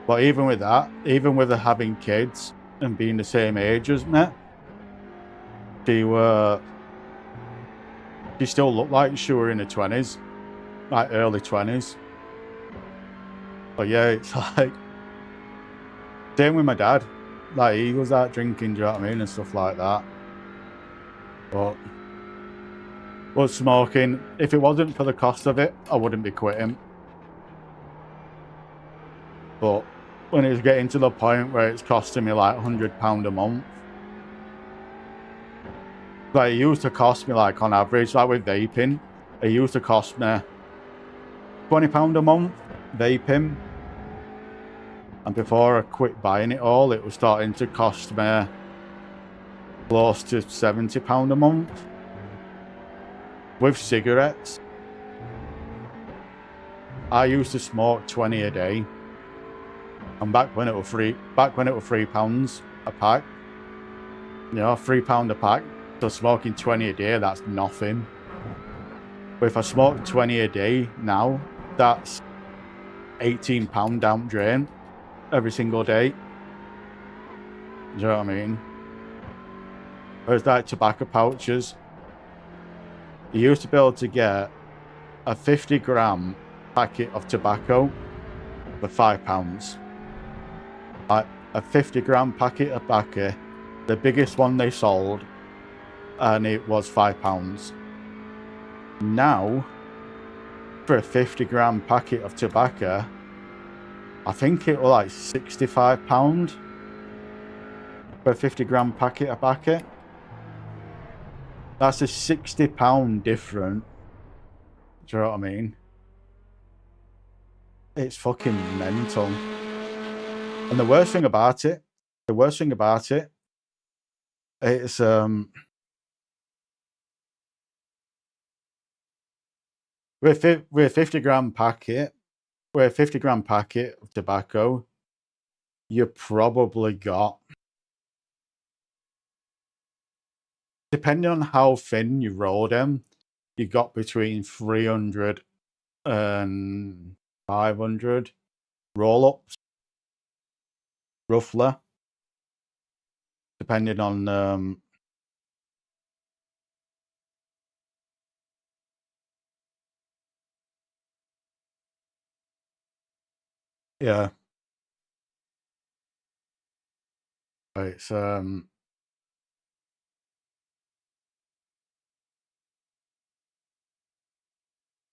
But even with that, even with her having kids and being the same age as me, she still looked like she were in her 20s, like early 20s. But yeah, it's like, same with my dad. Like, he was out drinking, do you know what I mean, and stuff like that. But smoking, if it wasn't for the cost of it, I wouldn't be quitting. But when it's getting to the point where it's costing me like £100 a month, like it used to cost me, like on average, like with vaping, it used to cost me £20 a month vaping, and before I quit buying it all, it was starting to cost me close to £70 a month with cigarettes. I used to smoke 20 a day, and back when it was £3 a pack, you know, £3 a pack. So smoking 20 a day, that's nothing. But if I smoke 20 a day now, that's £18 down drain every single day. Do you know what I mean? Whereas like tobacco pouches, you used to be able to get a 50-gram packet of tobacco for £5. Like a 50-gram packet of tobacco, the biggest one they sold, and it was £5. Now, for a 50-gram packet of tobacco, I think it was like £65 for a 50-gram packet of tobacco. That's a £60 difference. Do you know what I mean? It's fucking mental. And the worst thing about it, it's with a 50-gram packet, with a 50-gram packet of tobacco, you probably got depending on how thin you roll them, you got between 300 and 500 roll-ups, roughly, depending on yeah. It's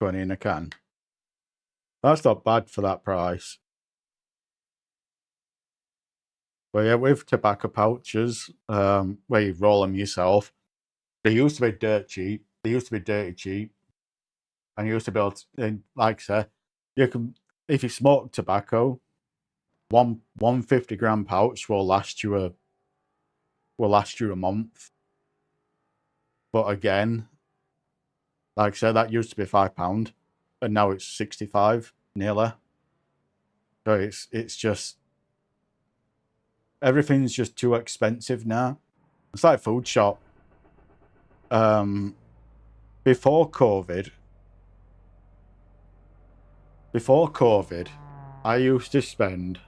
20 in a can. That's not bad for that price. But yeah, with tobacco pouches, where you roll them yourself, they used to be dirt cheap. They used to be dirty cheap. And you used to be able to, and like I said, you can, if you smoke tobacco, one 50-gram pouch will last you a month. But again, like I said, that used to be £5, and now it's 65 nearly. So it's just, everything's just too expensive now. It's like food shop. Before COVID, I used to spend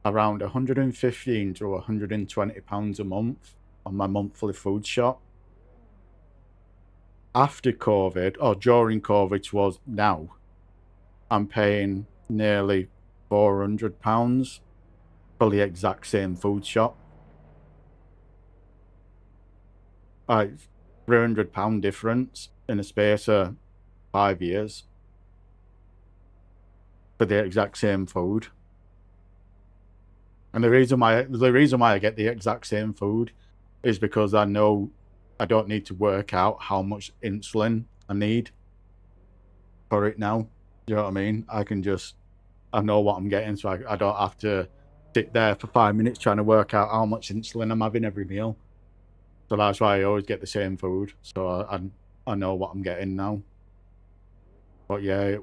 around £115 to £120 a month on my monthly food shop. After COVID, or during COVID, which was now, I'm paying nearly £400 for the exact same food shop. Like £300 difference in a space of 5 years for the exact same food. And the reason why I get the exact same food is because I know I don't need to work out how much insulin I need for it now. You know what I mean? I know what I'm getting, so I don't have to sit there for 5 minutes trying to work out how much insulin I'm having every meal. So that's why I always get the same food. So I know what I'm getting now. But yeah,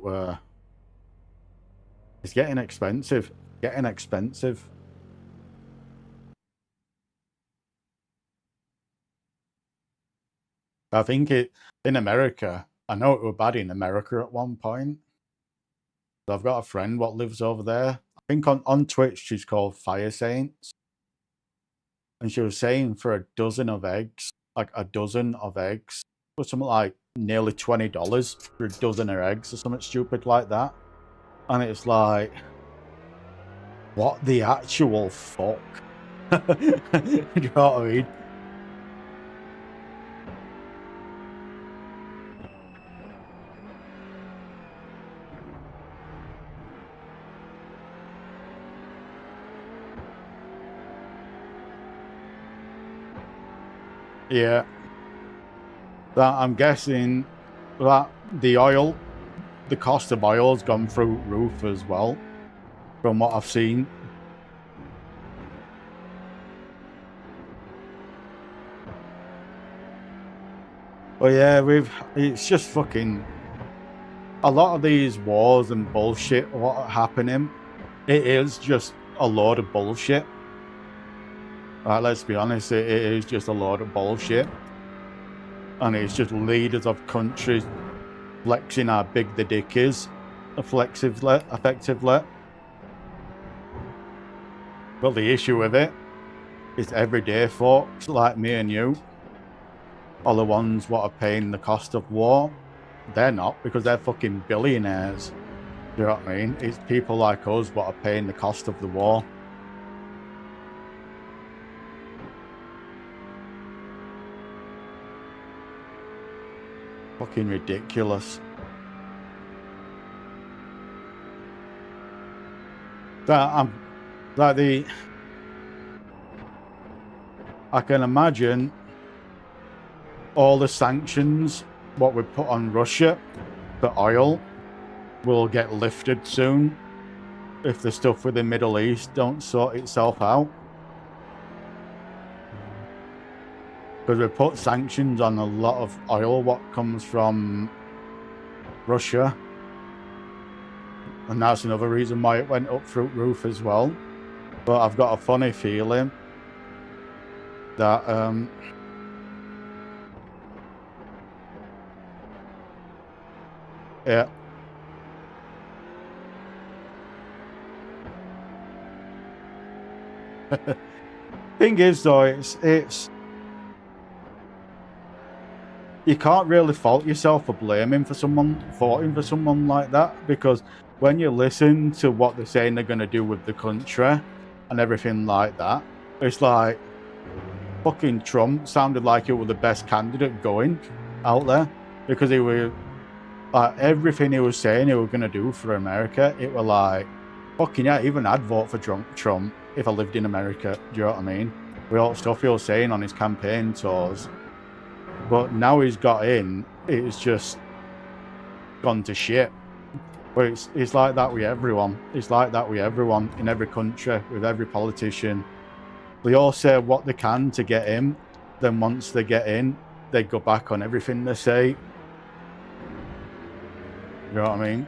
it's getting expensive. I think in America, I know it was bad in America at one point. I've got a friend what lives over there. I think on Twitch she's called Fire Saints. And she was saying for a dozen of eggs, was something like nearly $20 for a dozen of eggs or something stupid like that. And it's like, what the actual fuck? Do you know what I mean? Yeah. That I'm guessing that the cost of oil has gone through roof as well, from what I've seen. But yeah, it's just fucking, a lot of these wars and bullshit what are happening, it is just a load of bullshit. Let's be honest, it is just a load of bullshit. And it's just leaders of countries flexing how big the dick is, effectively. But the issue with it is everyday folks like me and you are the ones what are paying the cost of war. They're not, because they're fucking billionaires. You know what I mean? It's people like us what are paying the cost of the war. Fucking ridiculous. I can imagine all the sanctions what we put on Russia for oil will get lifted soon if the stuff with the Middle East don't sort itself out. Because we put sanctions on a lot of oil what comes from Russia. And that's another reason why it went up through roof as well. But I've got a funny feeling that Yeah. Thing is, though, it's you can't really fault yourself for voting for someone like that, because when you listen to what they're saying they're going to do with the country and everything like that, it's like fucking Trump sounded like he was the best candidate going out there, because he was like everything he was saying he was going to do for America. It was like fucking yeah, even I'd vote for Trump if I lived in America. Do you know what I mean? With all the stuff he was saying on his campaign tours. But now he's got in, it's just gone to shit. But it's like that with everyone. It's like that with everyone in every country, with every politician. They all say what they can to get in. Then once they get in, they go back on everything they say. You know what I mean?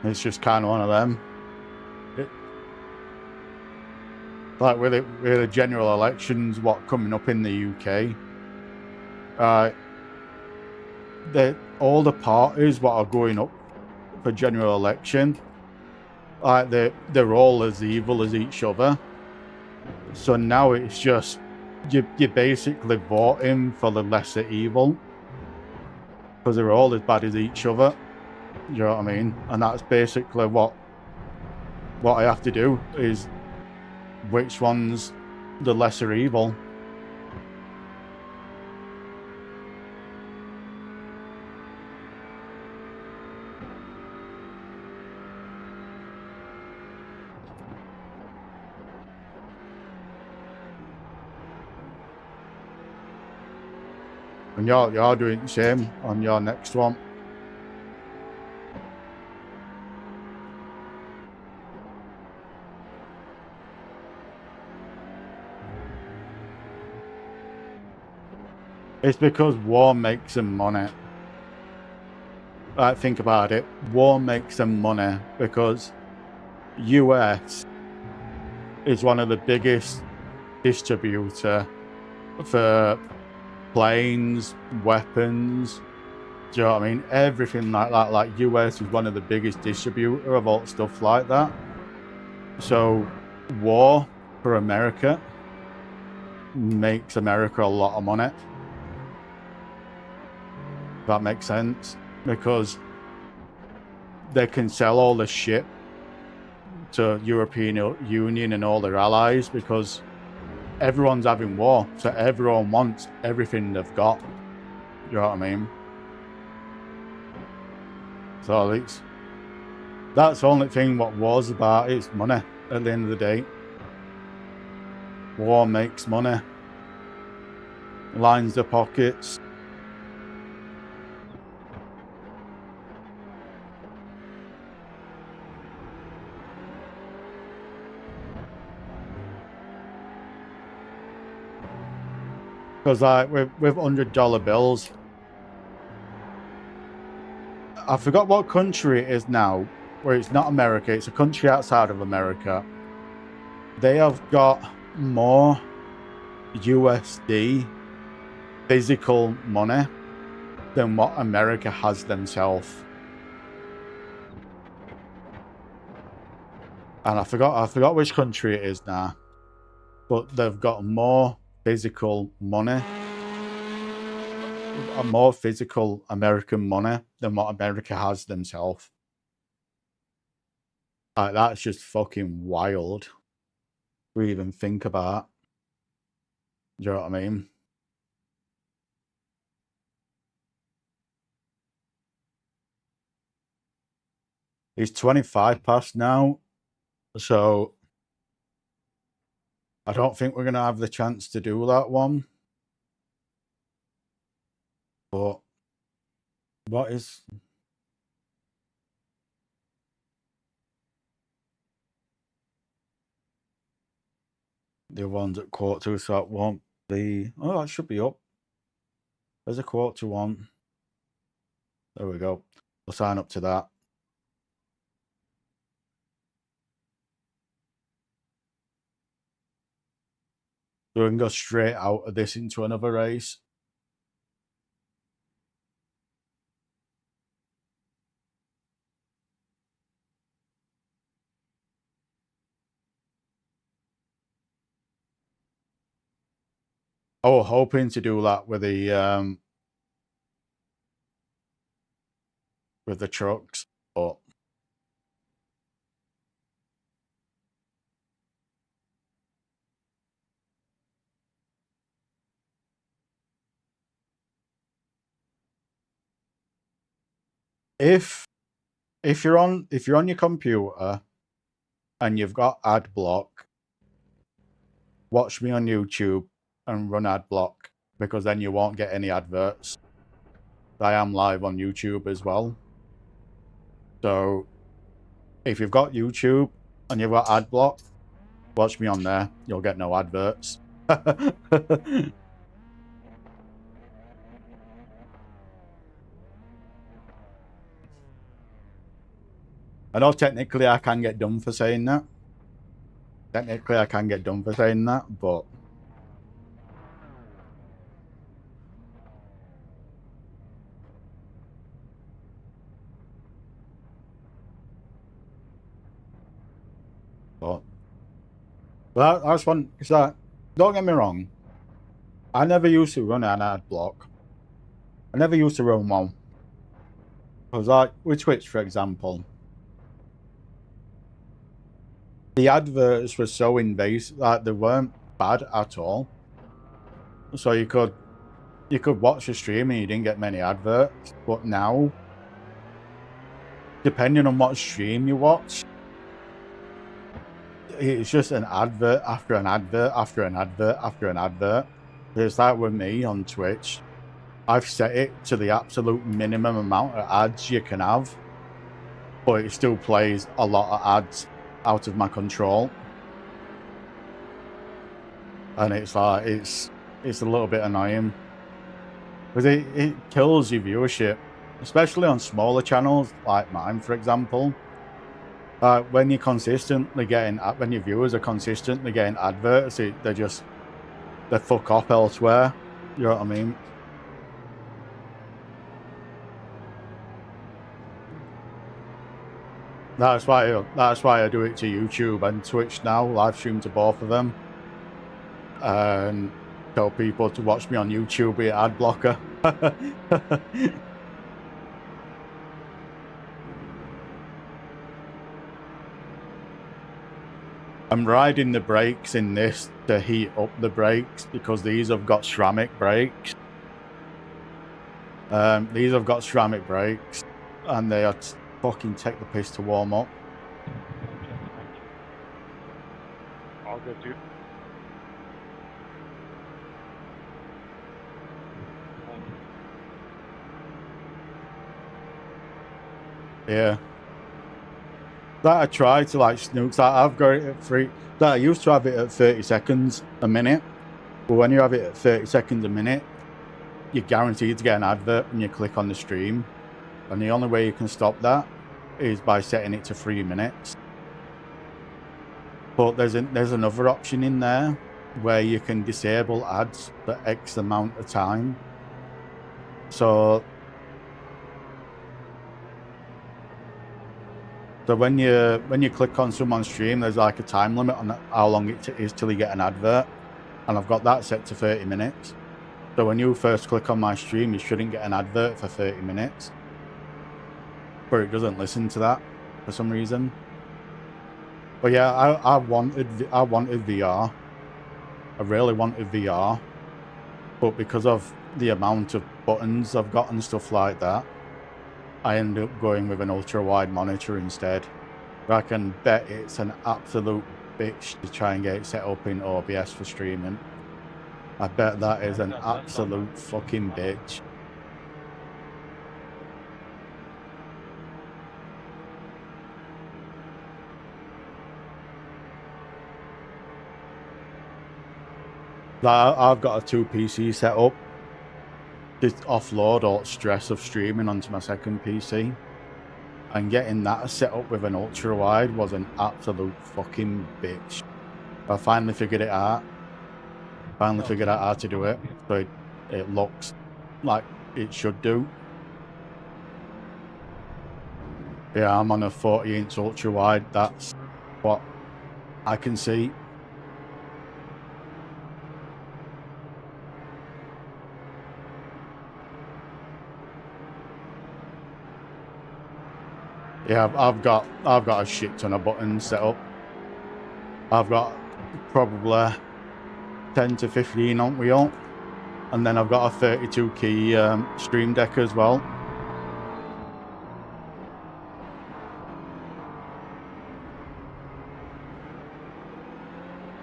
It's just kind of one of them. Like with the general elections, what coming up in the UK, all the parties what are going up for general election, like they're all as evil as each other. So now it's just you're basically voting for the lesser evil, because they're all as bad as each other. You know what I mean? And that's basically what I have to do, is which one's the lesser evil. And you're doing the same on your next one. It's because war makes them money. Think about it. War makes them money because US is one of the biggest distributor for planes, weapons. Do you know what I mean? Everything like that. Like US is one of the biggest distributor of all stuff like that. So war for America makes America a lot of money. That makes sense, because they can sell all the shit to European Union and all their allies, because everyone's having war, so everyone wants everything they've got. You know what I mean? So that's the only thing what war's about. It's money at the end of the day. War makes money, lines the pockets. Because like with $100 bills, I forgot what country it is now, where it's not America, it's a country outside of America. They have got more USD physical money than what America has themselves. And I forgot which country it is now, but they've got more physical money, more physical American money than what America has themselves. Like, that's just fucking wild to even think about. Do you know what I mean? He's 25 past now, so I don't think we're going to have the chance to do that one. But what is... the ones at quarter, so that won't be... Oh, that should be up. There's a quarter one. There we go. We'll sign up to that. So we can go straight out of this into another race. I was hoping to do that with the trucks, but if you're on your computer and you've got ad block, watch me on YouTube and run ad block, because then you won't get any adverts. I am live on YouTube as well. So if you've got YouTube and you've got ad block, watch me on there. You'll get no adverts. I know technically I can get done for saying that. Technically I can get done for saying that, but that's one. It's that. Don't get me wrong. I never used to run an ad block. I never used to run one. Because like with Twitch, for example, the adverts were so invasive that they weren't bad at all. So you could watch a stream and you didn't get many adverts. But now, depending on what stream you watch, it's just an advert after an advert after an advert after an advert. It's like with me on Twitch. I've set it to the absolute minimum amount of ads you can have, but it still plays a lot of ads out of my control. And it's like, it's a little bit annoying. Because it kills your viewership, especially on smaller channels like mine, for example. When you're consistently getting, when your viewers are consistently getting adverts, they fuck off elsewhere. You know what I mean? That's why I do it to YouTube and Twitch now. Live stream to both of them, and tell people to watch me on YouTube with ad blocker. I'm riding the brakes in this to heat up the brakes, because these have got ceramic brakes. These have got ceramic brakes, and they are fucking take the piss to warm up. All good, dude. Yeah. That I try to like snooks. I've got it at 3. That I used to have it at 30 seconds a minute. But when you have it at 30 seconds a minute, you're guaranteed to get an advert when you click on the stream. And the only way you can stop that is by setting it to 3 minutes. But there's another option in there where you can disable ads for X amount of time. So when you click on someone's stream, there's like a time limit on how long it is till you get an advert, and I've got that set to 30 minutes. So when you first click on my stream, you shouldn't get an advert for 30 minutes. But it doesn't listen to that for some reason. But yeah, I wanted VR. I really wanted VR, but because of the amount of buttons I've got and stuff like that, I ended up going with an ultra-wide monitor instead. I can bet it's an absolute bitch to try and get it set up in OBS for streaming. I bet that is an absolute fucking bitch. I've got a 2 PC set up to offload all stress of streaming onto my second PC, and getting that set up with an ultra wide was an absolute fucking bitch. I finally figured it out. Finally figured out how to do it, so it looks like it should do. Yeah, I'm on a 40-inch ultra wide. That's what I can see. Yeah, I've got a shit ton of buttons set up. I've got probably 10 to 15 on wheel, and then I've got a 32 key stream deck as well.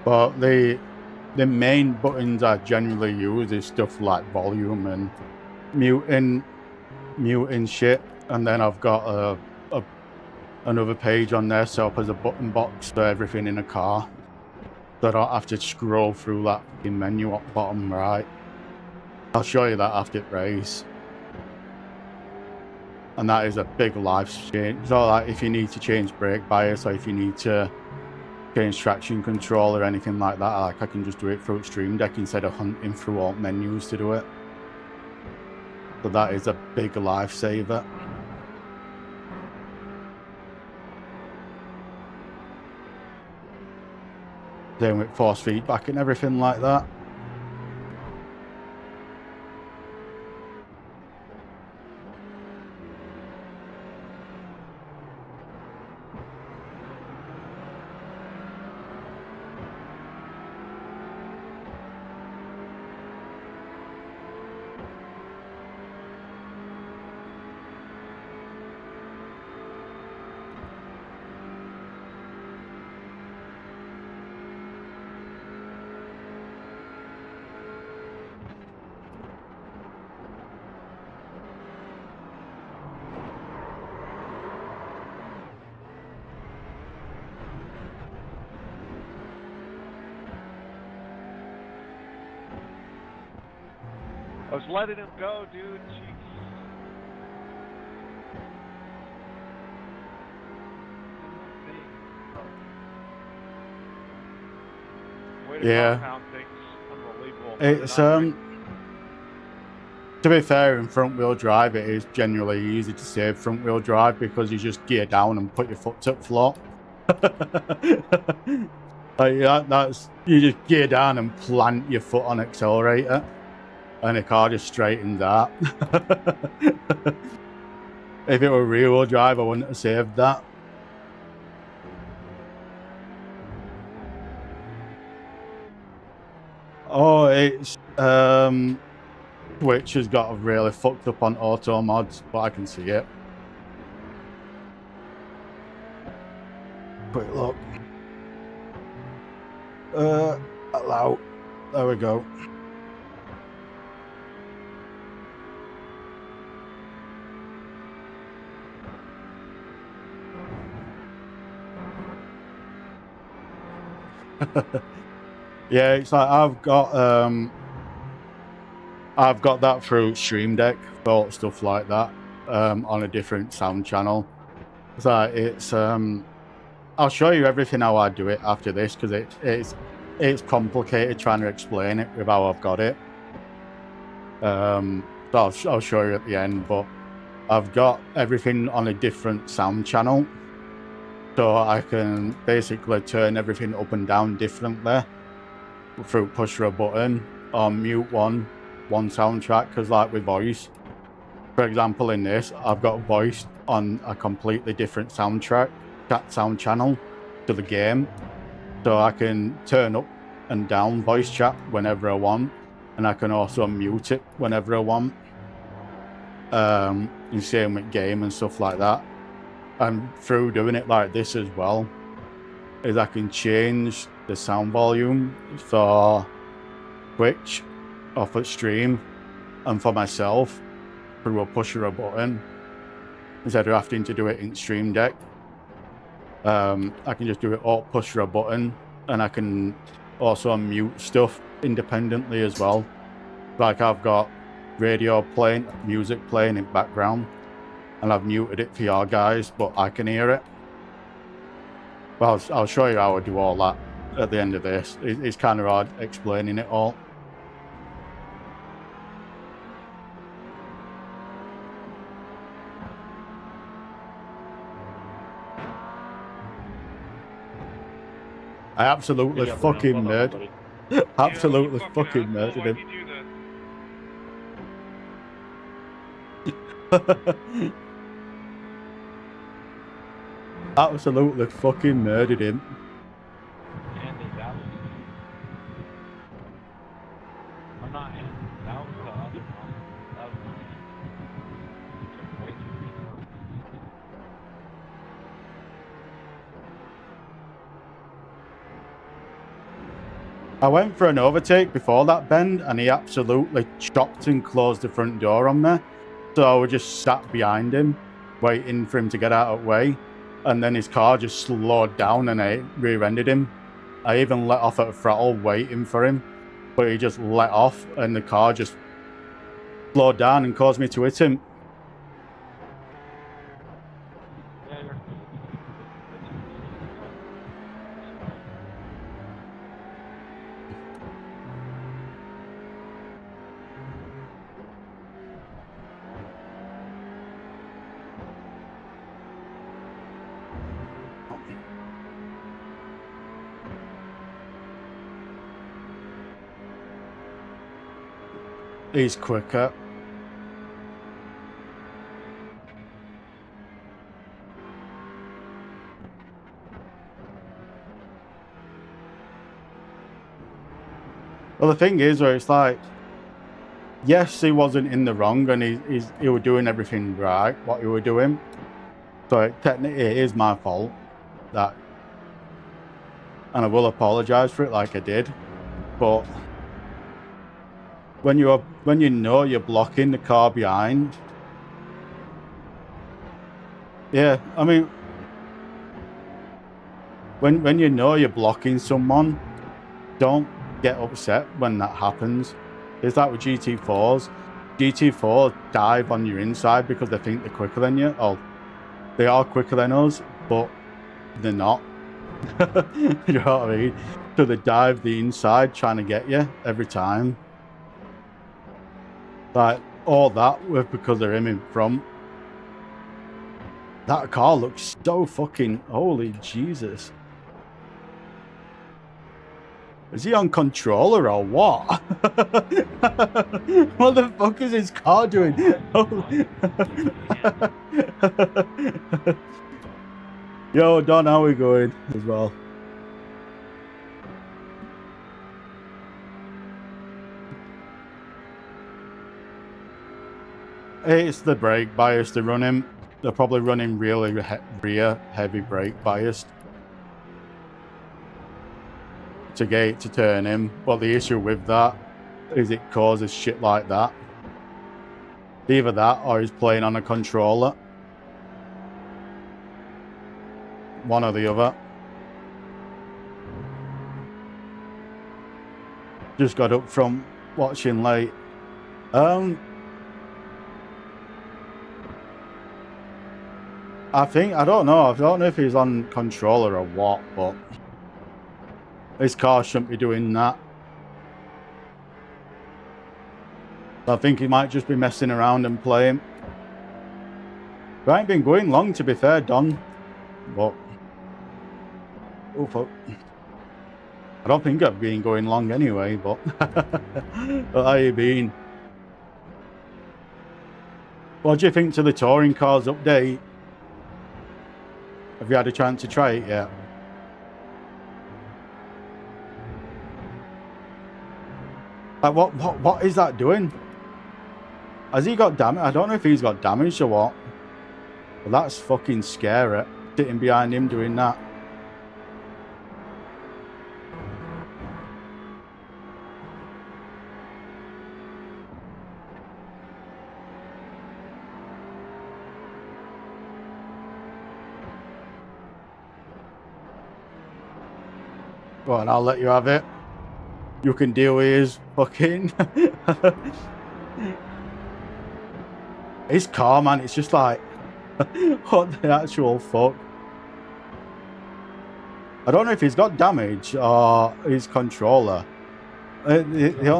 But the main buttons I generally use is stuff like volume and muting shit, and then I've got another page on there set up as a button box for everything in a car, so I don't have to scroll through that fucking menu up bottom right. I'll show you that after the race. And that is a big life change. So like if you need to change brake bias, or if you need to change traction control or anything like that, like I can just do it through Stream Deck instead of hunting through alt menus to do it. So that is a big lifesaver. Same with force feedback and everything like that. I was letting him go, dude. Jeez. Way to Yeah. compound things. Unbelievable. It's to be fair, in front wheel drive it is generally easy to save front wheel drive because you just gear down and put your foot to the floor. Like that's you just gear down and plant your foot on accelerator, and the car just straightens out. If it were rear wheel drive, I wouldn't have saved that. Oh, it's Twitch has got really fucked up on auto mods, but I can see it. Quick look. Allow. There we go. Yeah, it's like I've got that through Stream Deck for stuff like that on a different sound channel. So it's I'll show you everything how I do it after this because it's complicated trying to explain it with how I've got it. So I'll show you at the end, but I've got everything on a different sound channel, so I can basically turn everything up and down differently through push a button or mute one soundtrack. Because like with voice, for example, in this I've got voice on a completely different sound channel to the game, so I can turn up and down voice chat whenever I want, and I can also mute it whenever I want. And same with game and stuff like that. And through doing it like this as well, is I can change the sound volume for Twitch or for stream and for myself through a push or a button instead of having to do it in Stream Deck. I can just do it all push or a button, and I can also mute stuff independently as well. Like I've got radio playing, music playing in background, and I've muted it for your guys, but I can hear it. Well, I'll show you how I do all that at the end of this. It's kind of hard explaining it all. I absolutely fucking murdered. Absolutely fucking murdered him. Absolutely fucking murdered him. Andy, that was... I'm not Andy. That was the other one. That was... Took way too many times. I went for an overtake before that bend and he absolutely chopped and closed the front door on me. So I was just sat behind him, waiting for him to get out of the way. And then his car just slowed down and I rear-ended him. I even let off at a throttle waiting for him, but he just let off and the car just slowed down and caused me to hit him. Yeah, you're... He's quicker. Well, the thing is, where it's like, yes, he wasn't in the wrong, and he was doing everything right, what he was doing. So technically, it is my fault that, and I will apologise for it, like I did. But when you know you're blocking the car behind, yeah, I mean, when you know you're blocking someone, don't get upset when that happens. It's like with GT4s. GT4 dive on your inside because they think they're quicker than you. Oh, they are quicker than us, but they're not. You know what I mean? So they dive the inside trying to get you every time. Like, all that was because of him in front. That car looks so fucking... Holy Jesus. Is he on controller or what? What the fuck is his car doing? Yo, Don, how are we going as well? It's the brake bias they're running. They're probably running really rear heavy brake biased to get it to turn in. But the issue with that is it causes shit like that. Either that or he's playing on a controller. One or the other. Just got up from watching late. I don't know if he's on controller or what, but his car shouldn't be doing that. I think he might just be messing around and playing. We ain't been going long, to be fair, Don. But oh fuck. I don't think I've been going long anyway, but but how you been? What do you think to the touring cars update? Have you had a chance to try it yet? Like, what is that doing? Has he got damage? I don't know if he's got damage or what. But that's fucking scary. Sitting behind him doing that. Go on, I'll let you have it. You can deal with his fucking... His car, man, it's just like... what the actual fuck? I don't know if he's got damage or his controller. The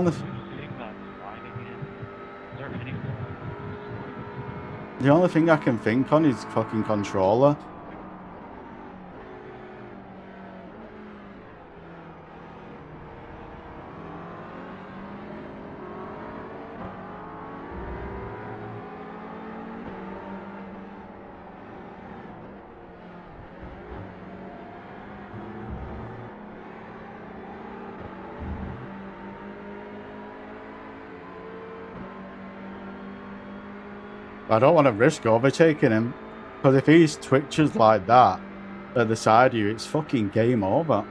only thing I can think on is fucking controller. I don't want to risk overtaking him, because if he twitches like that at the side of you, it's fucking game over.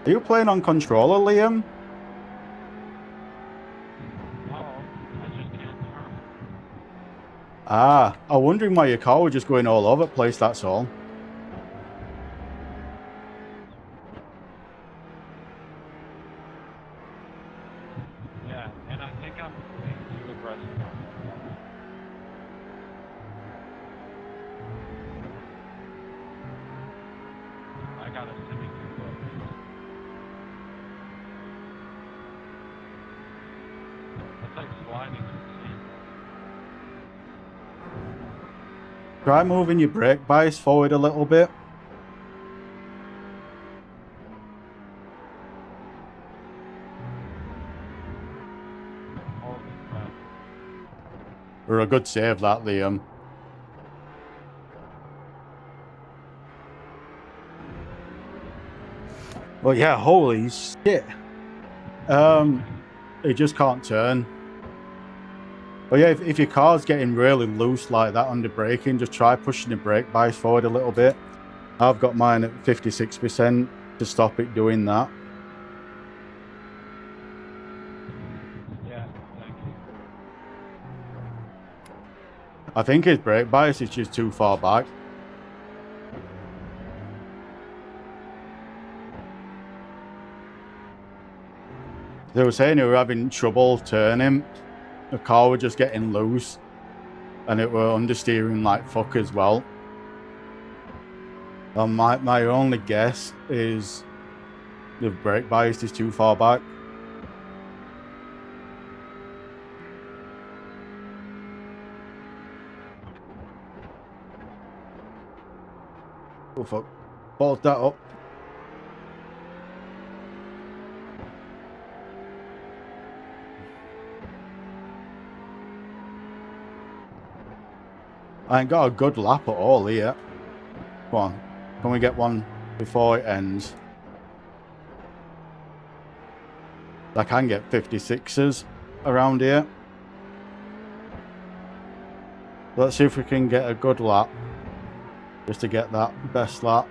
Are you playing on controller, Liam? No, I just can't turn. Ah, I'm wondering why your car was just going all over the place, that's all. Yeah, and I think I'm being too aggressive on that. I got a semi too low. That's like sliding in the sand. Try moving your brake bias forward a little bit. Holy crap. Or a good save that, Liam. Well, yeah, holy shit. It just can't turn. But yeah, if your car's getting really loose like that under braking, just try pushing the brake bias forward a little bit. I've got mine at 56% to stop it doing that. Yeah, thank you. I think his brake bias is just too far back. They were saying they were having trouble turning. The car was just getting loose. And it were understeering like fuck as well. And my only guess is the brake bias is too far back. Oh fuck. Balls that up. I ain't got a good lap at all here. Come on. Can we get one before it ends? I can get 56s around here. Let's see if we can get a good lap. Just to get that best lap.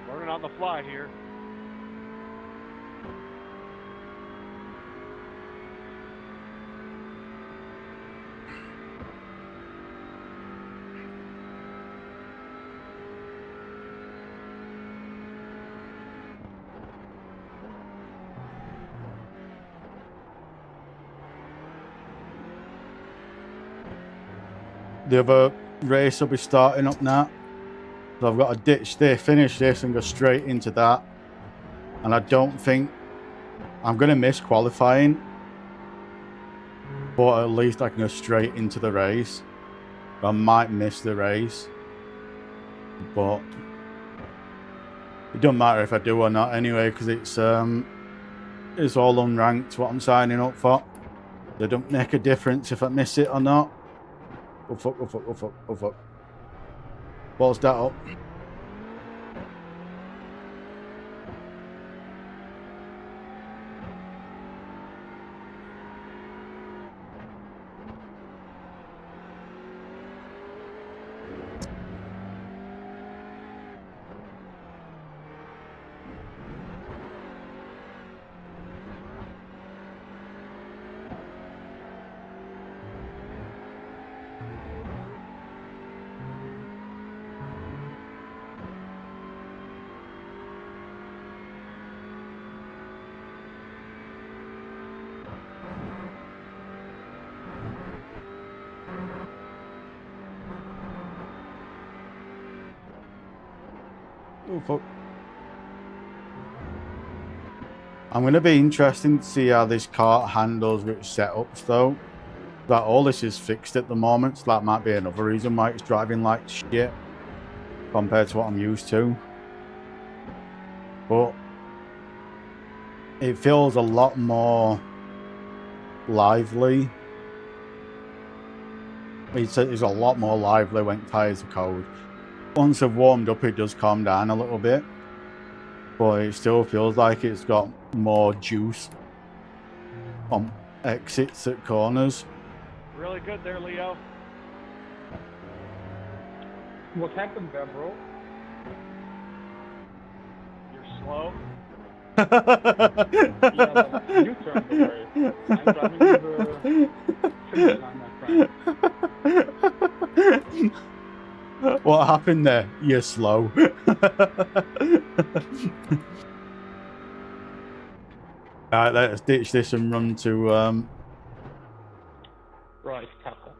Learning on the fly here. The other race will be starting up now. So I've got to ditch this, finish this and go straight into that. And I don't think I'm going to miss qualifying. But at least I can go straight into the race. I might miss the race. But it doesn't matter if I do or not anyway, because it's all unranked what I'm signing up for. They don't make a difference if I miss it or not. Oh fuck, oh fuck, oh fuck, oh fuck. Balls that up. Oh, fuck. I'm going to be interested to see how this cart handles with setups, though. That all this is fixed at the moment, so that might be another reason why it's driving like shit compared to what I'm used to. But it feels a lot more lively. It's a lot more lively when tires are cold. Once they've warmed up, it does calm down a little bit, but it still feels like it's got more juice on exits at corners. Really good there, Leo. What happened there, bro? You're slow. Yeah, but you turned away. I'm driving the finish line, my friend. What happened there? You're slow. Alright, let's ditch this and run to Right, Kappa.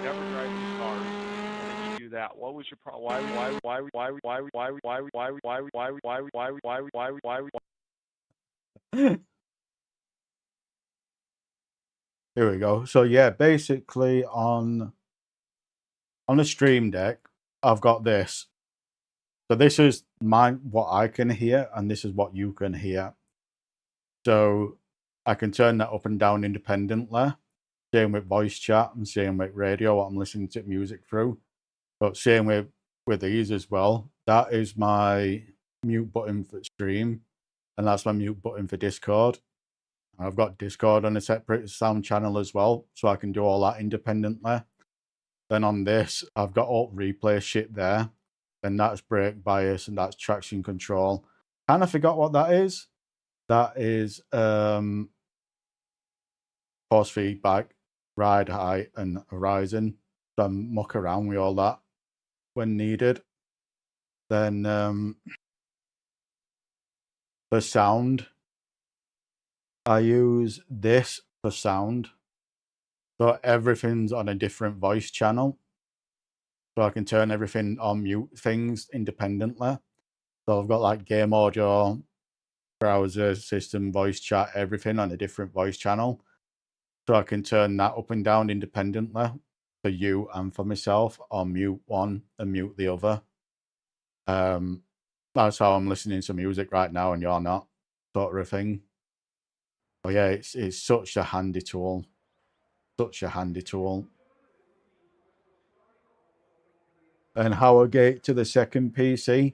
Never drive these cars, and you do that. What was your problem? Here we go. So yeah, basically on the Stream Deck, I've got this. So this is what I can hear, and this is what you can hear. So I can turn that up and down independently. Same with voice chat and same with radio, what I'm listening to music through. But same with these as well. That is my mute button for stream, and that's my mute button for Discord. I've got Discord on a separate sound channel as well, so I can do all that independently. Then on this, I've got alt replay shit there, and that's brake bias and that's traction control. Kind of forgot what that is. That is force feedback, ride height, and horizon. So I muck around with all that when needed. Then for sound, I use this for sound. So everything's on a different voice channel. So I can turn everything on mute things independently. So I've got like game audio, browser, system, voice chat, everything on a different voice channel. So I can turn that up and down independently for you and for myself, or mute one and mute the other. That's how I'm listening to music right now and you're not, sort of a thing. But yeah, it's such a handy tool. Such a handy tool. And how I get to the second PC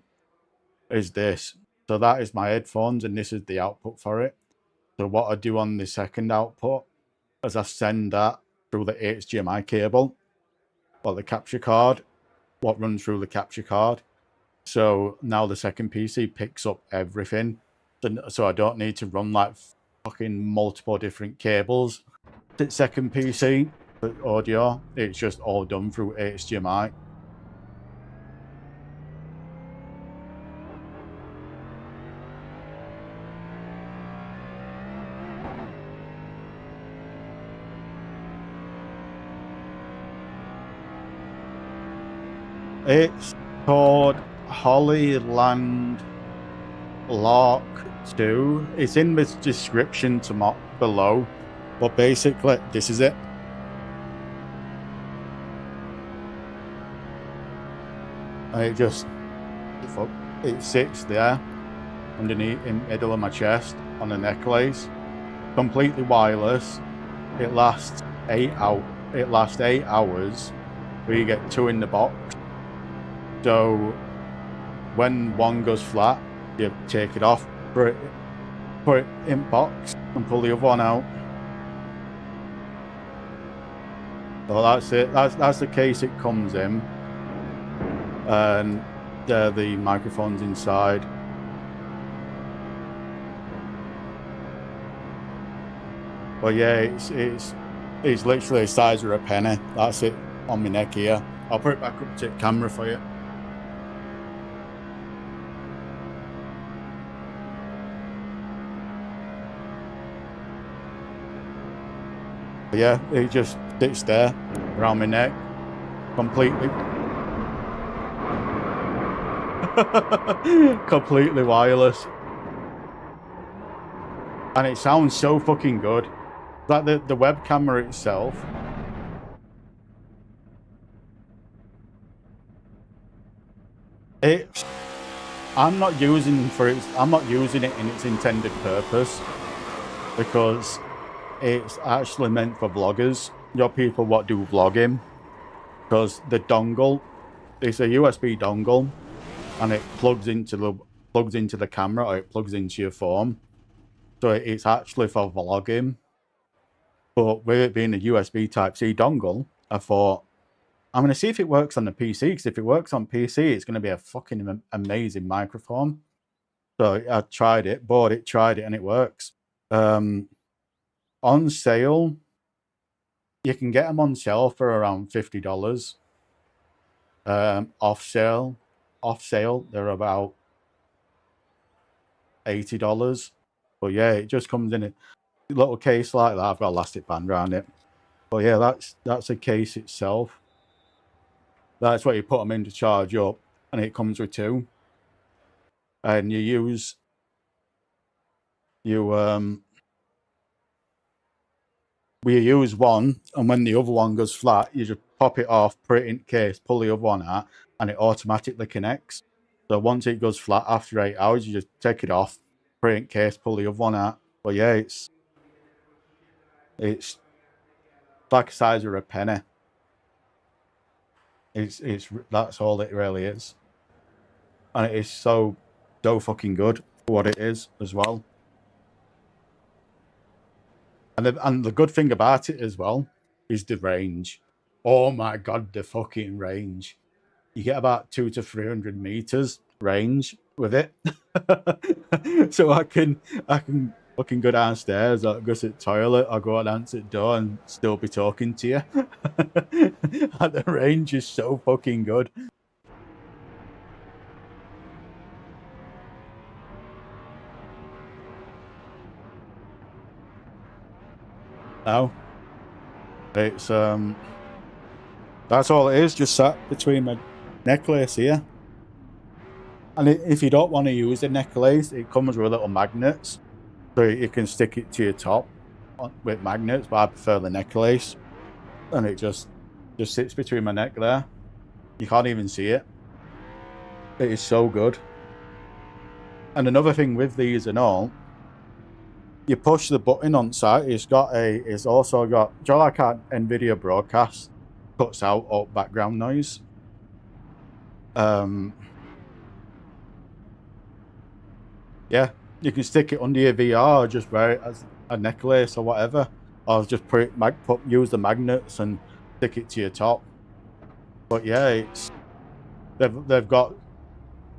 is this. So that is my headphones and this is the output for it. So what I do on the second output is I send that through the HDMI cable, or the capture card, what runs through the capture card. So now the second PC picks up everything. So I don't need to run like fucking multiple different cables. The second PC for audio, it's just all done through HDMI. It's called Hollyland Lock 2. It's in the description below. But basically, this is it. And it sits there underneath in the middle of my chest on a necklace. Completely wireless. It lasts 8 hours. It lasts 8 hours. Where you get 2 in the box. So when one goes flat, you take it off, put it in box, and pull the other one out. So that's it. That's the case it comes in, and the microphone's inside. But yeah, it's literally the size of a penny. That's it on my neck here. I'll put it back up to the camera for you. But yeah, it just sits there around my neck. completely completely wireless, and it sounds so fucking good. Like the web camera itself, I'm not using it in its intended purpose, because it's actually meant for vloggers, people what do vlogging, because the dongle, it's a USB dongle, and it plugs into the camera, or it plugs into your phone, so it's actually for vlogging. But with it being a USB Type-C dongle, I thought, I'm going to see if it works on the PC, because if it works on PC, it's going to be a fucking amazing microphone. So I tried it, bought it, tried it, and it works. On sale, you can get them on sale for around $50. Off sale, they're about $80. But yeah, it just comes in a little case like that. I've got an elastic band around it. But yeah, that's a case itself. That's what you put them in to charge up, and it comes with two. And we use one, and when the other one goes flat, you just pop it off, put it in case, pull the other one out, and it automatically connects. So once it goes flat after 8 hours, you just take it off, put it in case, pull the other one out. But yeah, it's like the size of a penny. That's all it really is, and it is so fucking good for what it is as well. And the good thing about it as well is the range. Oh my god, the fucking range! You get about 200 to 300 meters range with it. So I can fucking go downstairs, or go to the toilet, or go and answer the door, and still be talking to you. And the range is so fucking good. Now, it's that's all it is, just sat between my necklace here. And if you don't want to use the necklace, it comes with little magnets, so you can stick it to your top with magnets, but I prefer the necklace. And it just sits between my neck there. You can't even see it. It is so good. And another thing with these and all, you push the button on site, it's also got, do you know, like our NVIDIA broadcast cuts out all background noise. Yeah, you can stick it under your VR, or just wear it as a necklace or whatever, or just use the magnets and stick it to your top. But yeah, they've got,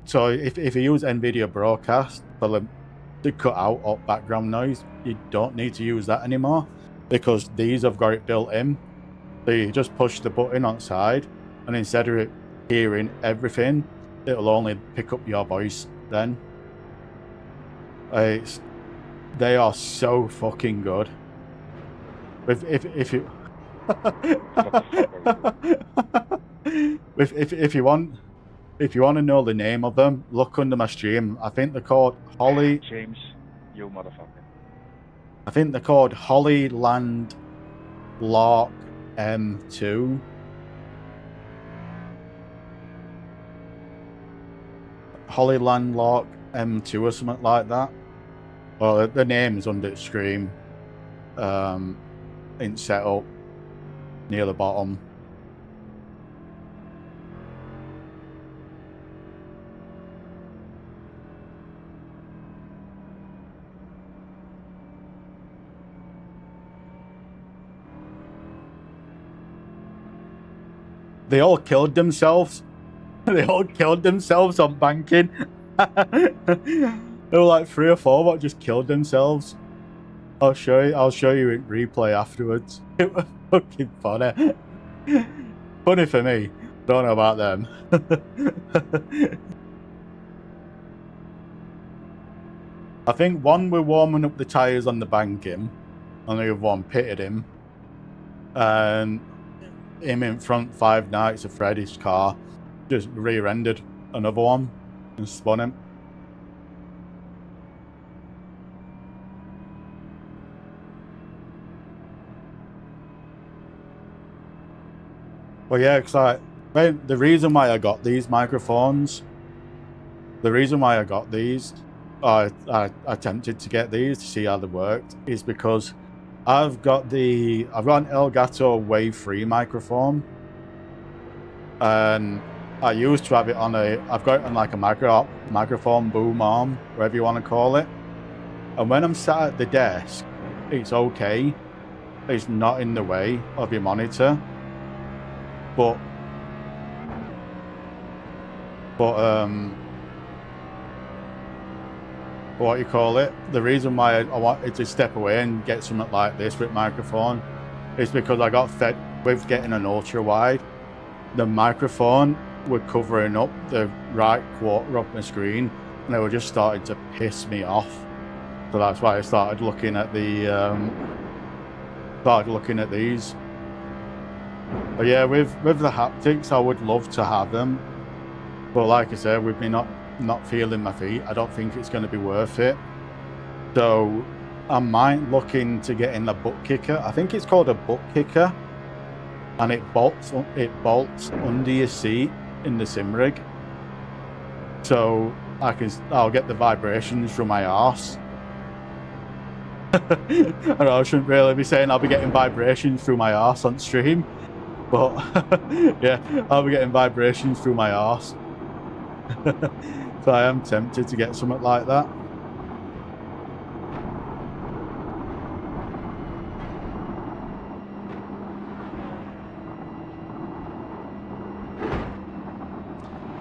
so if you use NVIDIA broadcast for them to cut out all background noise, you don't need to use that anymore, because these have got it built in. So you just push the button on side, and instead of it hearing everything, it'll only pick up your voice then. They are so fucking good. If you if you want to know the name of them, look under my stream. I think they're called Holly. James, you motherfucker. I think they're called Hollyland Lark M2. Hollyland Lark M2 or something like that. Well, the name is under the screen, in setup near the bottom. They all killed themselves. They all killed themselves on banking. There were like 3 or 4 what just killed themselves. I'll show you in replay afterwards. It was fucking funny. Funny for me. Don't know about them. I think one were warming up the tyres on the banking, and the other one pitted him. And him in front 5 Nights at Freddy's car just rear-ended another one and spun him. Well, yeah, because the reason why I got these microphones, I attempted to get these to see how they worked, is because I've got an Elgato Wave 3 microphone, and I used to have it on I've got it on like a microphone boom arm, whatever you want to call it. And when I'm sat at the desk, it's okay. It's not in the way of your monitor. But what you call it? The reason why I wanted to step away and get something like this with microphone is because I got fed with getting an ultra wide. The microphone were covering up the right quarter of my screen, and they were just starting to piss me off. So that's why I started looking at these. But yeah, with the haptics, I would love to have them. But like I said, with me not feeling my feet, I don't think it's going to be worth it. So I might look into getting a butt kicker. I think it's called a butt kicker, and it bolts under your seat in the sim rig. So I'll get the vibrations from my arse. I know I shouldn't really be saying I'll be getting vibrations through my arse on stream, but yeah, I'll be getting vibrations through my arse. So I am tempted to get something like that.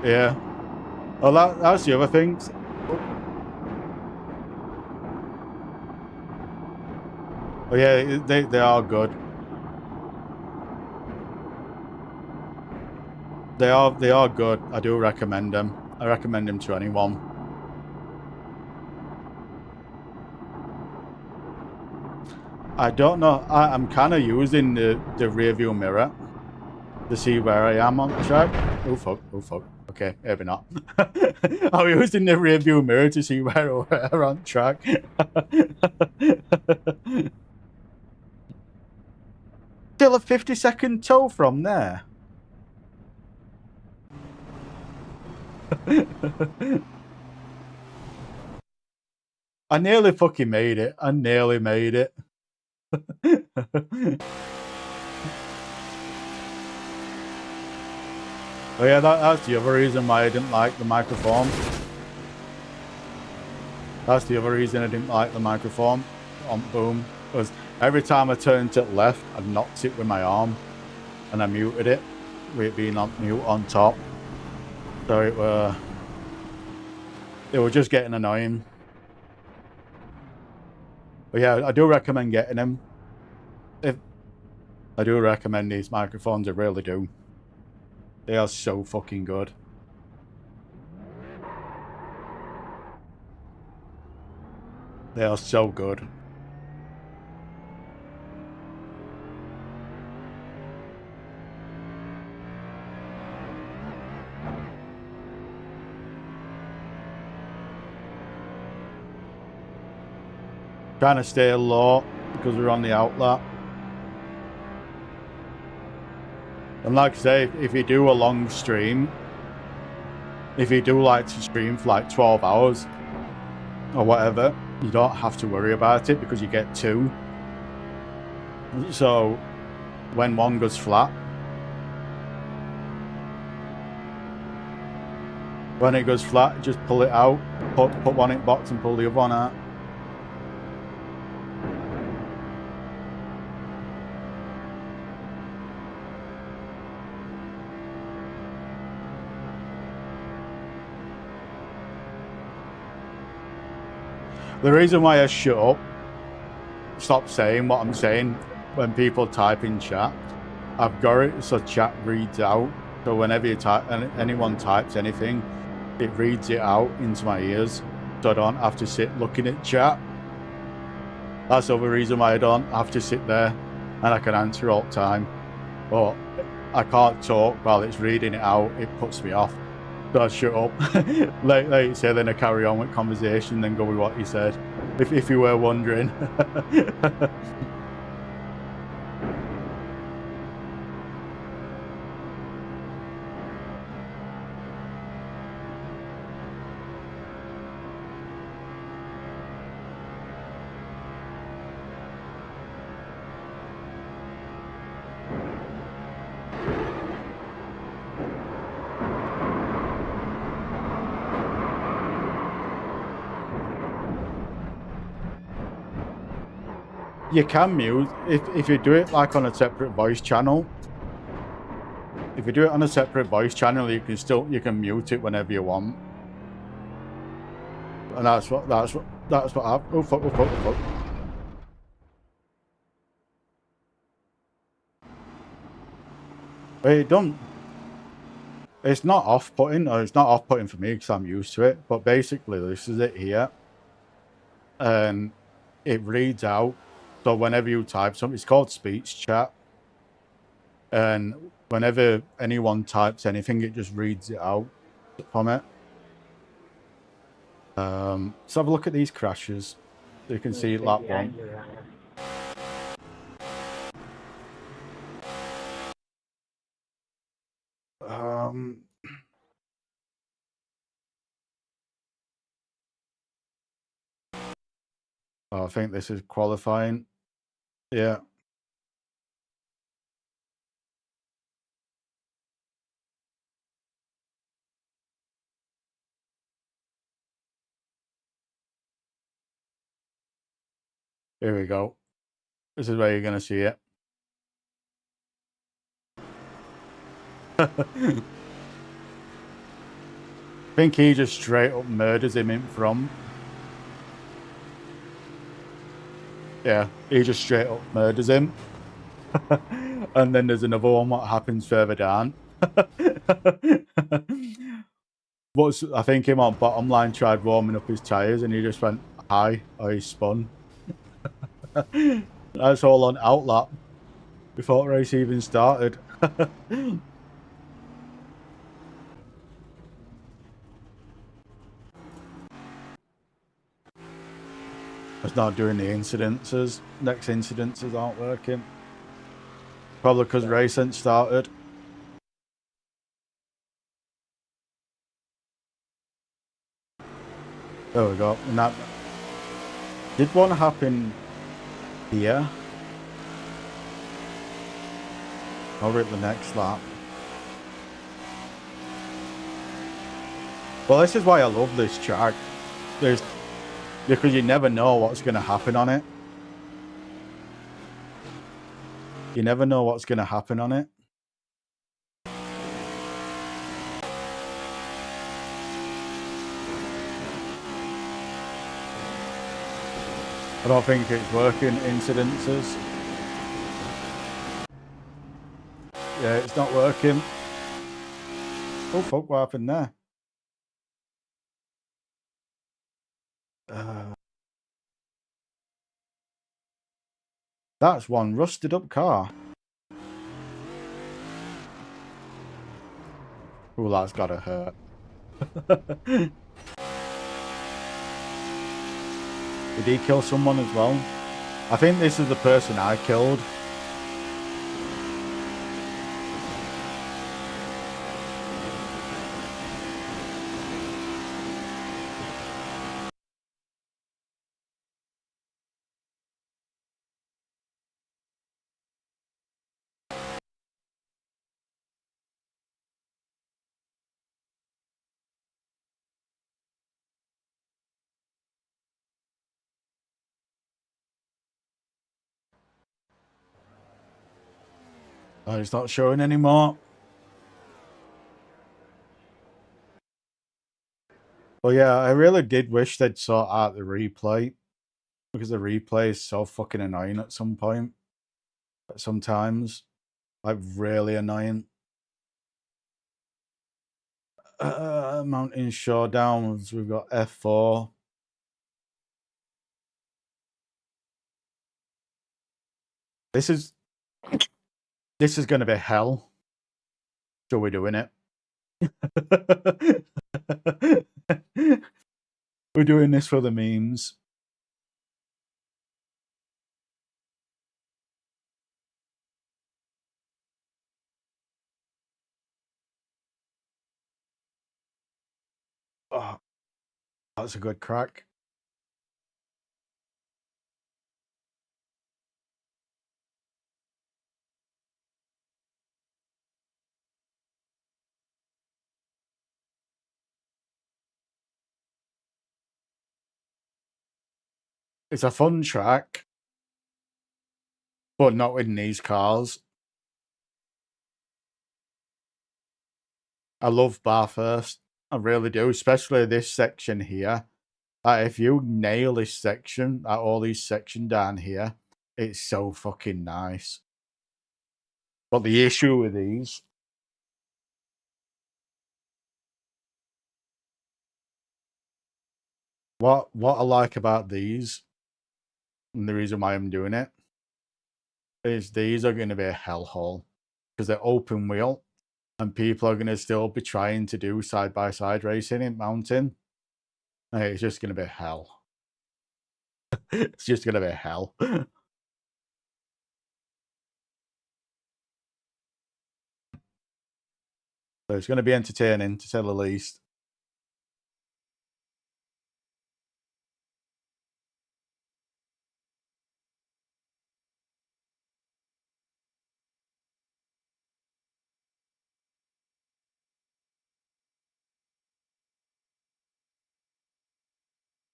Yeah. Well, that's the other thing. Oh yeah, they are good. They are good. I do recommend them. I recommend them to anyone. I don't know. I'm kind of using the rear view mirror to see where I am on the track. Oh fuck! Oh fuck! Okay, maybe not. I'm using the rear view mirror to see where we're on track. Still a 50-second tow from there. I nearly fucking made it. I nearly made it. Oh yeah, that's the other reason why I didn't like the microphone. That's the other reason I didn't like the microphone on boom. Was every time I turned to the left, I knocked it with my arm, and I muted it with it being on mute on top. So it was just getting annoying. But yeah, I do recommend getting them. I do recommend these microphones, I really do. They are so fucking good. They are so good. Trying to stay low because we're on the outlet. And like I say, if you do a long stream, if you do like to stream for like 12 hours or whatever, you don't have to worry about it because you get 2. So when one goes flat, just pull it out, put one in box and pull the other one out. The reason why I shut up, stop saying what I'm saying when people type in chat, I've got it so chat reads out. So whenever you type, anyone types anything, it reads it out into my ears. So I don't have to sit looking at chat. That's the other reason why I don't have to sit there and I can answer all the time. but I can't talk while it's reading it out. It puts me off. So I shut up. like you say, then I carry on with conversation, then go with what he said. If you were wondering. You can mute if you do it like on a separate voice channel. If you do it on a separate voice channel, you can mute it whenever you want. And that's what I, oh fuck, oh fuck, oh fuck. But it don't. It's not off-putting, or it's not off-putting for me because I'm used to it. But basically, this is it here, and it reads out. So whenever you type something, it's called speech chat. And whenever anyone types anything, it just reads it out from it. Let's have a look at these crashes. So you can see lap one. Oh, I think this is qualifying. Yeah. Here we go. This is where you're going to see it. I think he just straight up murders him in front. Yeah, he just straight up murders him. And then there's another one what happens further down. I think him on bottom line tried warming up his tyres and he just went high, or he spun. That's all on outlap before the race even started. It's not doing the incidences. Next incidences aren't working. Probably because race ain't started. There we go. And that did one happen here? I'll rip the next lap. Well, this is why I love this track. Because you never know what's going to happen on it. You never know what's going to happen on it. I don't think it's working, incidences. Yeah, it's not working. Oh fuck, what happened there? That's one rusted up car. Oh, that's gotta hurt. Did he kill someone as well? I think this is the person I killed. Oh, it's not showing anymore. Well, yeah, I really did wish they'd sort out the replay. Because the replay is so fucking annoying at some point. Sometimes. Like, really annoying. Mountain Showdowns, we've got F4. This is This is going to be hell. So we're doing it. We're doing this for the memes. Oh, that's a good crack. It's a fun track, but not in these cars. I love Bathurst. I really do, especially this section here. If you nail this section, all these sections down here, it's so fucking nice. But the issue with these, what I like about these, and the reason why I'm doing it, is these are going to be a hellhole because they're open wheel, and people are going to still be trying to do side by side racing in mountain. And it's just going to be hell. It's just going to be hell. So it's going to be entertaining, to say the least.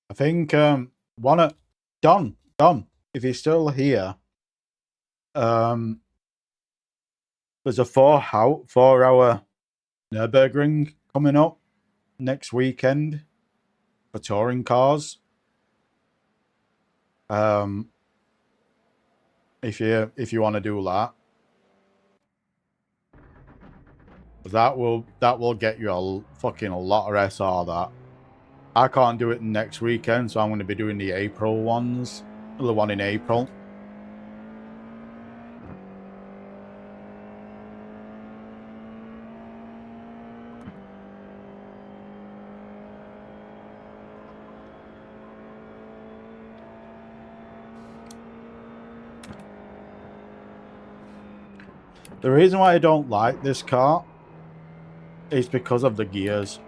I think Don, if you're still here, there's a 4-hour Nürburgring coming up next weekend for touring cars. If you want to do that will get you a lot of SR. That I can't do it next weekend, so I'm going to be doing the April ones, the one in April. The reason why I don't like this car is because of the gears.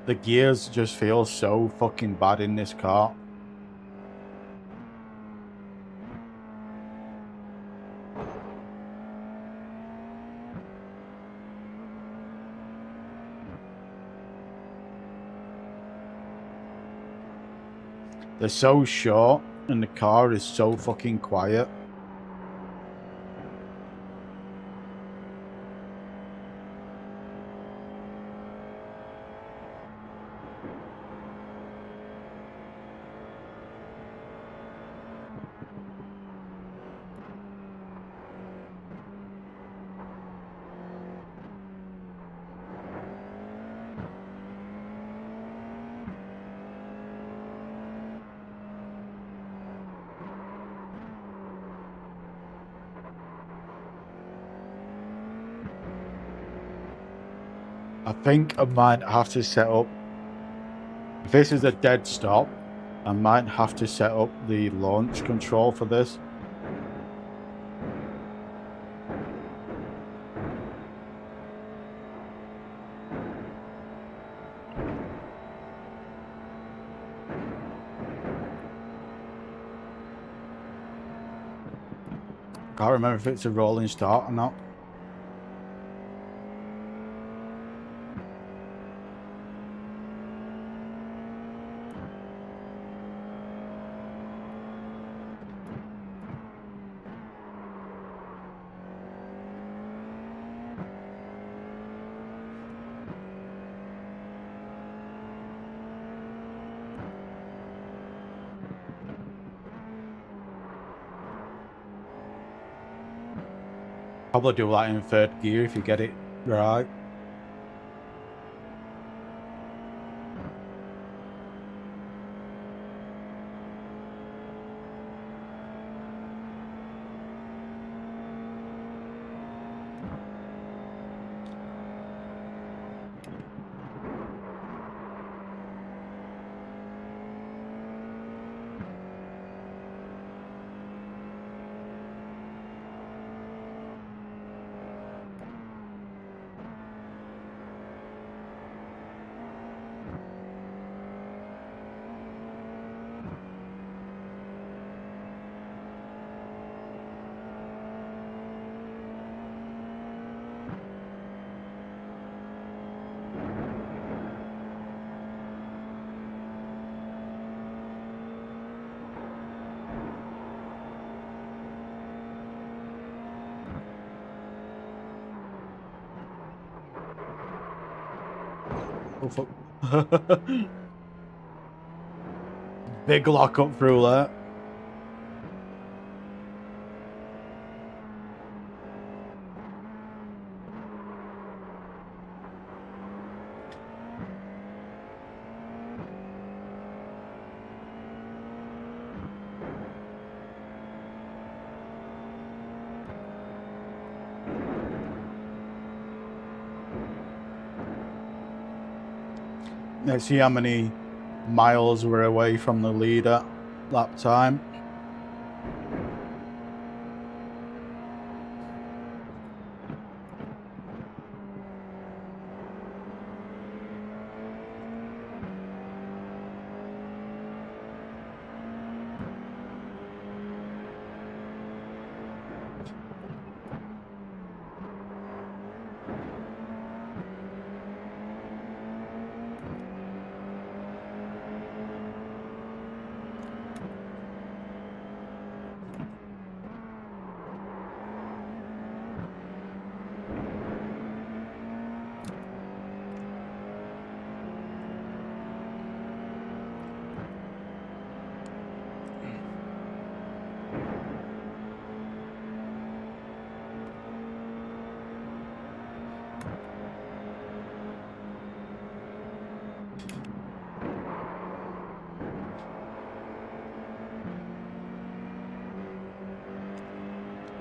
The gears just feel so fucking bad in this car. They're so short and the car is so fucking quiet. I think I might have to set up, if this is a dead stop, I might have to set up the launch control for this. Can't remember if it's a rolling start or not. Probably do that in third gear if you get it right. Oh, fuck. Big lock up through there. Let's see how many miles we're away from the leader lap time.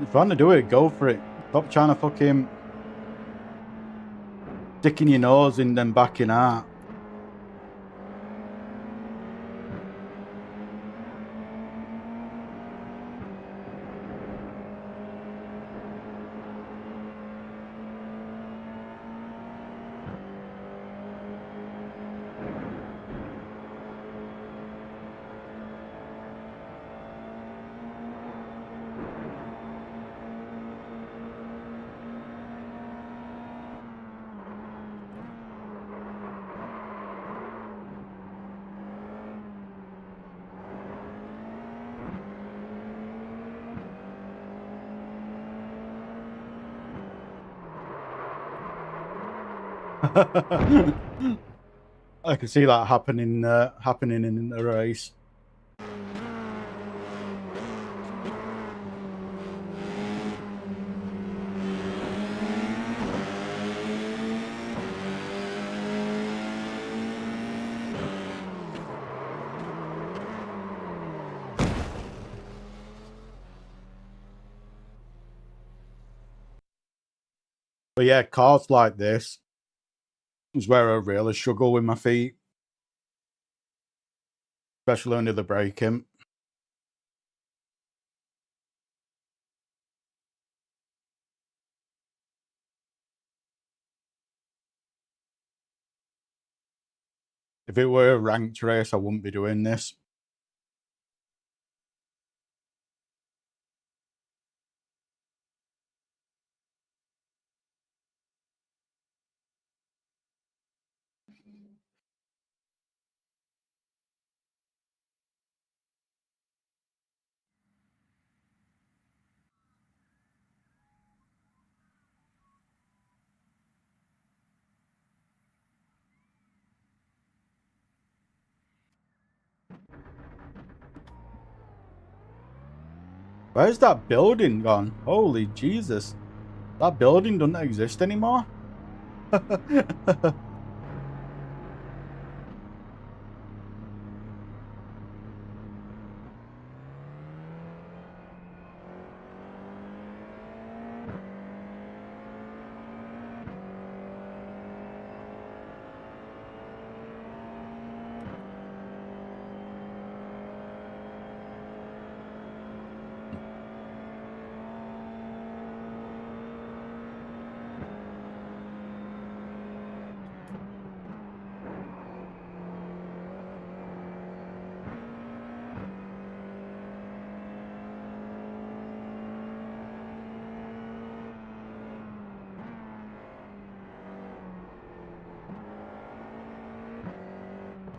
If you want to do it, go for it. Stop trying to fucking sticking your nose in them backing out. I can see that happening in the race. But yeah, cars like this is where I really struggle with my feet, especially under the braking. If it were a ranked race, I wouldn't be doing this. Where's that building gone? Holy Jesus. That building doesn't exist anymore?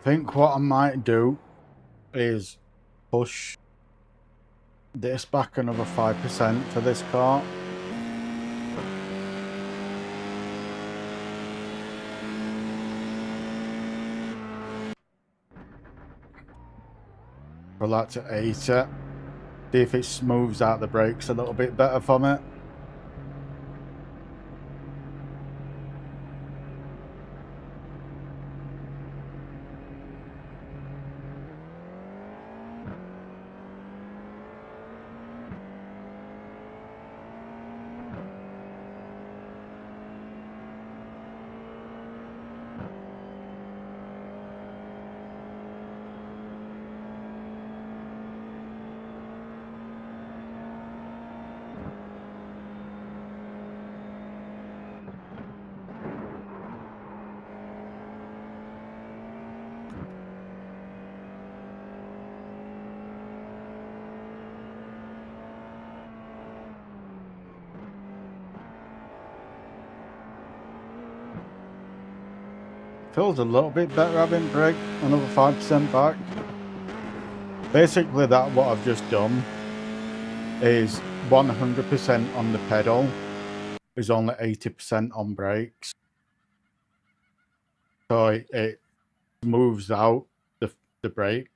I think what I might do is push this back another 5% for this car. Put that to 80. See if it smooths out the brakes a little bit better for me. Feels a little bit better having brake, another 5% back. Basically that what I've just done is 100% on the pedal is only 80% on brakes. So it moves out the brake.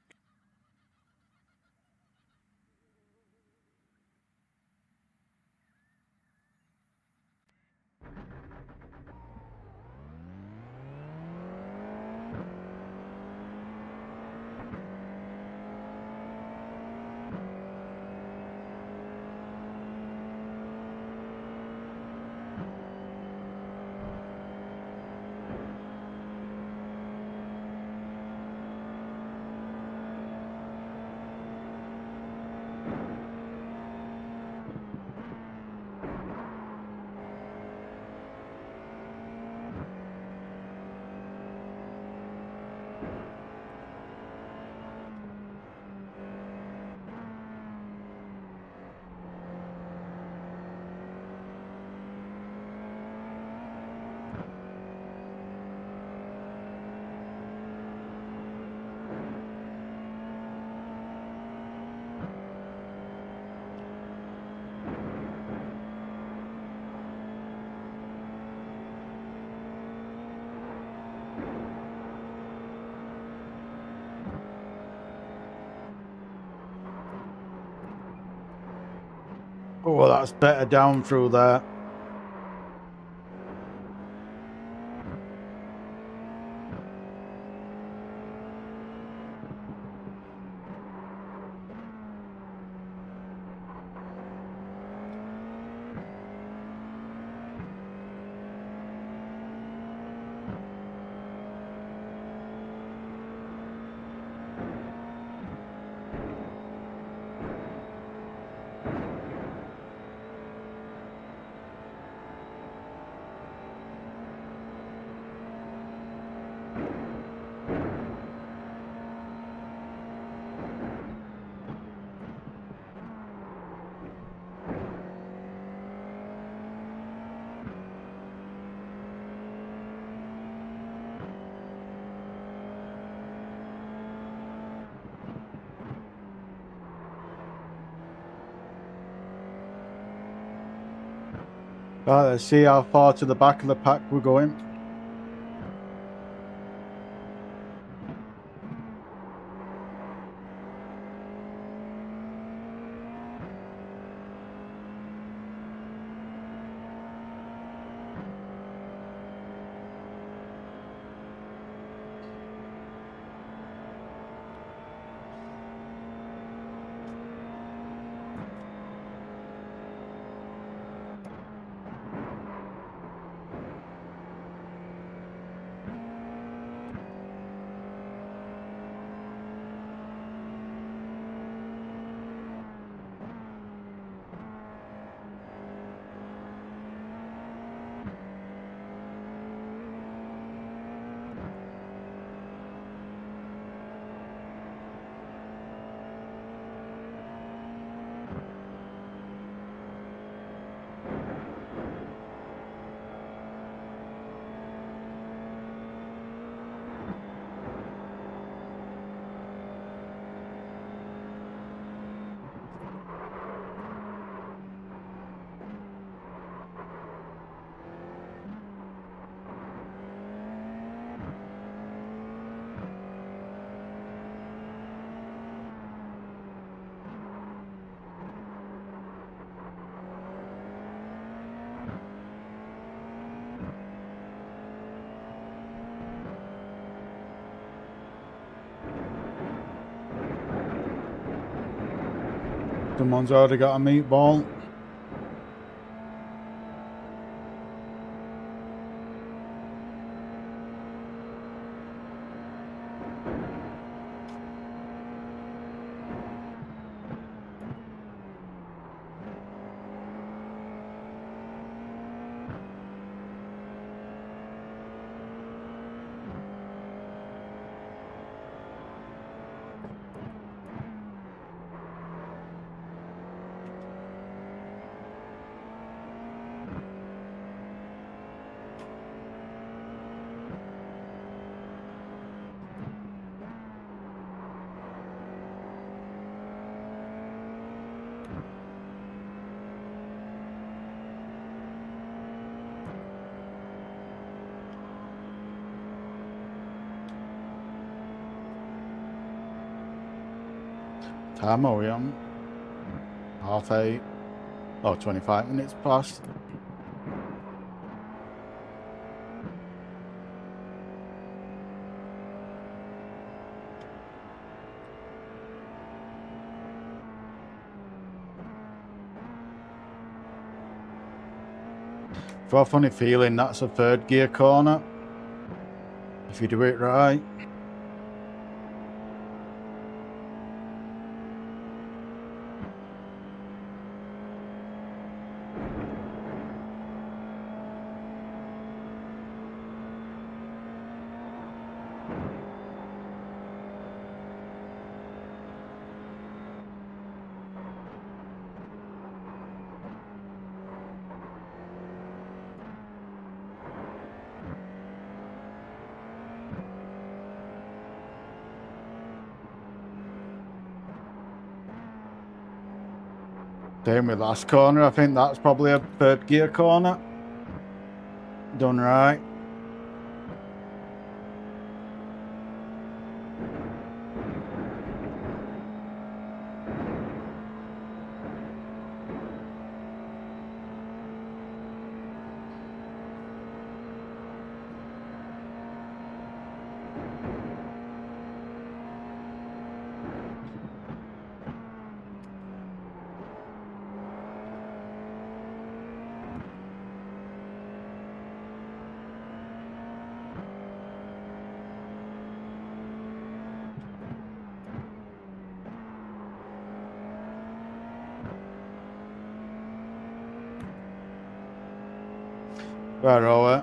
Oh, that's better down through there. Right, let's see how far to the back of the pack we're going. Someone's already got a meatball. Time are we on? 8:30. Oh, 25 minutes past. I've got a funny feeling that's a third gear corner. If you do it right. Same with last corner. I think that's probably a third gear corner. Done right. Where are we?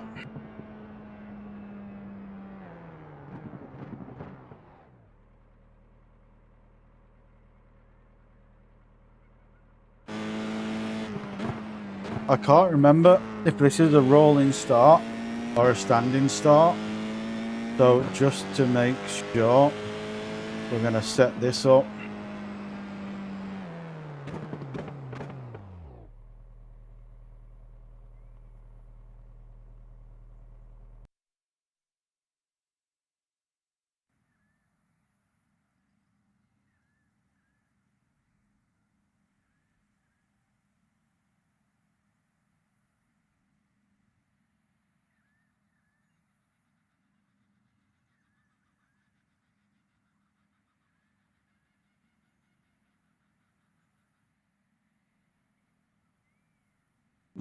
I can't remember if this is a rolling start or a standing start. So just to make sure, we're going to set this up.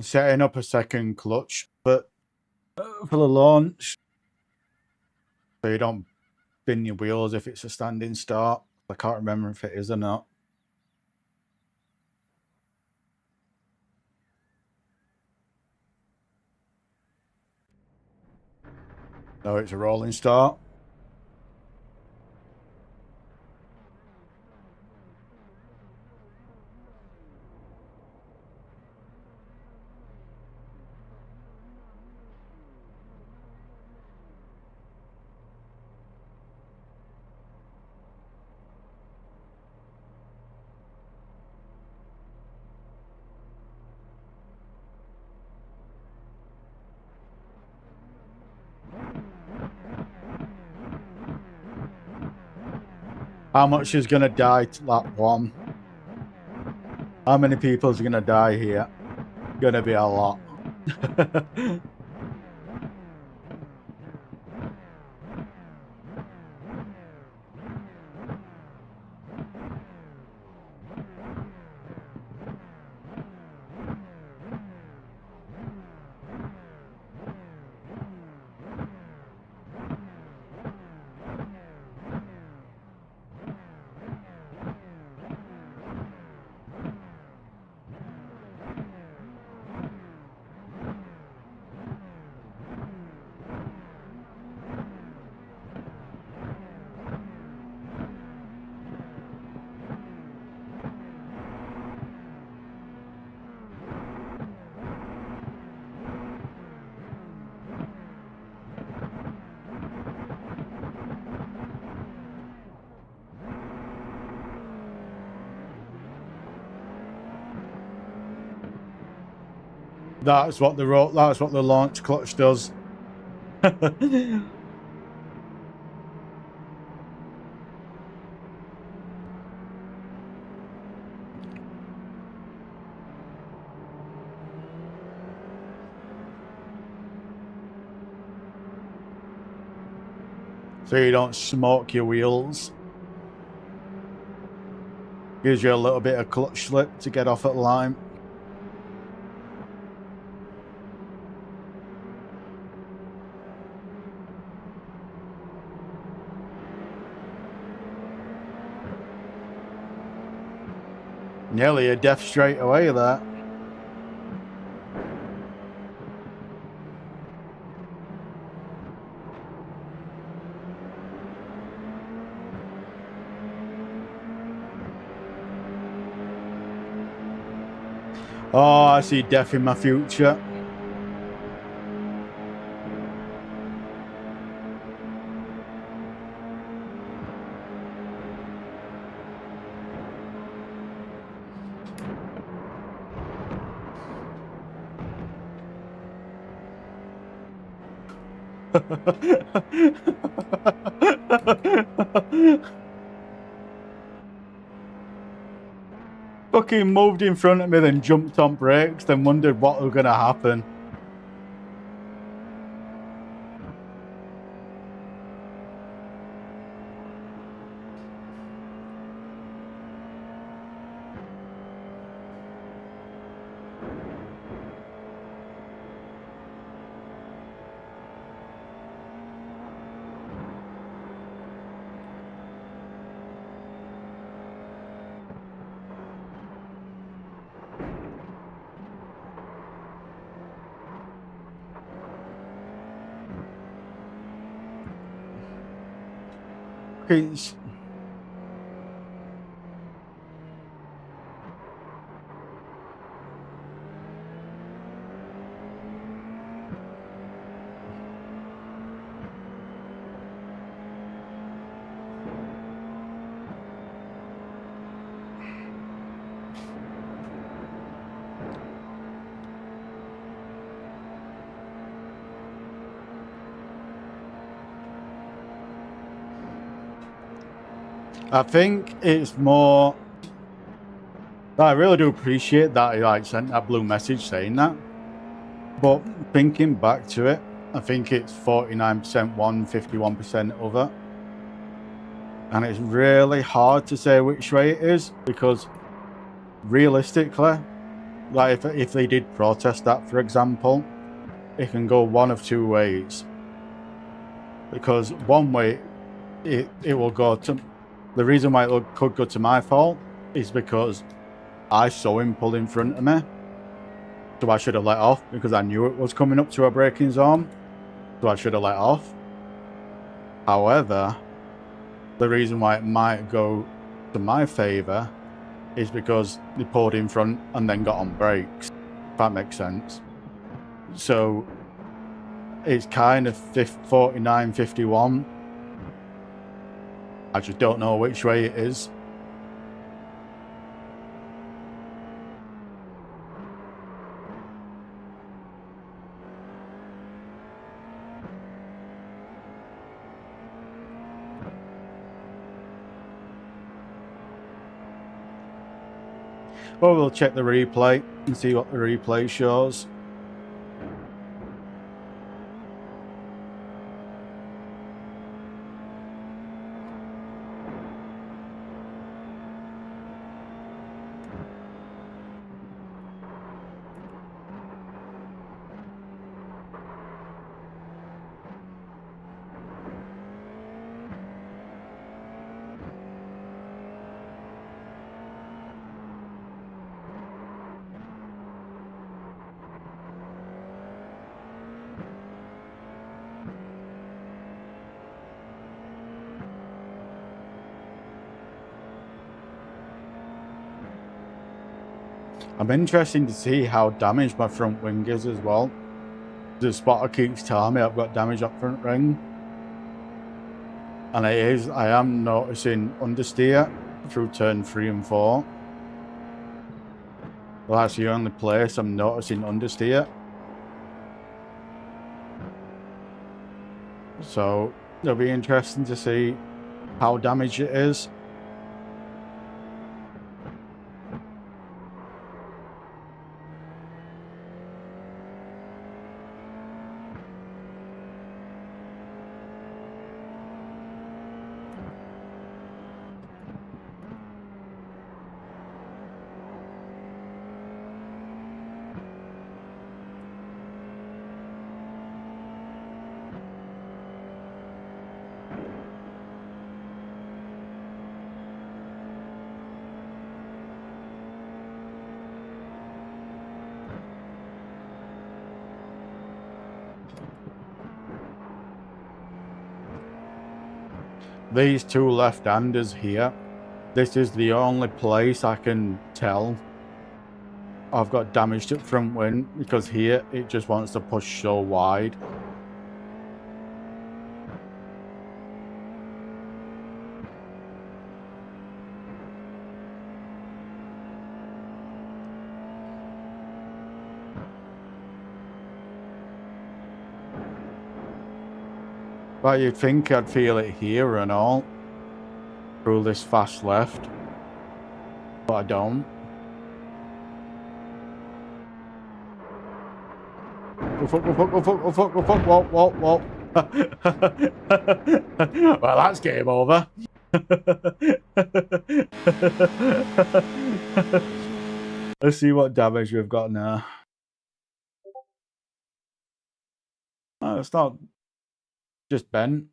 Setting up a second clutch for the launch, so you don't spin your wheels if it's a standing start. I can't remember if it is or not. No, it's a rolling start. How much is going to die to lap one? How many people's going to die here? Going to be a lot. That's what the launch clutch does. So you don't smoke your wheels. Gives you a little bit of clutch slip to get off at line. Nearly a death straight away there. Oh, I see death in my future. Fucking moved in front of me, then jumped on brakes, then wondered what was going to happen. It's... I think it's more... I really do appreciate that he like sent that blue message saying that. But thinking back to it, I think it's 49% one, 51% other. And it's really hard to say which way it is, because realistically, like if they did protest that, for example, it can go one of two ways. Because one way, it will go to... The reason why it could go to my fault is because I saw him pull in front of me. So I should have let off because I knew it was coming up to a braking zone. So I should have let off. However, the reason why it might go to my favour is because they pulled in front and then got on brakes. If that makes sense. So it's kind of 49-51. I just don't know which way it is. Well, we'll check the replay and see what the replay shows. I'm interested to see how damaged my front wing is as well. The spotter keeps telling me I've got damage up front ring. And I am noticing understeer through turn 3 and 4. Well, that's the only place I'm noticing understeer. So it'll be interesting to see how damaged it is. These two left-handers here, this is the only place I can tell I've got damaged at front wing, because here it just wants to push so wide. But you'd think I'd feel it here and all, through this fast left, but I don't. Oh fuck, oh fuck, oh fuck, oh fuck, oh fuck, whoa. Well, that's game over. Let's see what damage we've got now. Oh, it's not just bent.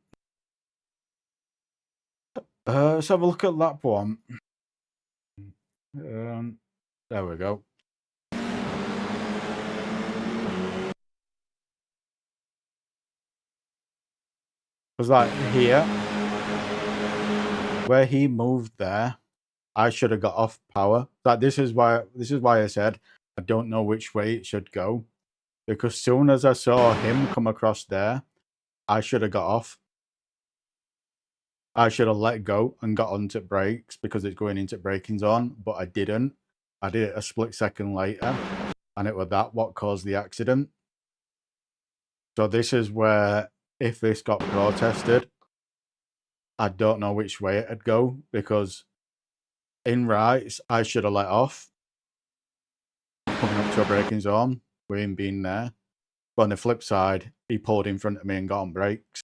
Let's have a look at lap one. There we go. Because like here, where he moved there, I should have got off power. Like this is why I said I don't know which way it should go. Because soon as I saw him come across there, I should have got off. I should have let go and got onto brakes because it's going into braking zone, but I didn't. I did it a split second later, and it was that what caused the accident. So this is where, if this got protested, I don't know which way it'd go, because in rights, I should have let off coming up to a braking zone with him being there. But on the flip side, he pulled in front of me and got on brakes.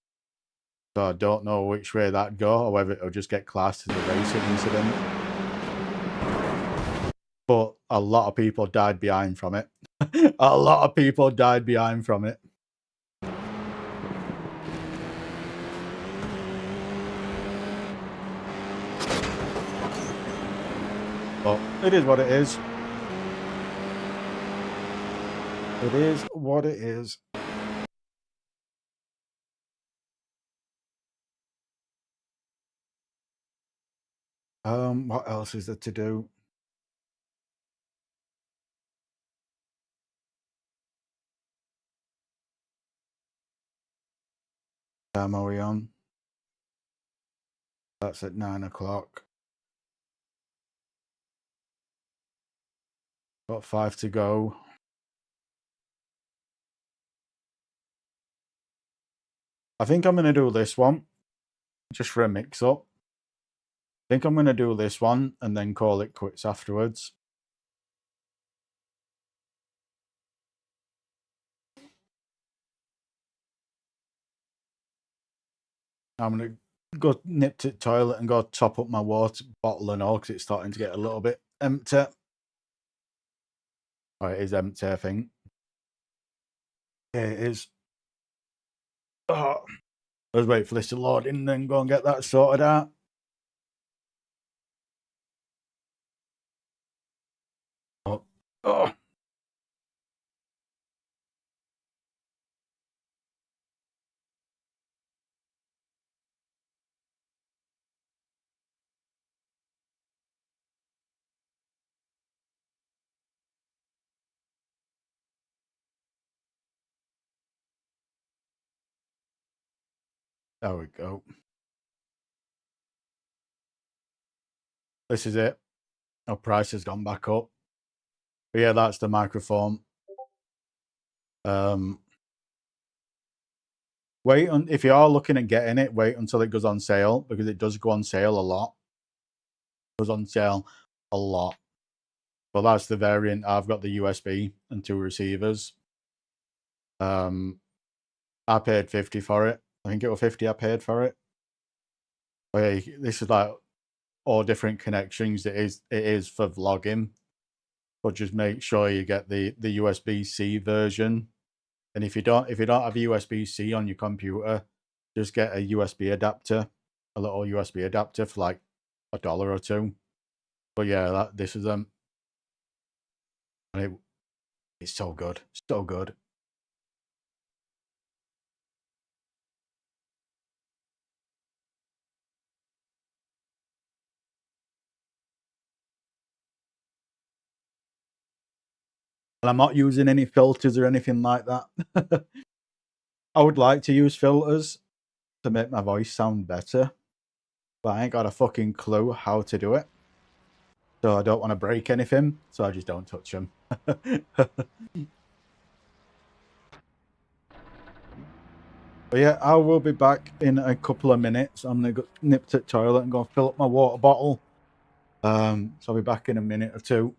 So I don't know which way that'd go, or whether it'll just get classed as a racing incident. But a lot of people died behind from it. A lot of people died behind from it. But it is what it is. It is what it is. What else is there to do? Time are we on? That's at 9 o'clock. Got 5 to go. I think I'm going to do this one, just for a mix-up. I think I'm going to do this one and then call it quits afterwards. I'm going to go nip to the toilet and go top up my water bottle and all, because it's starting to get a little bit empty. Oh, it is empty, I think. Yeah, it is. Oh, let's wait for this to load in and then go and get that sorted out. Oh. There we go. This is it. Our price has gone back up But yeah, that's the microphone. Wait on if you are looking at getting it, wait until it goes on sale, because it does go on sale a lot. It goes on sale a lot. But that's the variant. I've got the USB and 2 receivers. I paid 50 for it. I think it was 50 I paid for it. Oh yeah, this is like all different connections. It is for vlogging. But just make sure you get the USB-C version. And if you don't have a USB-C on your computer, just get a USB adapter, a little USB adapter for like $1 or $2. But yeah, this is and it's so good, so good. And I'm not using any filters or anything like that. I would like to use filters to make my voice sound better, but I ain't got a fucking clue how to do it. So I don't want to break anything, so I just don't touch them. But yeah, I will be back in a couple of minutes. I'm gonna go nip to the toilet and go fill up my water bottle. So I'll be back in a minute or two.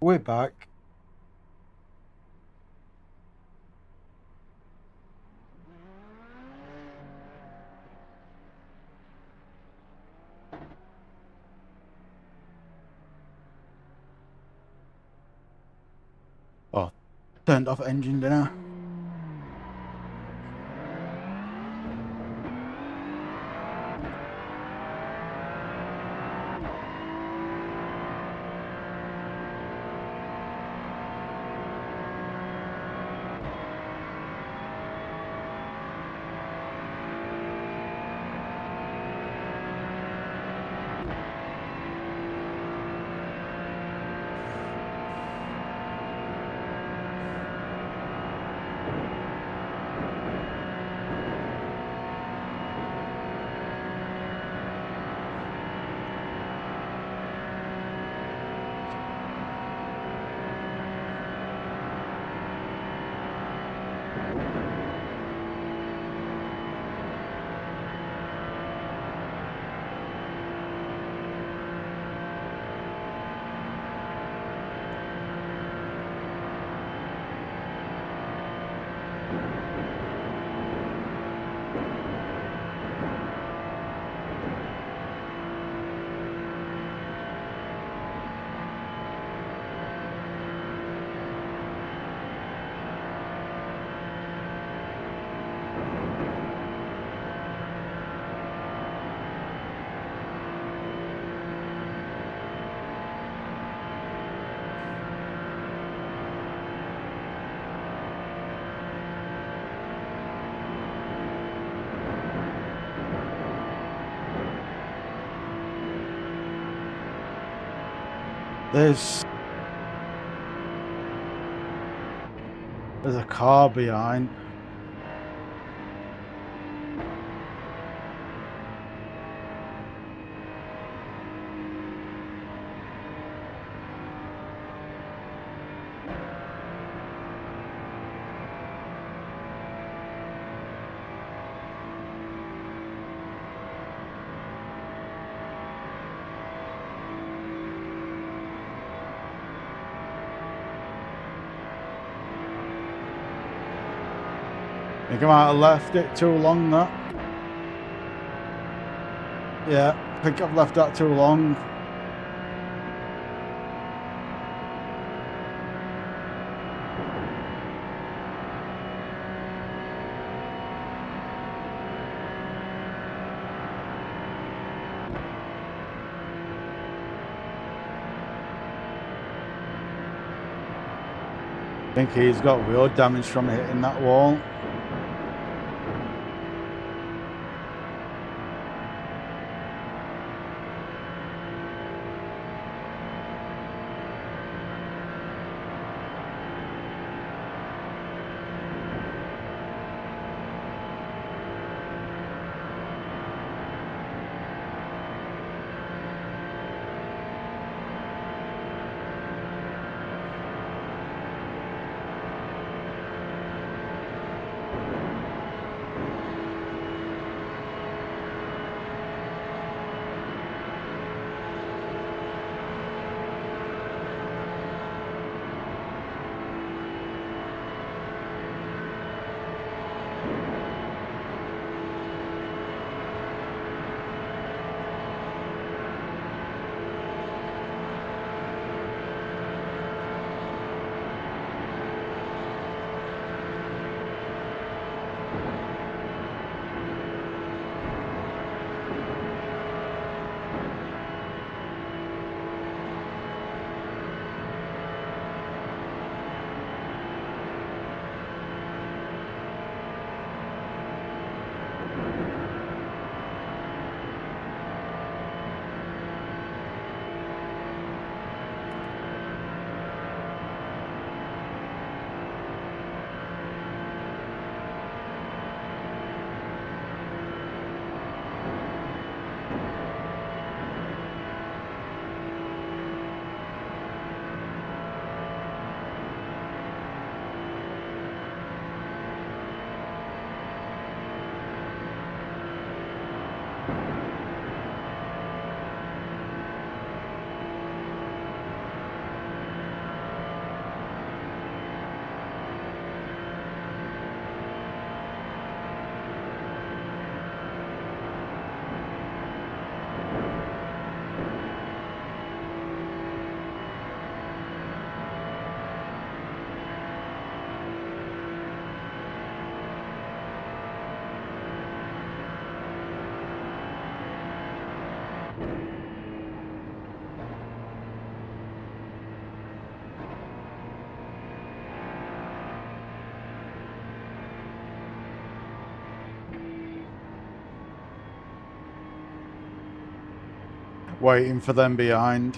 We're back. Oh, turned off engine, didn't I? There's a car behind. I think I might have left it too long, that. Yeah, I think I've left that too long. I think he's got wheel damage from hitting that wall. waiting for them behind.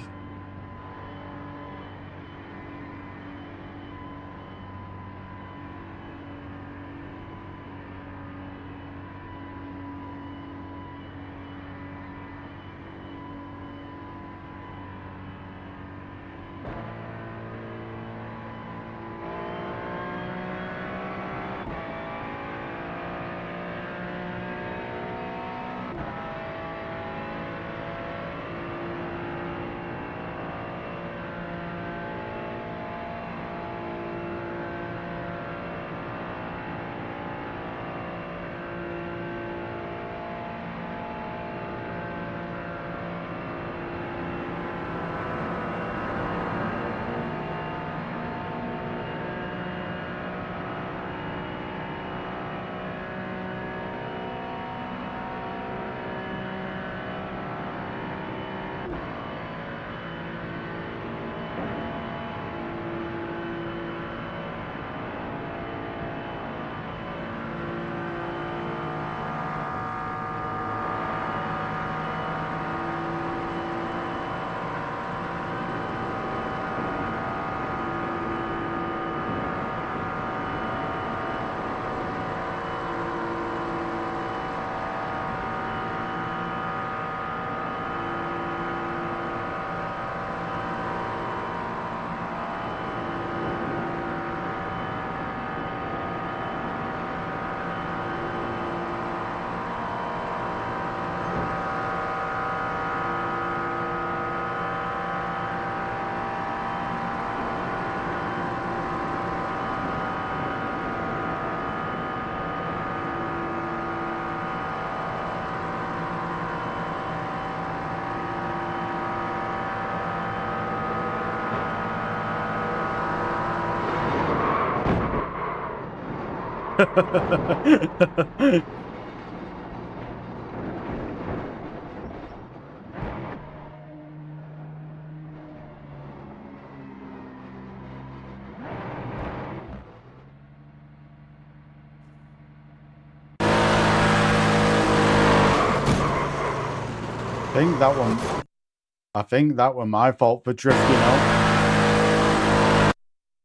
I think that was my fault for drifting out.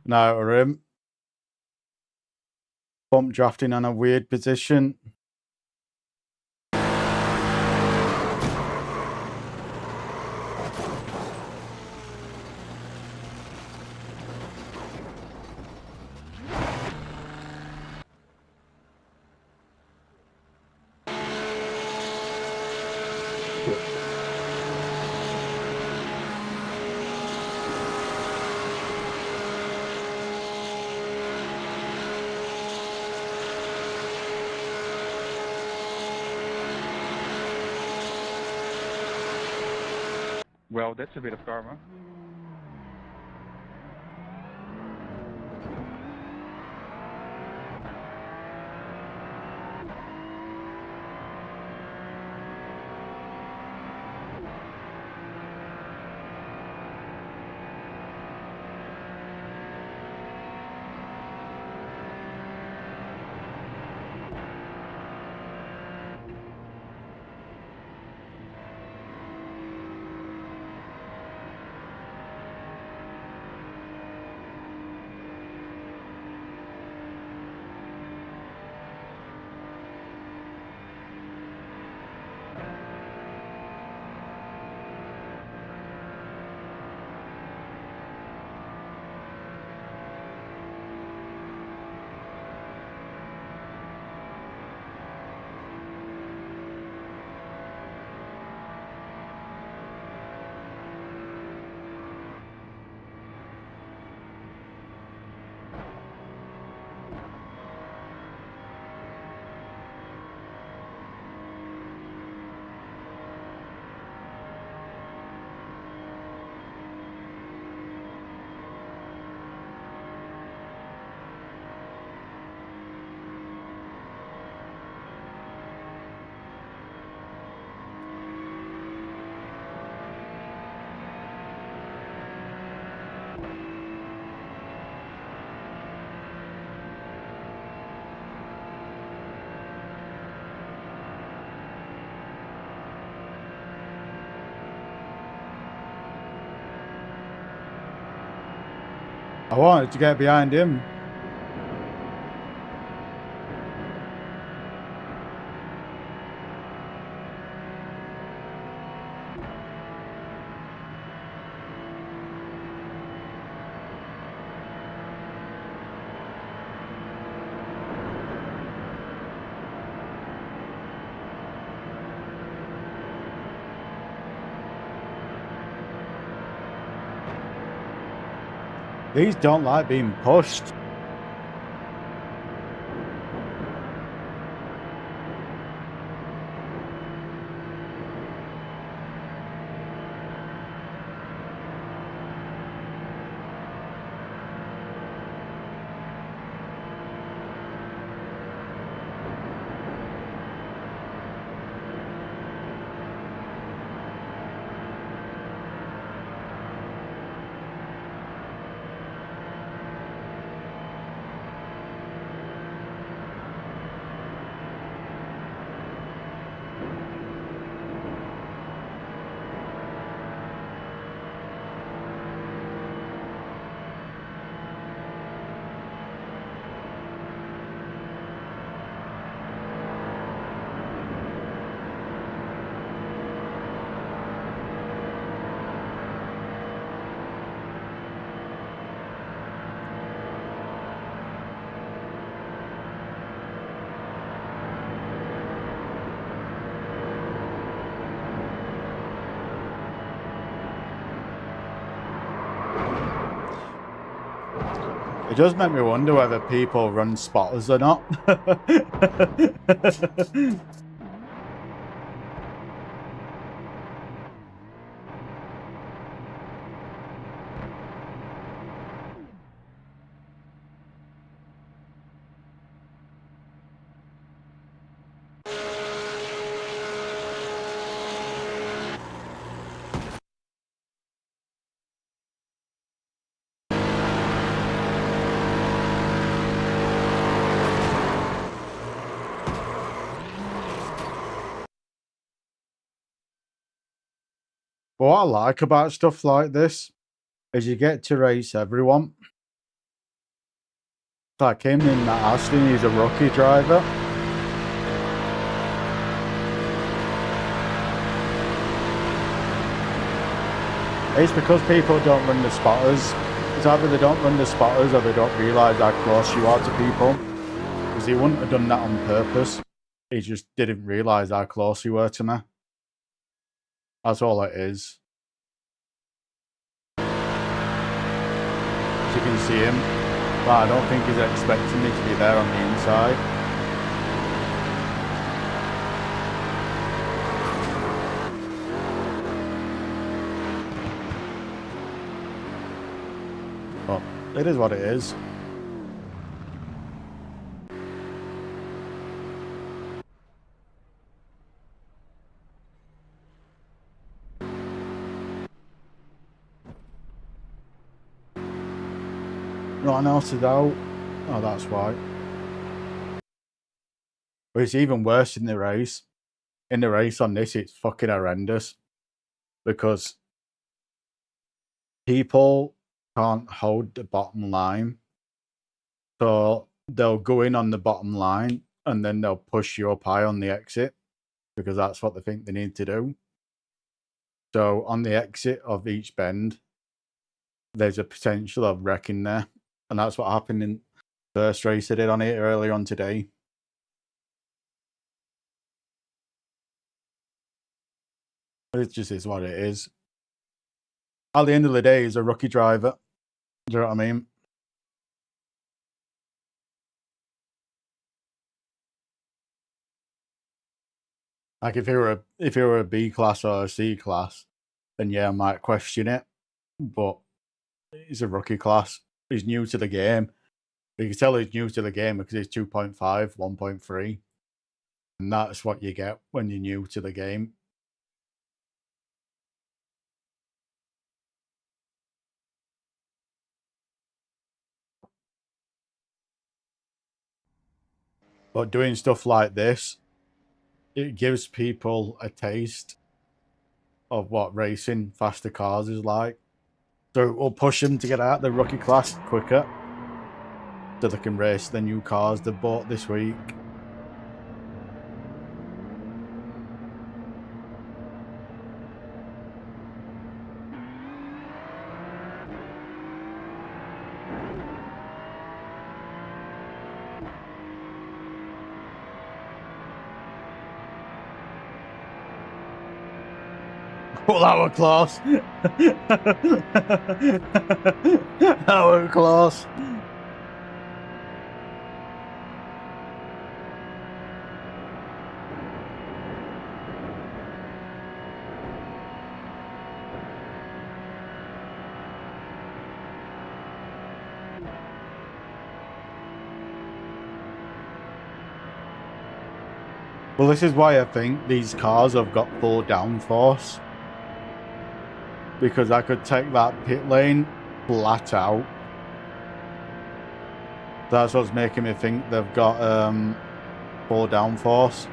No, or him. Bump drafting on a weird position. Well, that's a bit of karma. I wanted to get behind him. These don't like being pushed. It does make me wonder whether people run spotters or not. But what I like about stuff like this is you get to race everyone. Like him in that Aston, he's a rookie driver. It's because people don't run the spotters. It's either they don't run the spotters or they don't realise how close you are to people. Because he wouldn't have done that on purpose. He just didn't realise how close you were to me. That's all it is. As you can see him, but I don't think he's expecting me to be there on the inside. But it is what it is. No one else is out. Oh, that's why. But it's even worse in the race. In the race on this, it's fucking horrendous. Because people can't hold the bottom line. So they'll go in on the bottom line and then they'll push you up high on the exit. Because that's what they think they need to do. So on the exit of each bend, there's a potential of wrecking there. And that's what happened in the first race I did on it earlier on today. It just is what it is. At the end of the day, he's a rookie driver. Do you know what I mean? Like if he were a B class or a C class, then yeah, I might question it. But he's a rookie class. He's new to the game. You can tell he's new to the game because he's 2.5, 1.3. And that's what you get when you're new to the game. But doing stuff like this, it gives people a taste of what racing faster cars is like. So we'll push them to get out the rookie class quicker, so they can race the new cars they bought this week. Well, that were close. That were close. Well, this is why I think these cars have got full downforce. Because I could take that pit lane flat out. That's what's making me think they've got full downforce.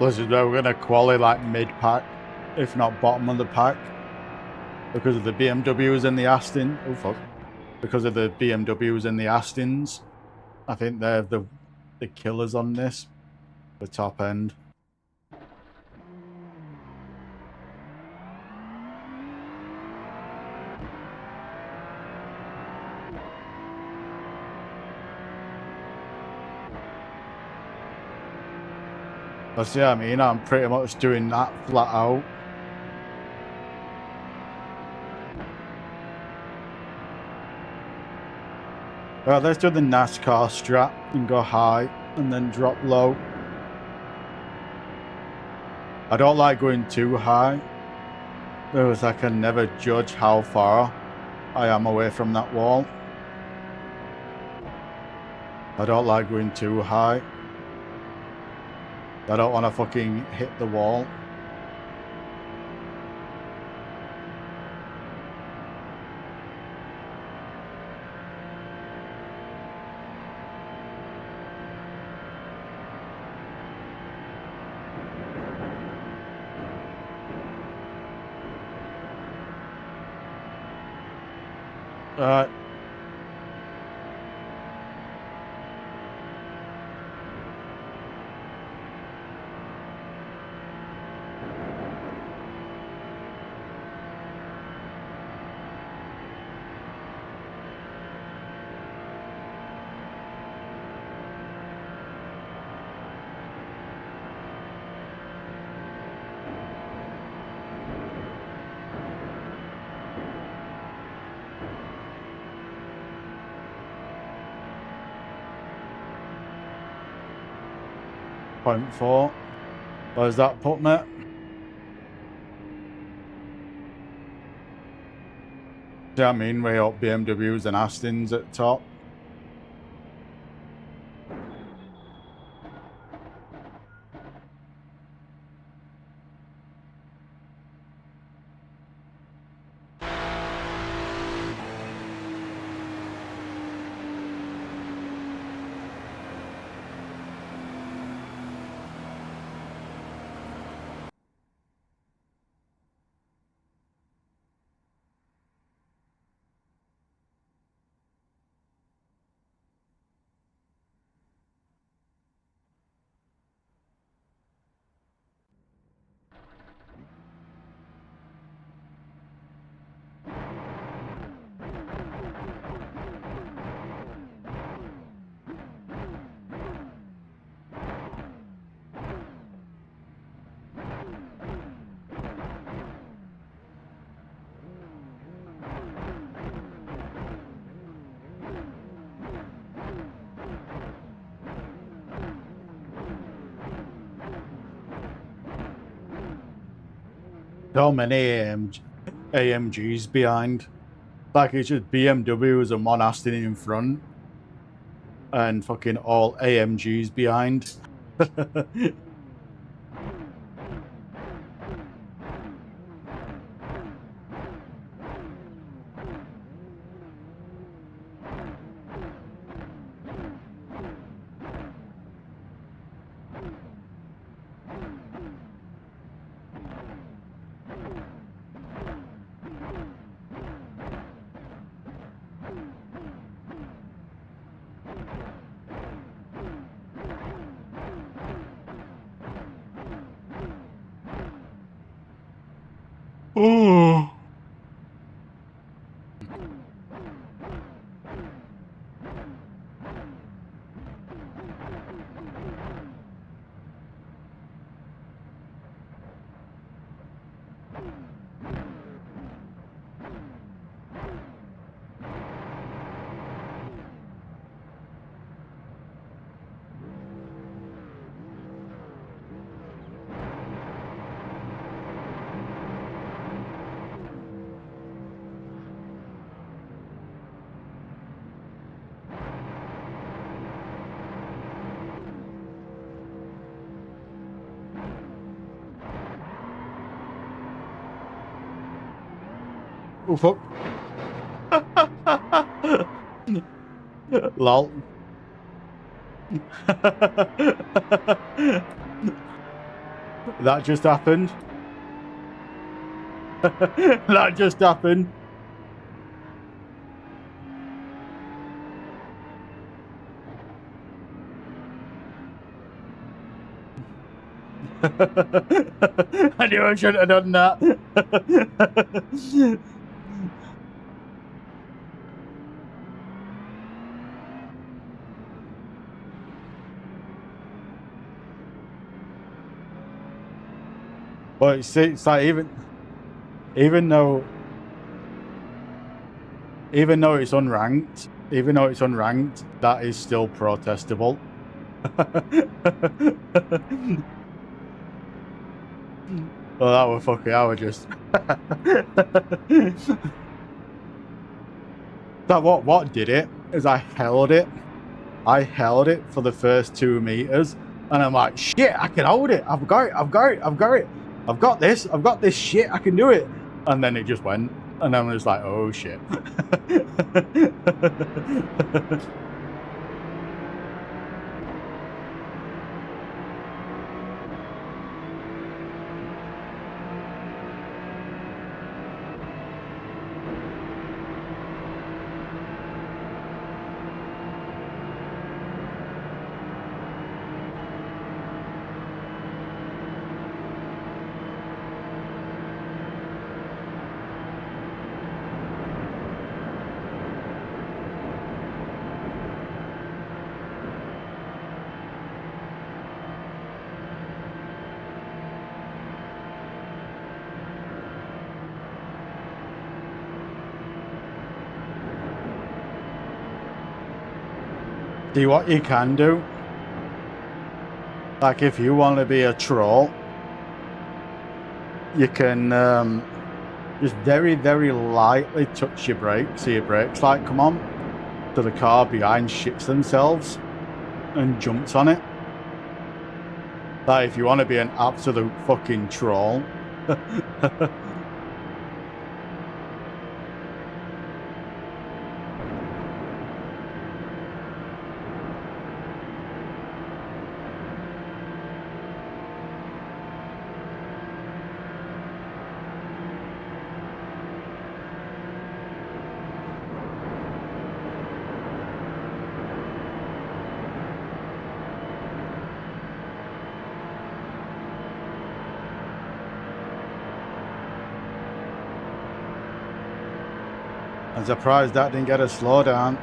This is where we're going to quali like mid-pack, if not bottom of the pack. Because of the BMWs and the Aston. Oh, fuck. Because of the BMWs and the Astons. I think they're the killers on this. The top end. That's what I mean. I'm pretty much doing that flat out. Well, let's do the NASCAR strat and go high and then drop low. I don't like going too high because I can never judge how far I am away from that wall. I don't like going too high. I don't want to fucking hit the wall. Alright. .4. Where's that put me? See what I mean? Way up BMWs and Astons at top. so many AMGs behind. Like it's just BMWs and one Aston in front, and fucking all AMGs behind. Oh. Oh fuck. Lol. That just happened. That just happened. I knew I shouldn't have done that. But it's like even though it's unranked, that is still protestable. Oh, that was fucking. I was just. That what did it is I held it for the first 2 meters, and I'm like, shit, I can hold it. I've got it. I've got this shit. I can do it. And then it just went, and I'm just like, oh shit. See what you can do. Like if you want to be a troll, you can just very, very lightly touch your brakes. So your brakes like come on. So the car behind shits themselves and jumps on it. Like if you want to be an absolute fucking troll. I'm surprised that didn't get a slowdown.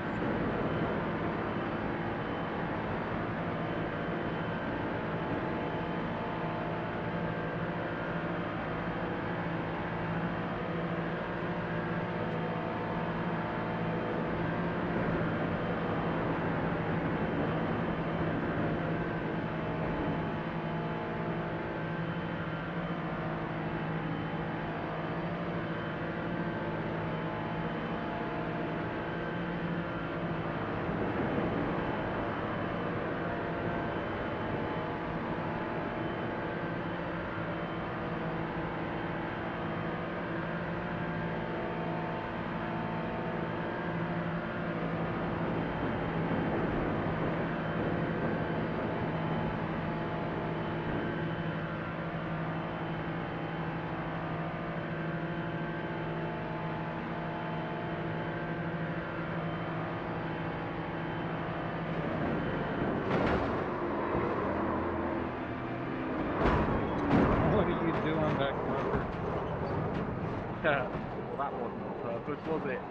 Well, that wasn't on purpose, was it?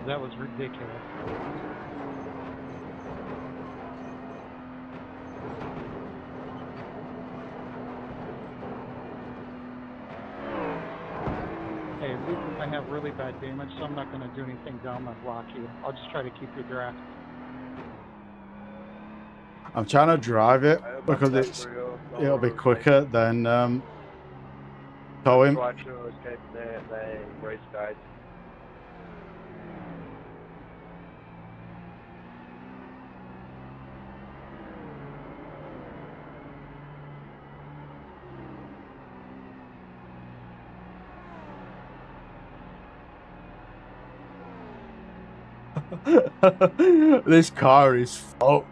That was ridiculous. Hey, at least if I have really bad damage, so I'm not going to do anything dumb and block you. I'll just try to keep you draft. I'm trying to drive it because it'll be quicker than towing. Try to escape the race guys. This car is fucked.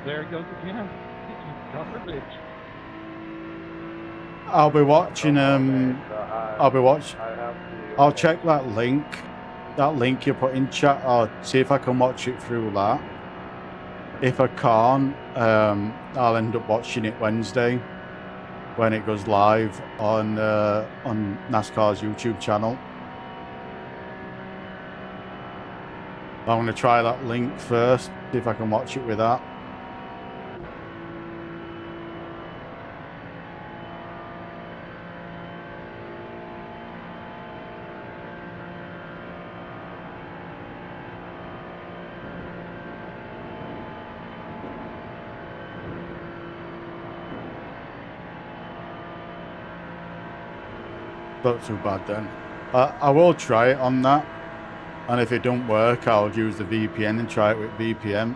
There it goes again. Garbage. I'll be watching. I'll be watching. I'll check that link. That link you put in chat. I'll see if I can watch it through that. If I can't, I'll end up watching it Wednesday when it goes live on NASCAR's YouTube channel. I'm going to try that link first, see if I can watch it with that. Not too bad then. I will try it on that, and if it don't work, I'll use the VPN and try it with VPN.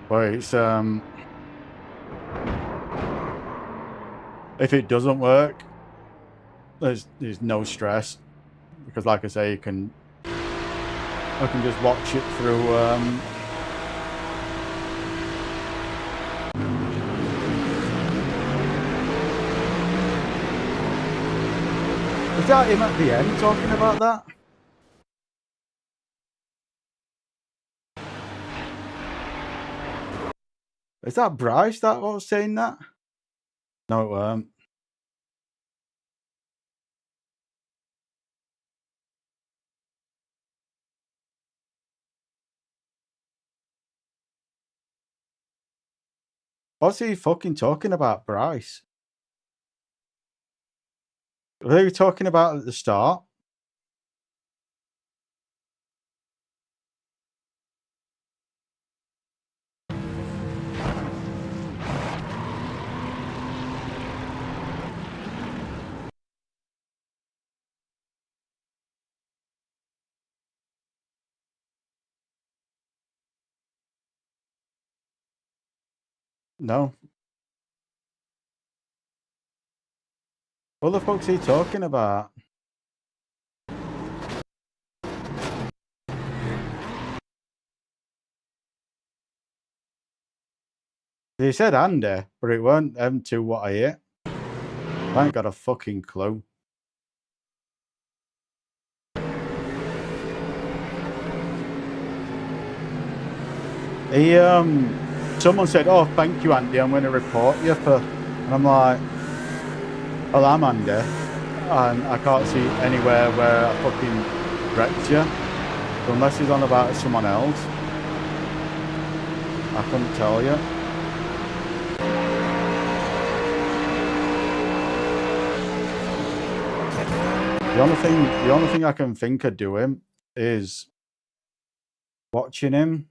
But it's if it doesn't work, there's no stress, because like I say, I can just watch it through Is that him at the end talking about that? Is that Bryce that was saying that? No, it weren't. What's he fucking talking about, Bryce? What are you talking about at the start? No. What the fuck's he talking about? He said Andy, but it weren't them two what I hit. I ain't got a fucking clue. He someone said, "Oh, thank you, Andy. I'm going to report you for," and I'm like, "Well, I'm Andy, and I can't see anywhere where I fucking wrecked you, so unless he's on about someone else, I couldn't tell you." The only thing I can think of doing is watching him.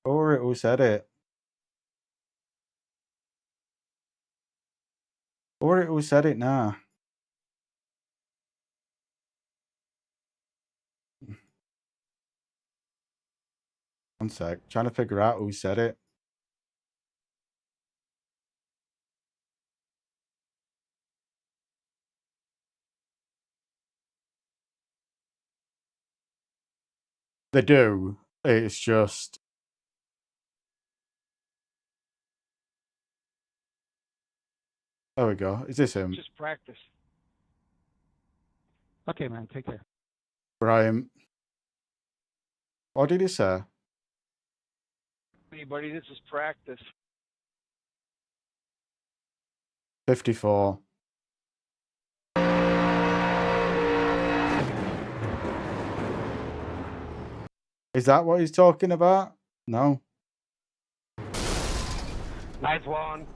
Or who said it? Or who said it now? One sec. Trying to figure out who said it. They do. It's just... There we go. Is this him? Just practice. Okay, man. Take care. Brian. What did he say? Anybody, this is practice. 54. Is that what he's talking about? No. Nice one.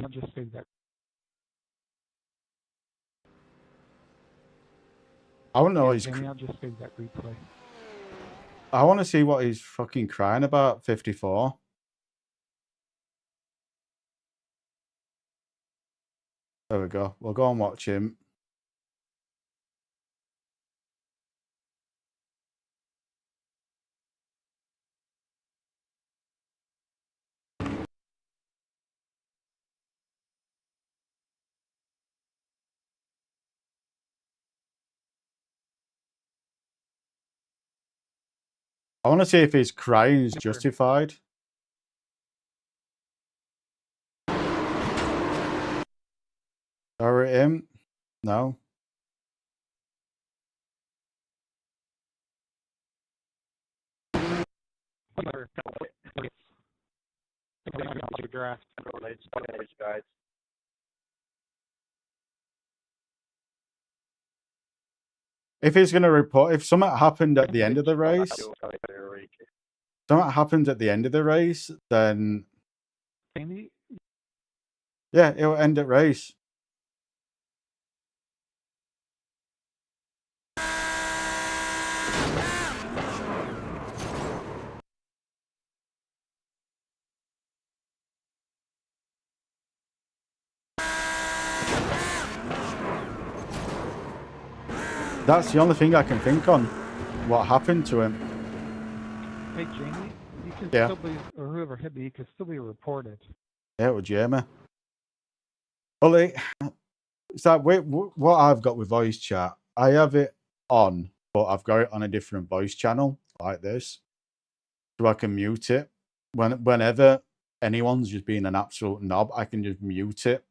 I'll just save that. I don't know. Yeah, He's... Jamie, I'll just save that replay. I want to see what he's fucking crying about. 54. There we go. We'll go and watch him. I want to see if his crying is justified. Or him? No. Draft. Guys. If he's going to report, if something happened at the end of the race, something happens at the end of the race, then Jamie, yeah, it'll end at race. That's the only thing I can think on. What happened to him? hey Jamie, you can Yeah. still be, or whoever hit me, you can still be reported. Yeah, it was Jamie. Well, it's like what I've got with voice chat. I have it on, but I've got it on a different voice channel like this, so I can mute it whenever anyone's just being an absolute knob. I can just mute it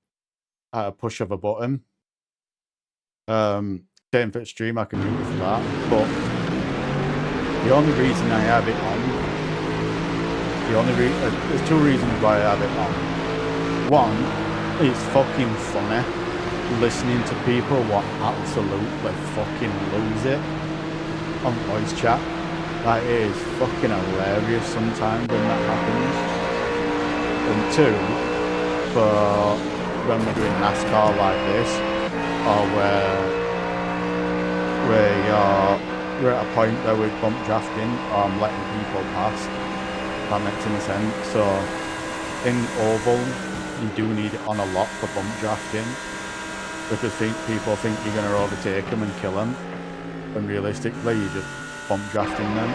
at a push of a button. Same for stream, I can mute it for that. But the only reason I have it on, there's two reasons why I have it on. One, it's fucking funny listening to people what absolutely fucking lose it on voice chat. That is fucking hilarious sometimes when that happens. And two, for when we're doing NASCAR like this, or where we're at a point where we're bump drafting or I'm letting people pass. If that makes any sense. So in oval, you do need it on a lot for bump drafting because people think you're going to overtake them and kill them, and realistically, you're just bump drafting them.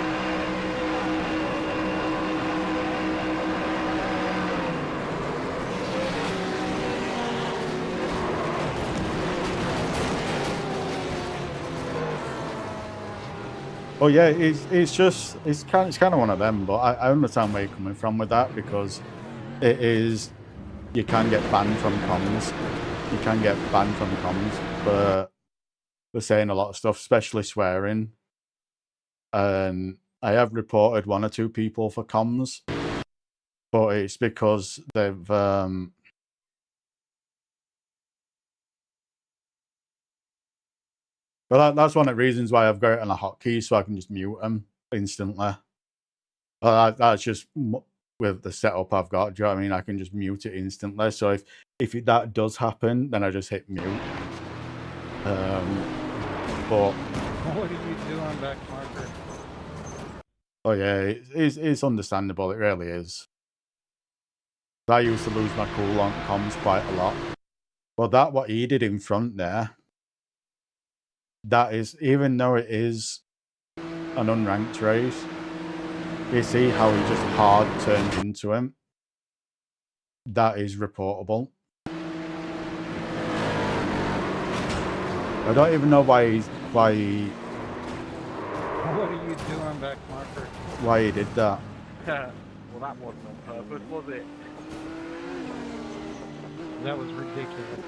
Oh yeah, it's kind of one of them, but I understand where you're coming from with that because it is, you can get banned from comms. You can get banned from comms for saying a lot of stuff, especially swearing. And I have reported one or two people for comms, but it's because they've Well, that's one of the reasons why I've got it on a hotkey, so I can just mute them instantly. That's just with the setup I've got. Do you know what I mean? I can just mute it instantly. So if that does happen, then I just hit mute. But What did you do on back marker? oh yeah, it's understandable. It really is. I used to lose my cool on comms quite a lot, Well, that what he did in front there, that is, even though it is an unranked race, you see how he just hard turned into him. That is reportable. I don't even know What are you doing back marker? why he did that. Well, that wasn't on purpose, was it? That was ridiculous.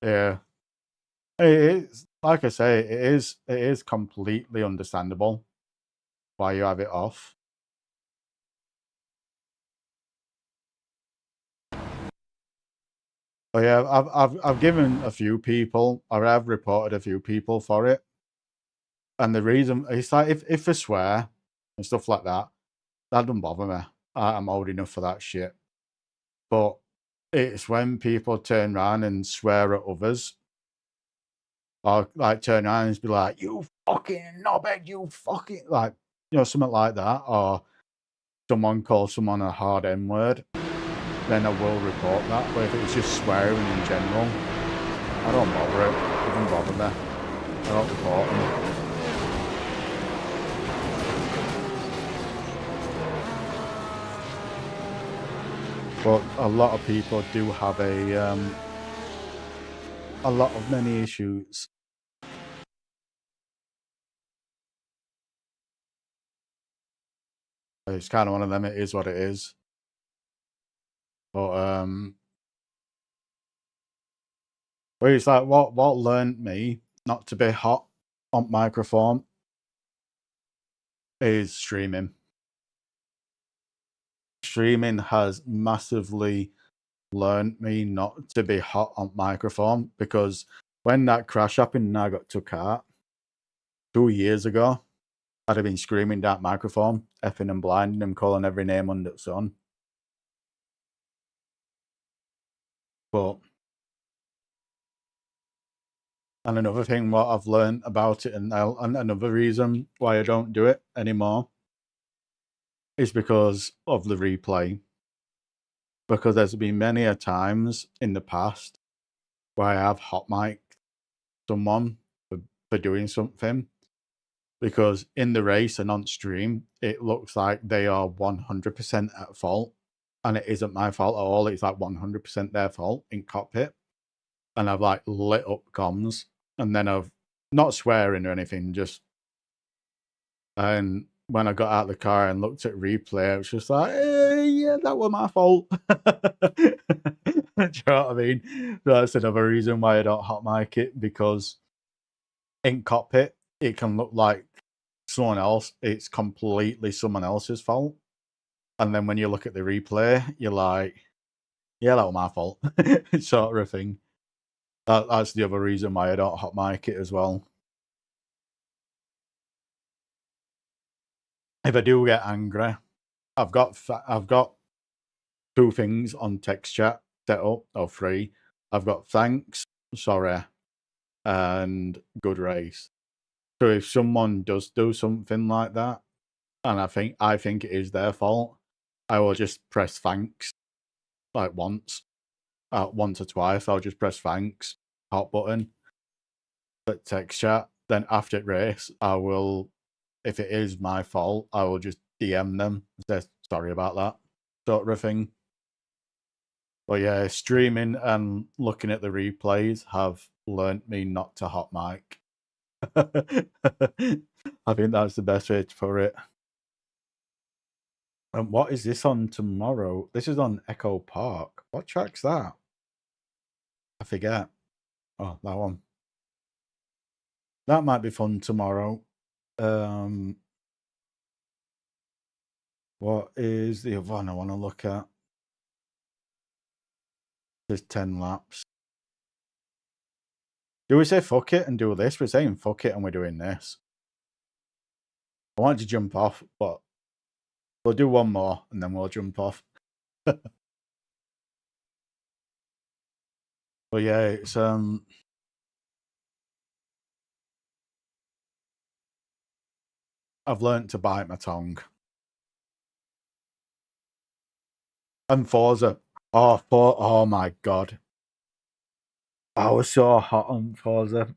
Yeah. It is, like I say, it is completely understandable why you have it off. But yeah, I've given a few people, or I've reported a few people for it. And the reason, it's like, if I swear and stuff like that, that doesn't bother me. I'm old enough for that shit. But it's when people turn around and swear at others, or like turn around and be like, you fucking knobhead, you fucking, like, you know, something like that, or someone calls someone a hard N word, then I will report that. But if it's just swearing in general, I don't bother it. It doesn't bother me. I don't report them. But a lot of people do have a lot of many issues. It's kind of one of them. It is what it is. But it's like what learned me not to be hot on microphone is streaming. Streaming has massively learned me not to be hot on microphone, because when that crash happened and I got took out 2 years ago, I'd have been screaming that microphone, effing and blinding and calling every name under the sun. But and another thing what I've learned about it, and another reason why I don't do it anymore, is because of the replay. Because there's been many a times in the past where I have hot mic'd someone for doing something, because in the race and on stream, it looks like they are 100% at fault, and it isn't my fault at all. It's like 100% their fault in cockpit. And I've like lit up comms, and then I've not swearing or anything, just, and when I got out of the car and looked at replay, it was just like, yeah, that was my fault. Do you know what I mean? That's another reason why I don't hot mic it, because in cockpit, it can look like someone else. It's completely someone else's fault. And then when you look at the replay, you're like, yeah, that was my fault. Sort of thing. That's the other reason why I don't hot mic it as well. If I do get angry, I've got 2 things on text chat set up, or 3. I've got thanks, sorry, and good race. So if someone does do something like that, and I think it is their fault, I will just press thanks, like once or twice. I'll just press thanks, hot button, but text chat. Then after race, I will, if it is my fault, I will just DM them, say sorry about that, sort of thing. But yeah, streaming and looking at the replays have learnt me not to hot mic. I think that's the best way to put it. And what is this on tomorrow? This is on Echo Park. What track's that? I forget. Oh, that one. That might be fun tomorrow. What is the other one I want to look at? There's 10 laps. Do we say fuck it and do this? We're saying fuck it and we're doing this. I wanted to jump off, but we'll do one more and then we'll jump off. But yeah, it's I've learnt to bite my tongue. And Forza. Oh my god. I was so hot on Forza.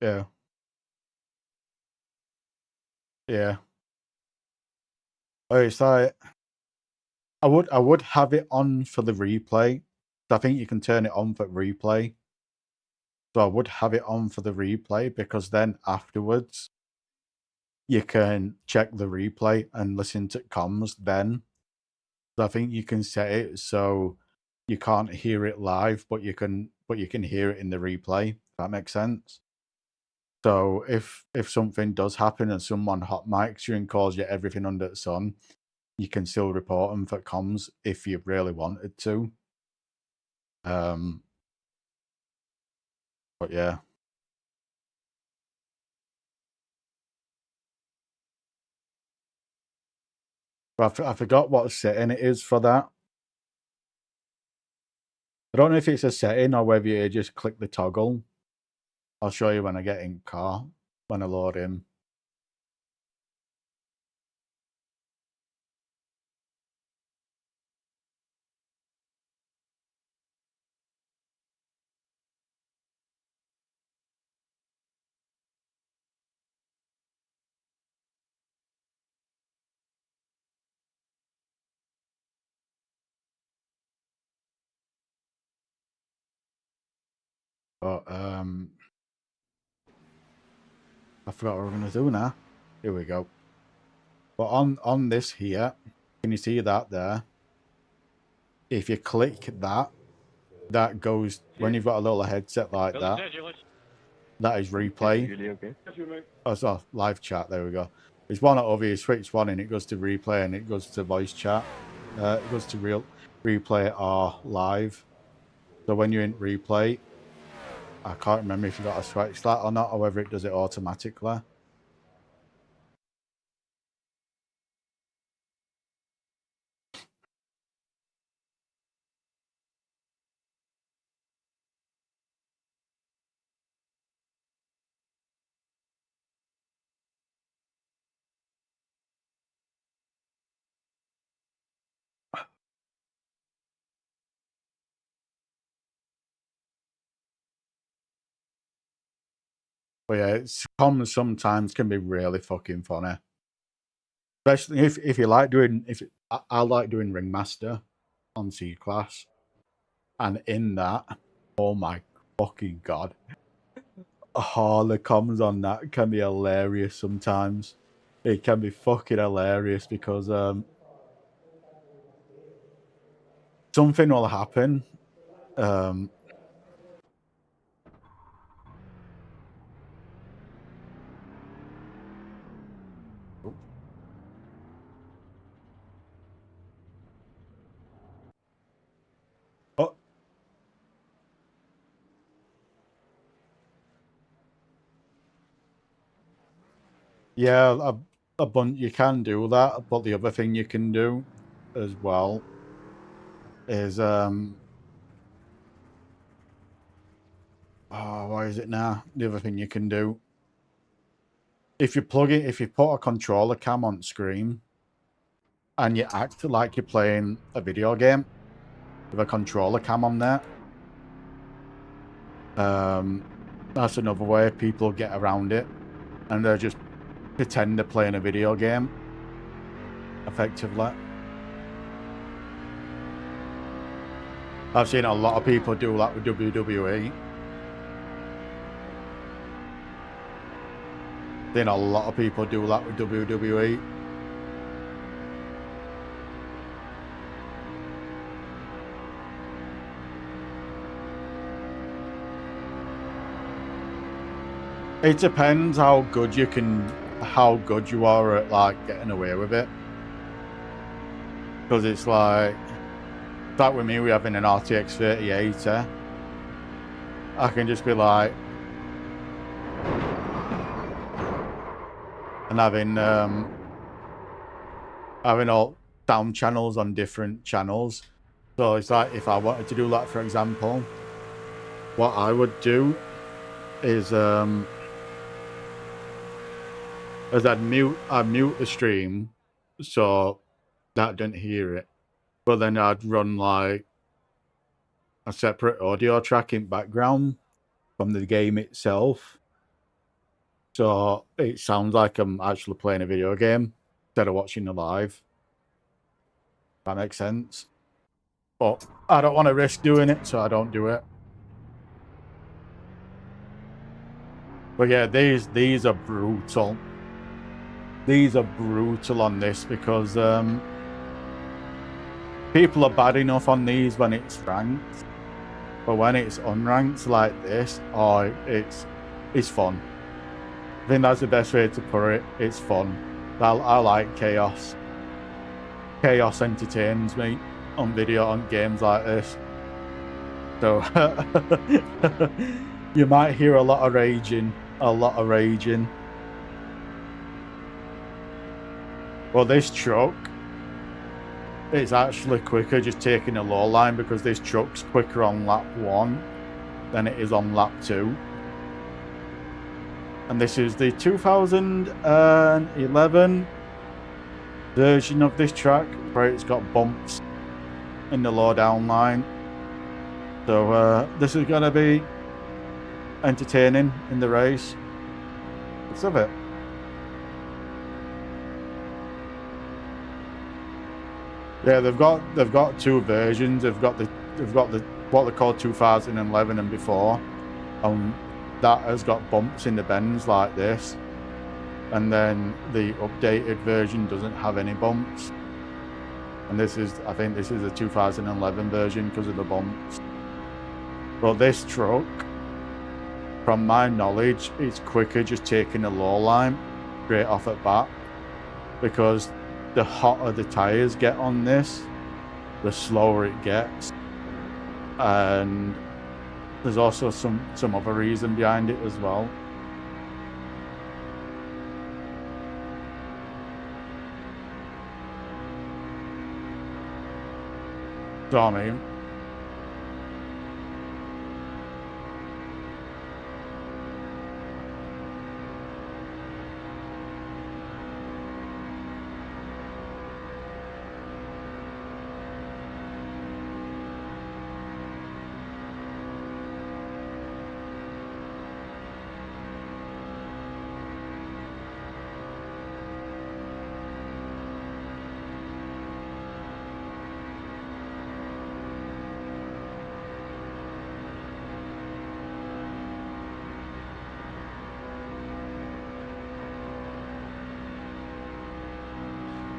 Yeah. Yeah. Oh, it's like I would have it on for the replay. I think you can turn it on for replay. So I would have it on for the replay because then afterwards you can check the replay and listen to comms then. So I think you can set it so you can't hear it live, but you can hear it in the replay. If that makes sense. So if something does happen and someone hot mics you and calls you everything under the sun, you can still report them for comms if you really wanted to. But yeah. But I forgot what setting it is for that. I don't know if it's a setting or whether you just click the toggle. I'll show you when I get in car, when I load in. But I forgot what we're gonna do now. Here we go. But on this here, can you see that there? If you click that, that goes when you've got a little headset like that. That is replay. Really okay? Oh, so live chat. There we go. It's one over. You switch one and it goes to replay and it goes to voice chat. It goes to replay or live. So when you're in replay, I can't remember if you got to switch that or not, or whether it does it automatically. But yeah, comms sometimes can be really fucking funny. Especially if you like doing, I like doing Ringmaster on C-Class. And in that, oh my fucking god. Oh, the comms on that can be hilarious sometimes. It can be fucking hilarious because something will happen. Oh, yeah, a bunch you can do that, but the other thing you can do as well is oh, what is it now? The other thing you can do, if you put a controller cam on screen and you act like you're playing a video game with a controller cam on there, that's another way people get around it, and they just pretend they're playing a video game effectively. I've seen a lot of people do that with WWE. Seen a lot of people do that with WWE. It depends how good you are at like getting away with it. Because it's like with me, we're having an RTX 3080. I can just be like, and having having all sound channels on different channels. So it's like if I wanted to do that, for example, what I would do is as I'd mute the stream so that didn't hear it, but then I'd run like a separate audio track in background from the game itself, so it sounds like I'm actually playing a video game instead of watching the live. That makes sense. But I don't want to risk doing it, so I don't do it. But yeah, these are brutal. These are brutal on this because people are bad enough on these when it's ranked, but when it's unranked like this, oh, it's fun. I think that's the best way to put it. It's fun. I like chaos. Chaos entertains me on video on games like this. So you might hear a lot of raging. Well, this truck, it's actually quicker just taking a low line because this truck's quicker on lap 1 than it is on lap 2. And this is the 2011 version of this track where it's got bumps in the low down line. So this is going to be entertaining in the race. Let's have it. Yeah, they've got two versions. They've got the what they call 2011 and before. That has got bumps in the bends like this, and then the updated version doesn't have any bumps. And I think this is the 2011 version because of the bumps. But this truck, from my knowledge, it's quicker just taking a low line straight off at bat, because the hotter the tires get on this, the slower it gets. And there's also some other reason behind it as well. So I mean,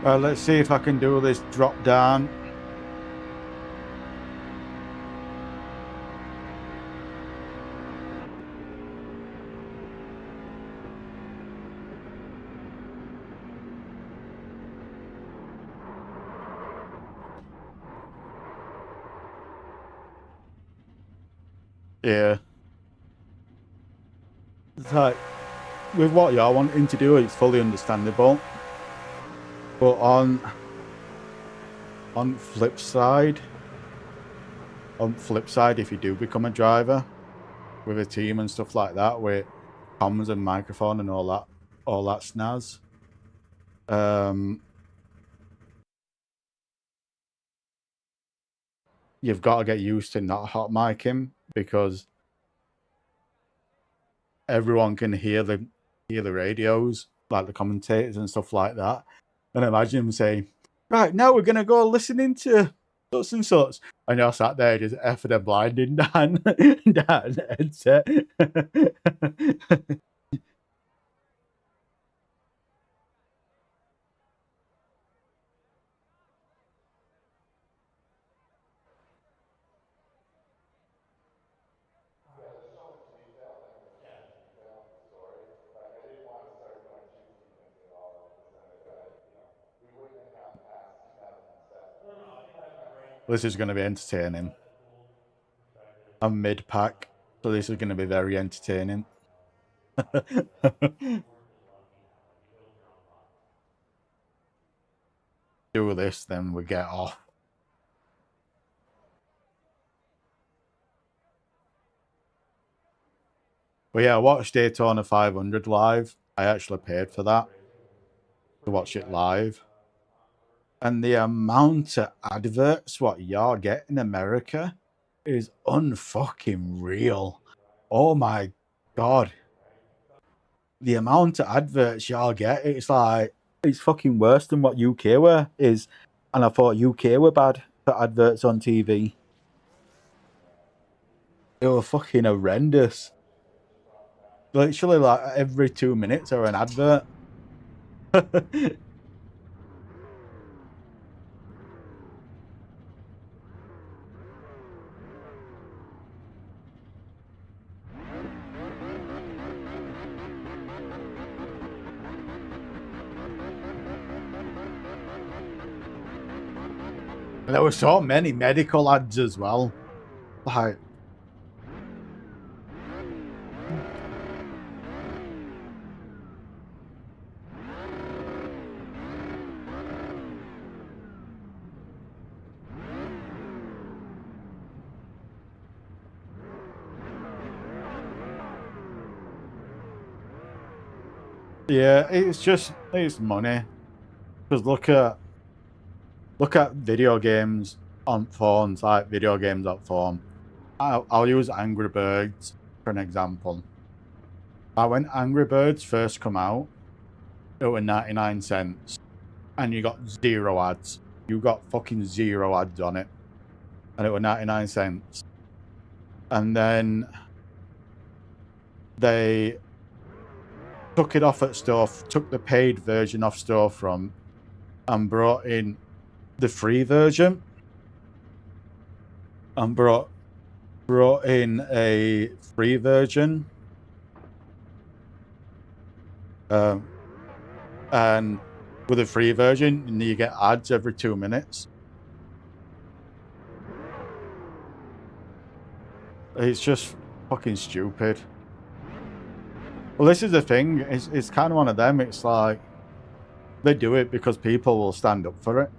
let's see if I can do this drop down. Yeah. It's like, with what you're wanting to do, it's fully understandable. But on flip side, if you do become a driver with a team and stuff like that, with comms and microphone and all that snaz, you've got to get used to not hot micing, because everyone can hear the radios, like the commentators and stuff like that. And imagine them saying, right, now we're going to go listening to such and such. And you're sat there just effing and blinding down the headset. This is going to be entertaining. I'm mid-pack, so this is going to be very entertaining. do this, then we get off. But yeah, I watched Daytona 500 live. I actually paid for that to watch it live. And the amount of adverts what y'all get in America is unfucking real. Oh my God. The amount of adverts y'all get, it's like, it's fucking worse than what UK is. And I thought UK were bad for adverts on TV. They were fucking horrendous. Literally, like, every 2 minutes or an advert. And there were so many medical ads as well. Like, yeah, it's money. Because look at video games on phones, like video games on phone. I'll use Angry Birds for an example. When Angry Birds first come out, it was 99 cents. And you got 0 ads. You got fucking 0 ads on it. And it was 99 cents. And then they took it off at stuff, took the paid version off storefront, and brought in the free version. And brought in a free version. And with a free version, you get ads every 2 minutes. It's just fucking stupid. Well, this is the thing. It's kind of one of them. It's like they do it because people will stand up for it.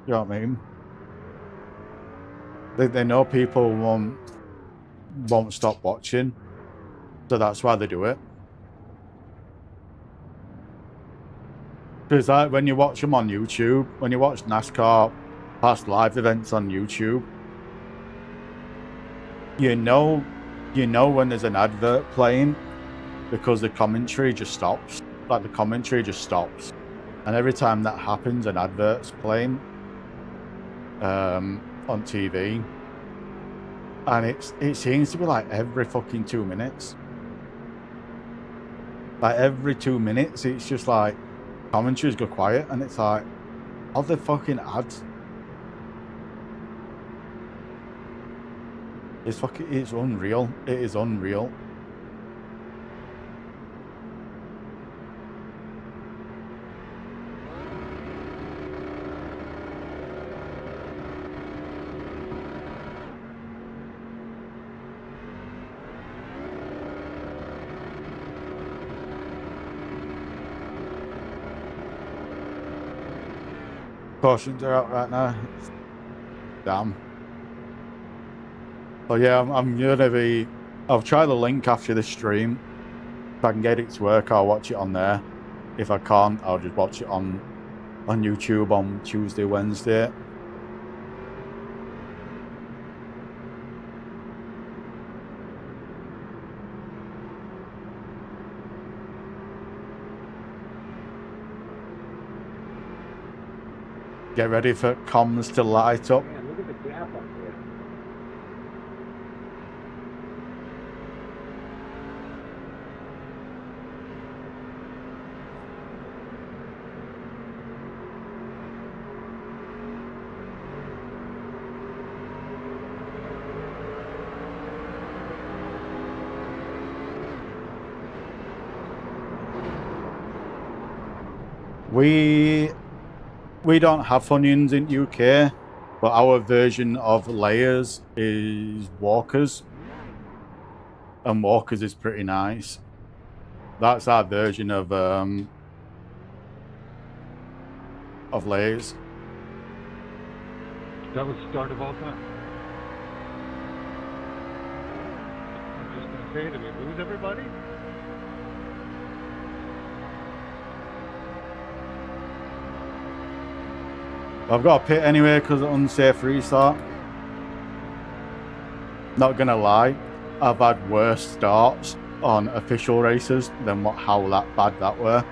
You know what I mean? They know people won't stop watching, so that's why they do it. Because like when you watch them on YouTube, when you watch NASCAR past live events on YouTube, you know when there's an advert playing because the commentary just stops. Like the commentary just stops. And every time that happens, an advert's playing on TV. And it seems to be like every fucking 2 minutes. Like every 2 minutes, it's just like commentaries go quiet, and it's like, all the fucking ads. It's unreal. It is unreal. Cautions are out right now. Damn. But yeah, I'm gonna be. I'll try the link after the stream. If I can get it to work, I'll watch it on there. If I can't, I'll just watch it on YouTube on Tuesday, Wednesday. Get ready for comms to light up. Man, look at the gap up there. We don't have Funyuns in UK, but our version of layers is Walkers, and Walkers is pretty nice. That's our version of layers. That was the start of all time. I'm just gonna say, did we lose everybody? I've got a pit anyway because of unsafe restart. Not gonna lie, I've had worse starts on official races than how that bad that were.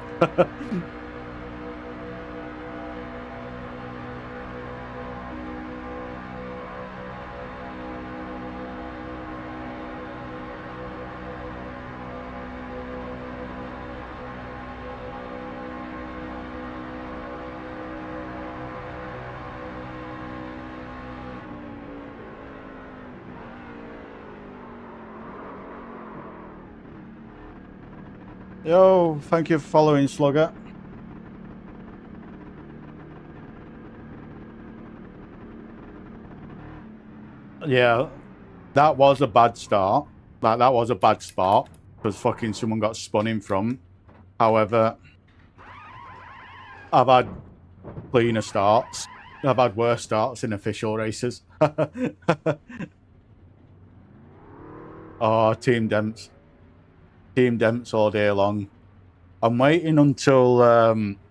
Yo, thank you for following, Slugger. Yeah, that was a bad start. That was a bad spot because fucking someone got spun in front. However, I've had cleaner starts. I've had worse starts in official races. Oh, Team Demps. Team Demps all day long. I'm waiting until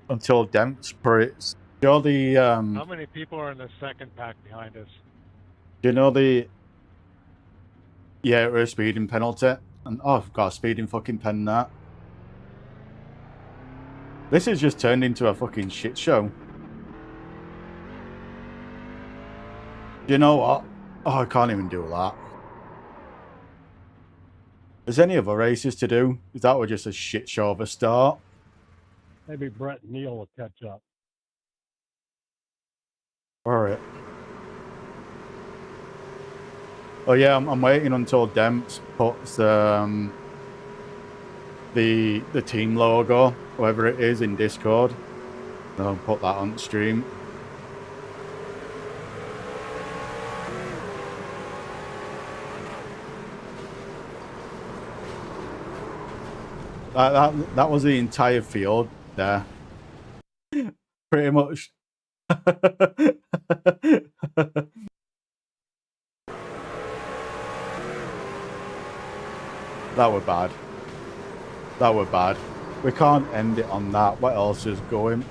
Demps for it. You know the How many people are in the second pack behind us? do you know the we're a speeding penalty. And oh, I've got a speeding fucking pen that. This has just turned into a fucking shit show. Do you know what? Oh, I can't even do that. There's any other races to do? Is that was just a shit show of a start? Maybe Brett and Neil will catch up. Alright. Oh yeah, I'm waiting until Demps puts the team logo, whatever it is, in Discord. I'll put that on stream. That was the entire field there. Pretty much. That were bad. That were bad. We can't end it on that. What else is going?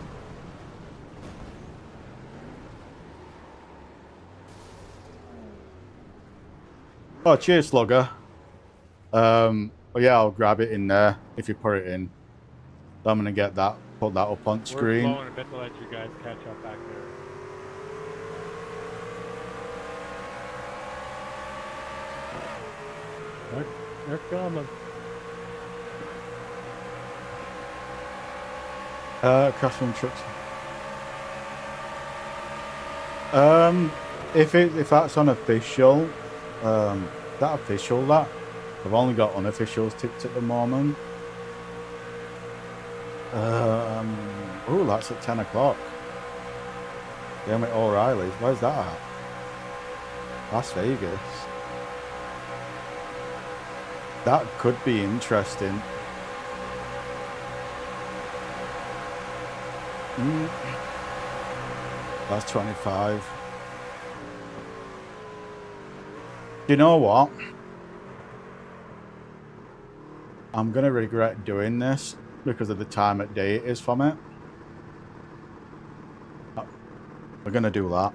Oh, cheers, Slugger. Oh yeah, I'll grab it in there if you put it in. So I'm gonna get that, put that up on screen. We're slowing a bit to let you guys catch up back there. They're coming. Custom trucks. If that's unofficial, that official that I've only got unofficials ticked at the moment. Oh, that's at 10 o'clock. Damn it, O'Reilly's. Where's that at? Las Vegas. That could be interesting. That's 25. You know what? I'm gonna regret doing this because of the time of day it is from it. We're gonna do that.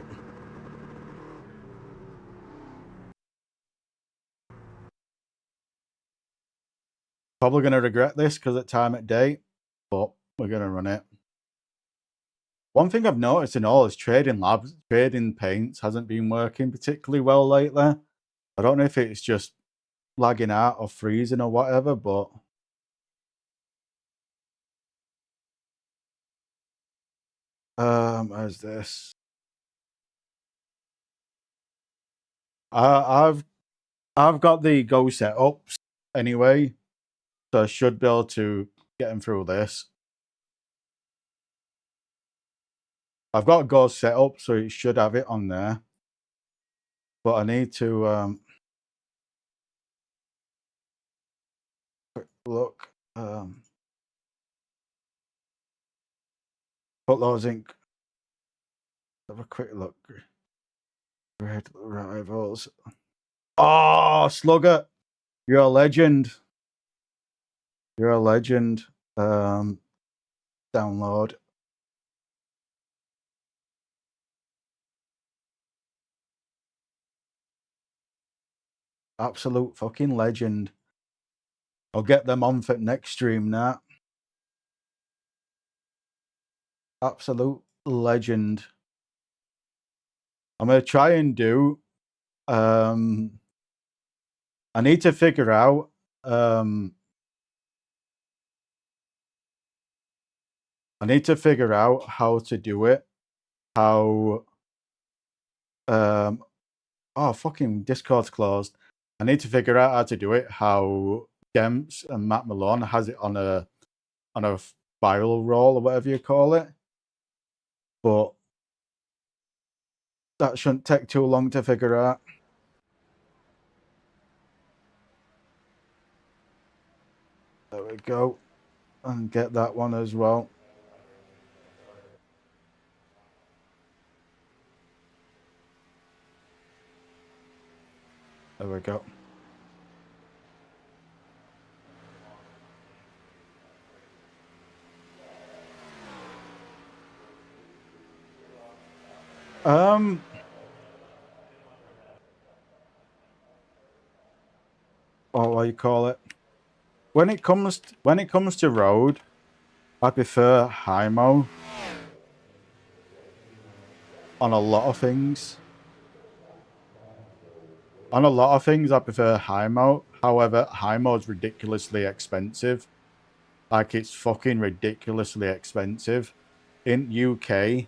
Probably gonna regret this because of time of day, but we're gonna run it. One thing I've noticed in all is trading labs, trading paints hasn't been working particularly well lately. I don't know if it's just lagging out or freezing or whatever, but where's this? I've got the Go setups anyway, so I should be able to get them through this. I've got Go set up, so it should have it on there. But I need to quick look. Put those in. Have a quick look. Red Rivals. Oh, Slugger. You're a legend. You're a legend. Download. Absolute fucking legend. I'll get them on for next stream now. Absolute legend. I'm gonna try and do. I need to figure out. I need to figure out how to do it. How. Oh, fucking Discord's closed. I need to figure out how to do it. How Demps and Matt Malone has it on a viral roll or whatever you call it. But that shouldn't take too long to figure out. There we go. And get that one as well. There we go. What do you call it? When it comes to road, I prefer Hymo on a lot of things. On a lot of things, I prefer Hymo. However, Hymo is ridiculously expensive. Like, it's fucking ridiculously expensive. In UK,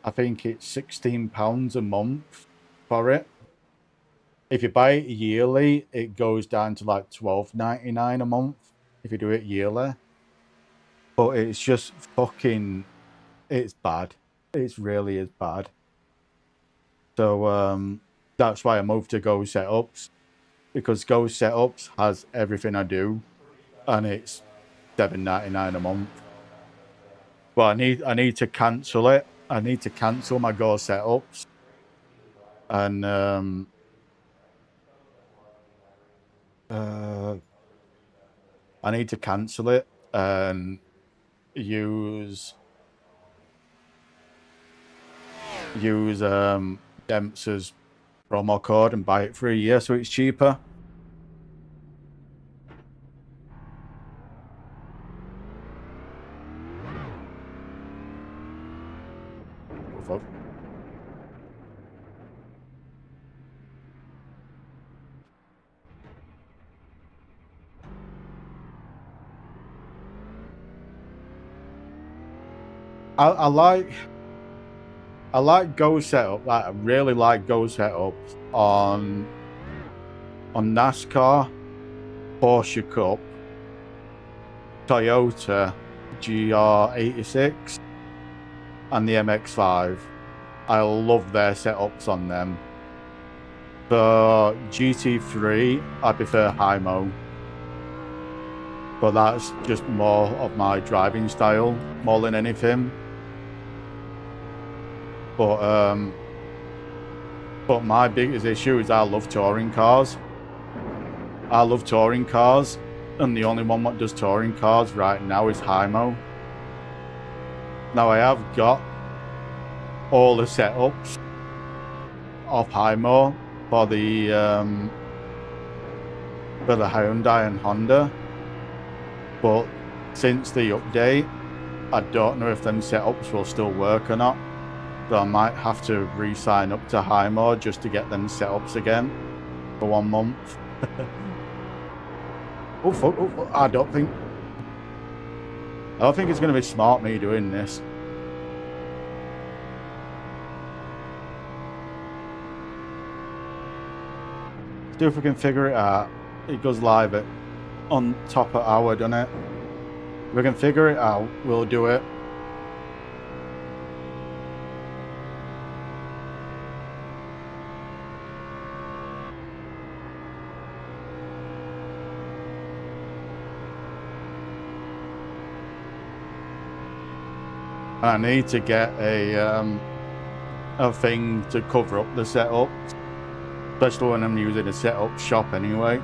I think it's £16 a month for it. If you buy it yearly, it goes down to like $12.99 a month if you do it yearly. But it's just fucking... It's bad. It really is bad. So, that's why I moved to Go Setups. Because Go Setups has everything I do. And it's $7.99 a month. But I need to cancel it. I need to cancel my Go Setups. And I need to cancel it and use Demps's promo code and buy it for a year so it's cheaper. Oh, fuck. I like Go Setup. Like, I really like Go Setups on NASCAR, Porsche Cup, Toyota GR86, and the MX-5. I love their setups on them. For GT3, I prefer Hymo. But that's just more of my driving style, more than anything. But my biggest issue is I love touring cars. I love touring cars, and the only one that does touring cars right now is Hymo. Now, I have got all the setups of Hymo for the Hyundai and Honda, but since the update, I don't know if them setups will still work or not. So I might have to re-sign up to Hymo just to get them setups again for 1 month. Oh fuck! Oh, fuck. I don't think it's going to be smart me doing this. See if we can figure it out. It goes live on top of hour, doesn't it? If we can figure it out, we'll do it. I need to get a a thing to cover up the setup, especially when I'm using a setup shop anyway.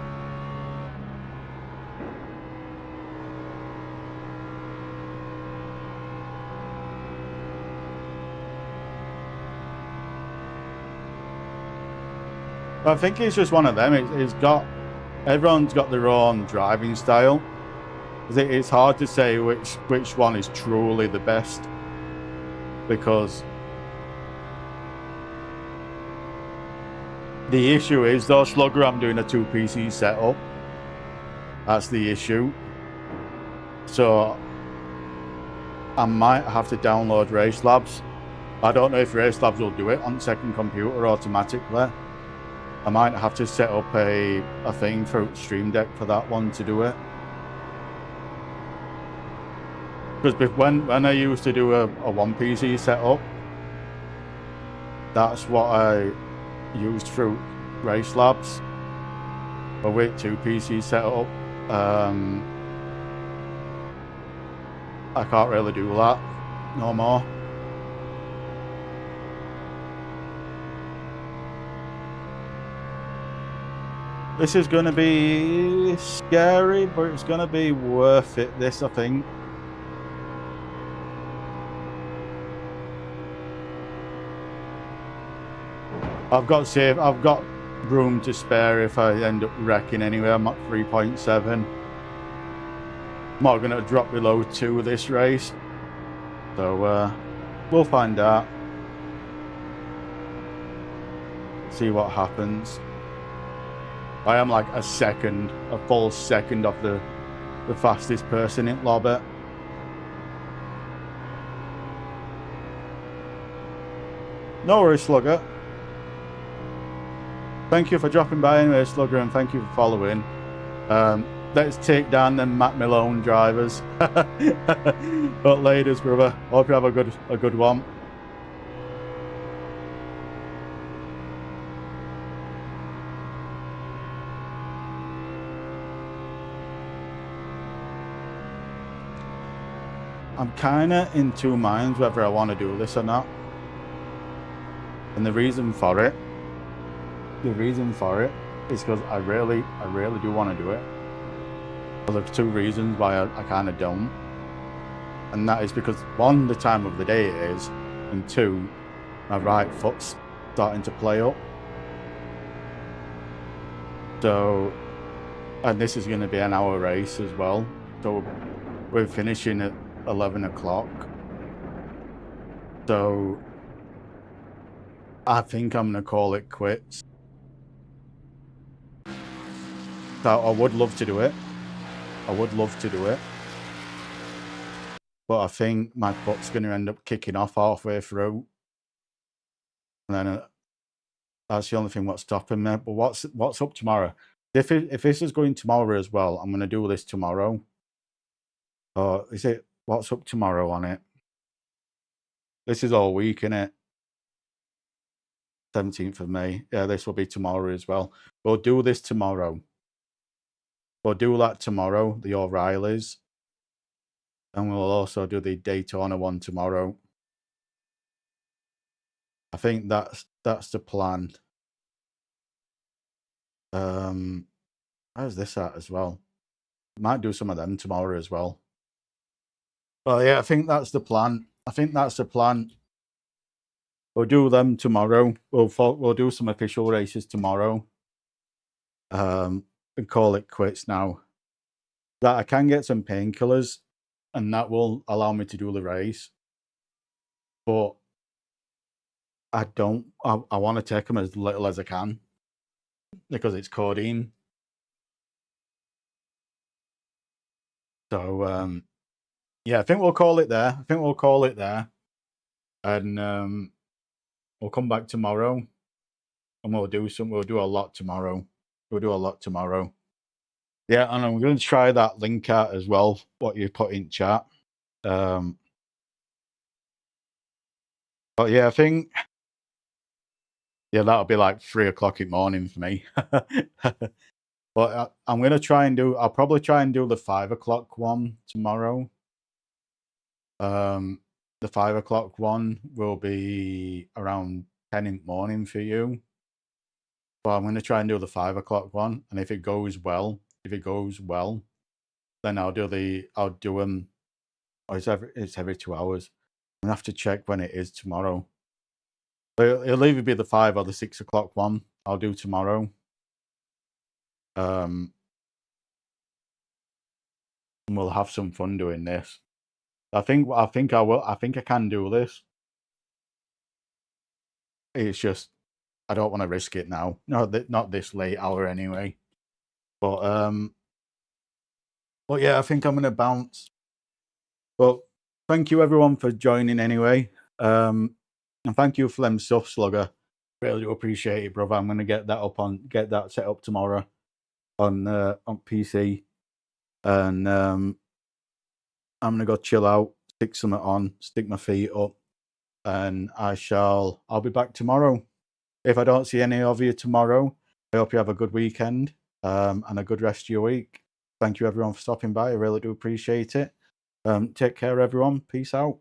I think it's just one of them. Everyone's got their own driving style. It's hard to say which one is truly the best, because the issue is, though, Slugger, I'm doing a 2 PC setup. That's the issue. So I might have to download Race Labs. I don't know if Race Labs will do it on second computer automatically. I might have to set up a thing for Stream Deck for that one to do it. Because when I used to do a 1 PC setup, that's what I used through Race Labs. But with 2 PC setup, I can't really do that no more. This is going to be scary, but it's going to be worth it, this, I think. I've got room to spare if I end up wrecking anyway. I'm at 3.7. I'm not going to drop below 2 this race. So we'll find out. See what happens. I am like a full second off the fastest person in lobby. No worries, Slugger. Thank you for dropping by anyway, Slugger, and thank you for following. Let's take down them Matt Malone drivers. But laters, brother. Hope you have a good one. I'm kind of in 2 minds whether I want to do this or not. And the reason for it is because I really do want to do it. Well, there's 2 reasons why I kind of don't. And that is because, 1, the time of the day it is, and 2, my right foot's starting to play up. So, and this is going to be an hour race as well. So we're finishing at 11 o'clock. So I think I'm going to call it quits. So I would love to do it. But I think my foot's going to end up kicking off halfway through. And then that's the only thing what's stopping me. But what's up tomorrow? If this is going tomorrow as well, I'm going to do this tomorrow. Or is it, what's up tomorrow on it? This is all week, innit? 17th of May. Yeah, this will be tomorrow as well. We'll do this tomorrow. We'll do that tomorrow, the O'Reillys. And we'll also do the Daytona one tomorrow. I think that's the plan. How's this at as well? Might do some of them tomorrow as well. Well, yeah, I think that's the plan. We'll do them tomorrow. We'll do some official races tomorrow. And call it quits now. That I can get some painkillers, and that will allow me to do the race. But I want to take them as little as I can because it's codeine. So yeah, I think we'll call it there. And we'll come back tomorrow, and we'll do a lot tomorrow. Yeah, and I'm going to try that link out as well, what you put in chat. But yeah, I think, yeah, that'll be like 3 o'clock in the morning for me. But I'm going to try and I'll probably try and do the 5 o'clock one tomorrow. The the 5 o'clock one will be around 10 in the morning for you. But I'm going to try and do the 5 o'clock one, and if it goes well, then I'll do them. Oh, it's every 2 hours. I'm gonna have to check when it is tomorrow. But it'll either be the 5 or the 6 o'clock one. I'll do tomorrow. And we'll have some fun doing this. I think I will. I think I can do this. It's just I don't want to risk it now. No, not this late hour anyway. But yeah, I think I'm gonna bounce. But thank you everyone for joining anyway. And thank you for them stuff, Slugger. Really do appreciate it, brother. I'm gonna get that set up tomorrow on PC, and I'm gonna go chill out, stick something on, stick my feet up, and I'll be back tomorrow. If I don't see any of you tomorrow, I hope you have a good weekend and a good rest of your week. Thank you everyone for stopping by. I really do appreciate it. Take care, everyone. Peace out.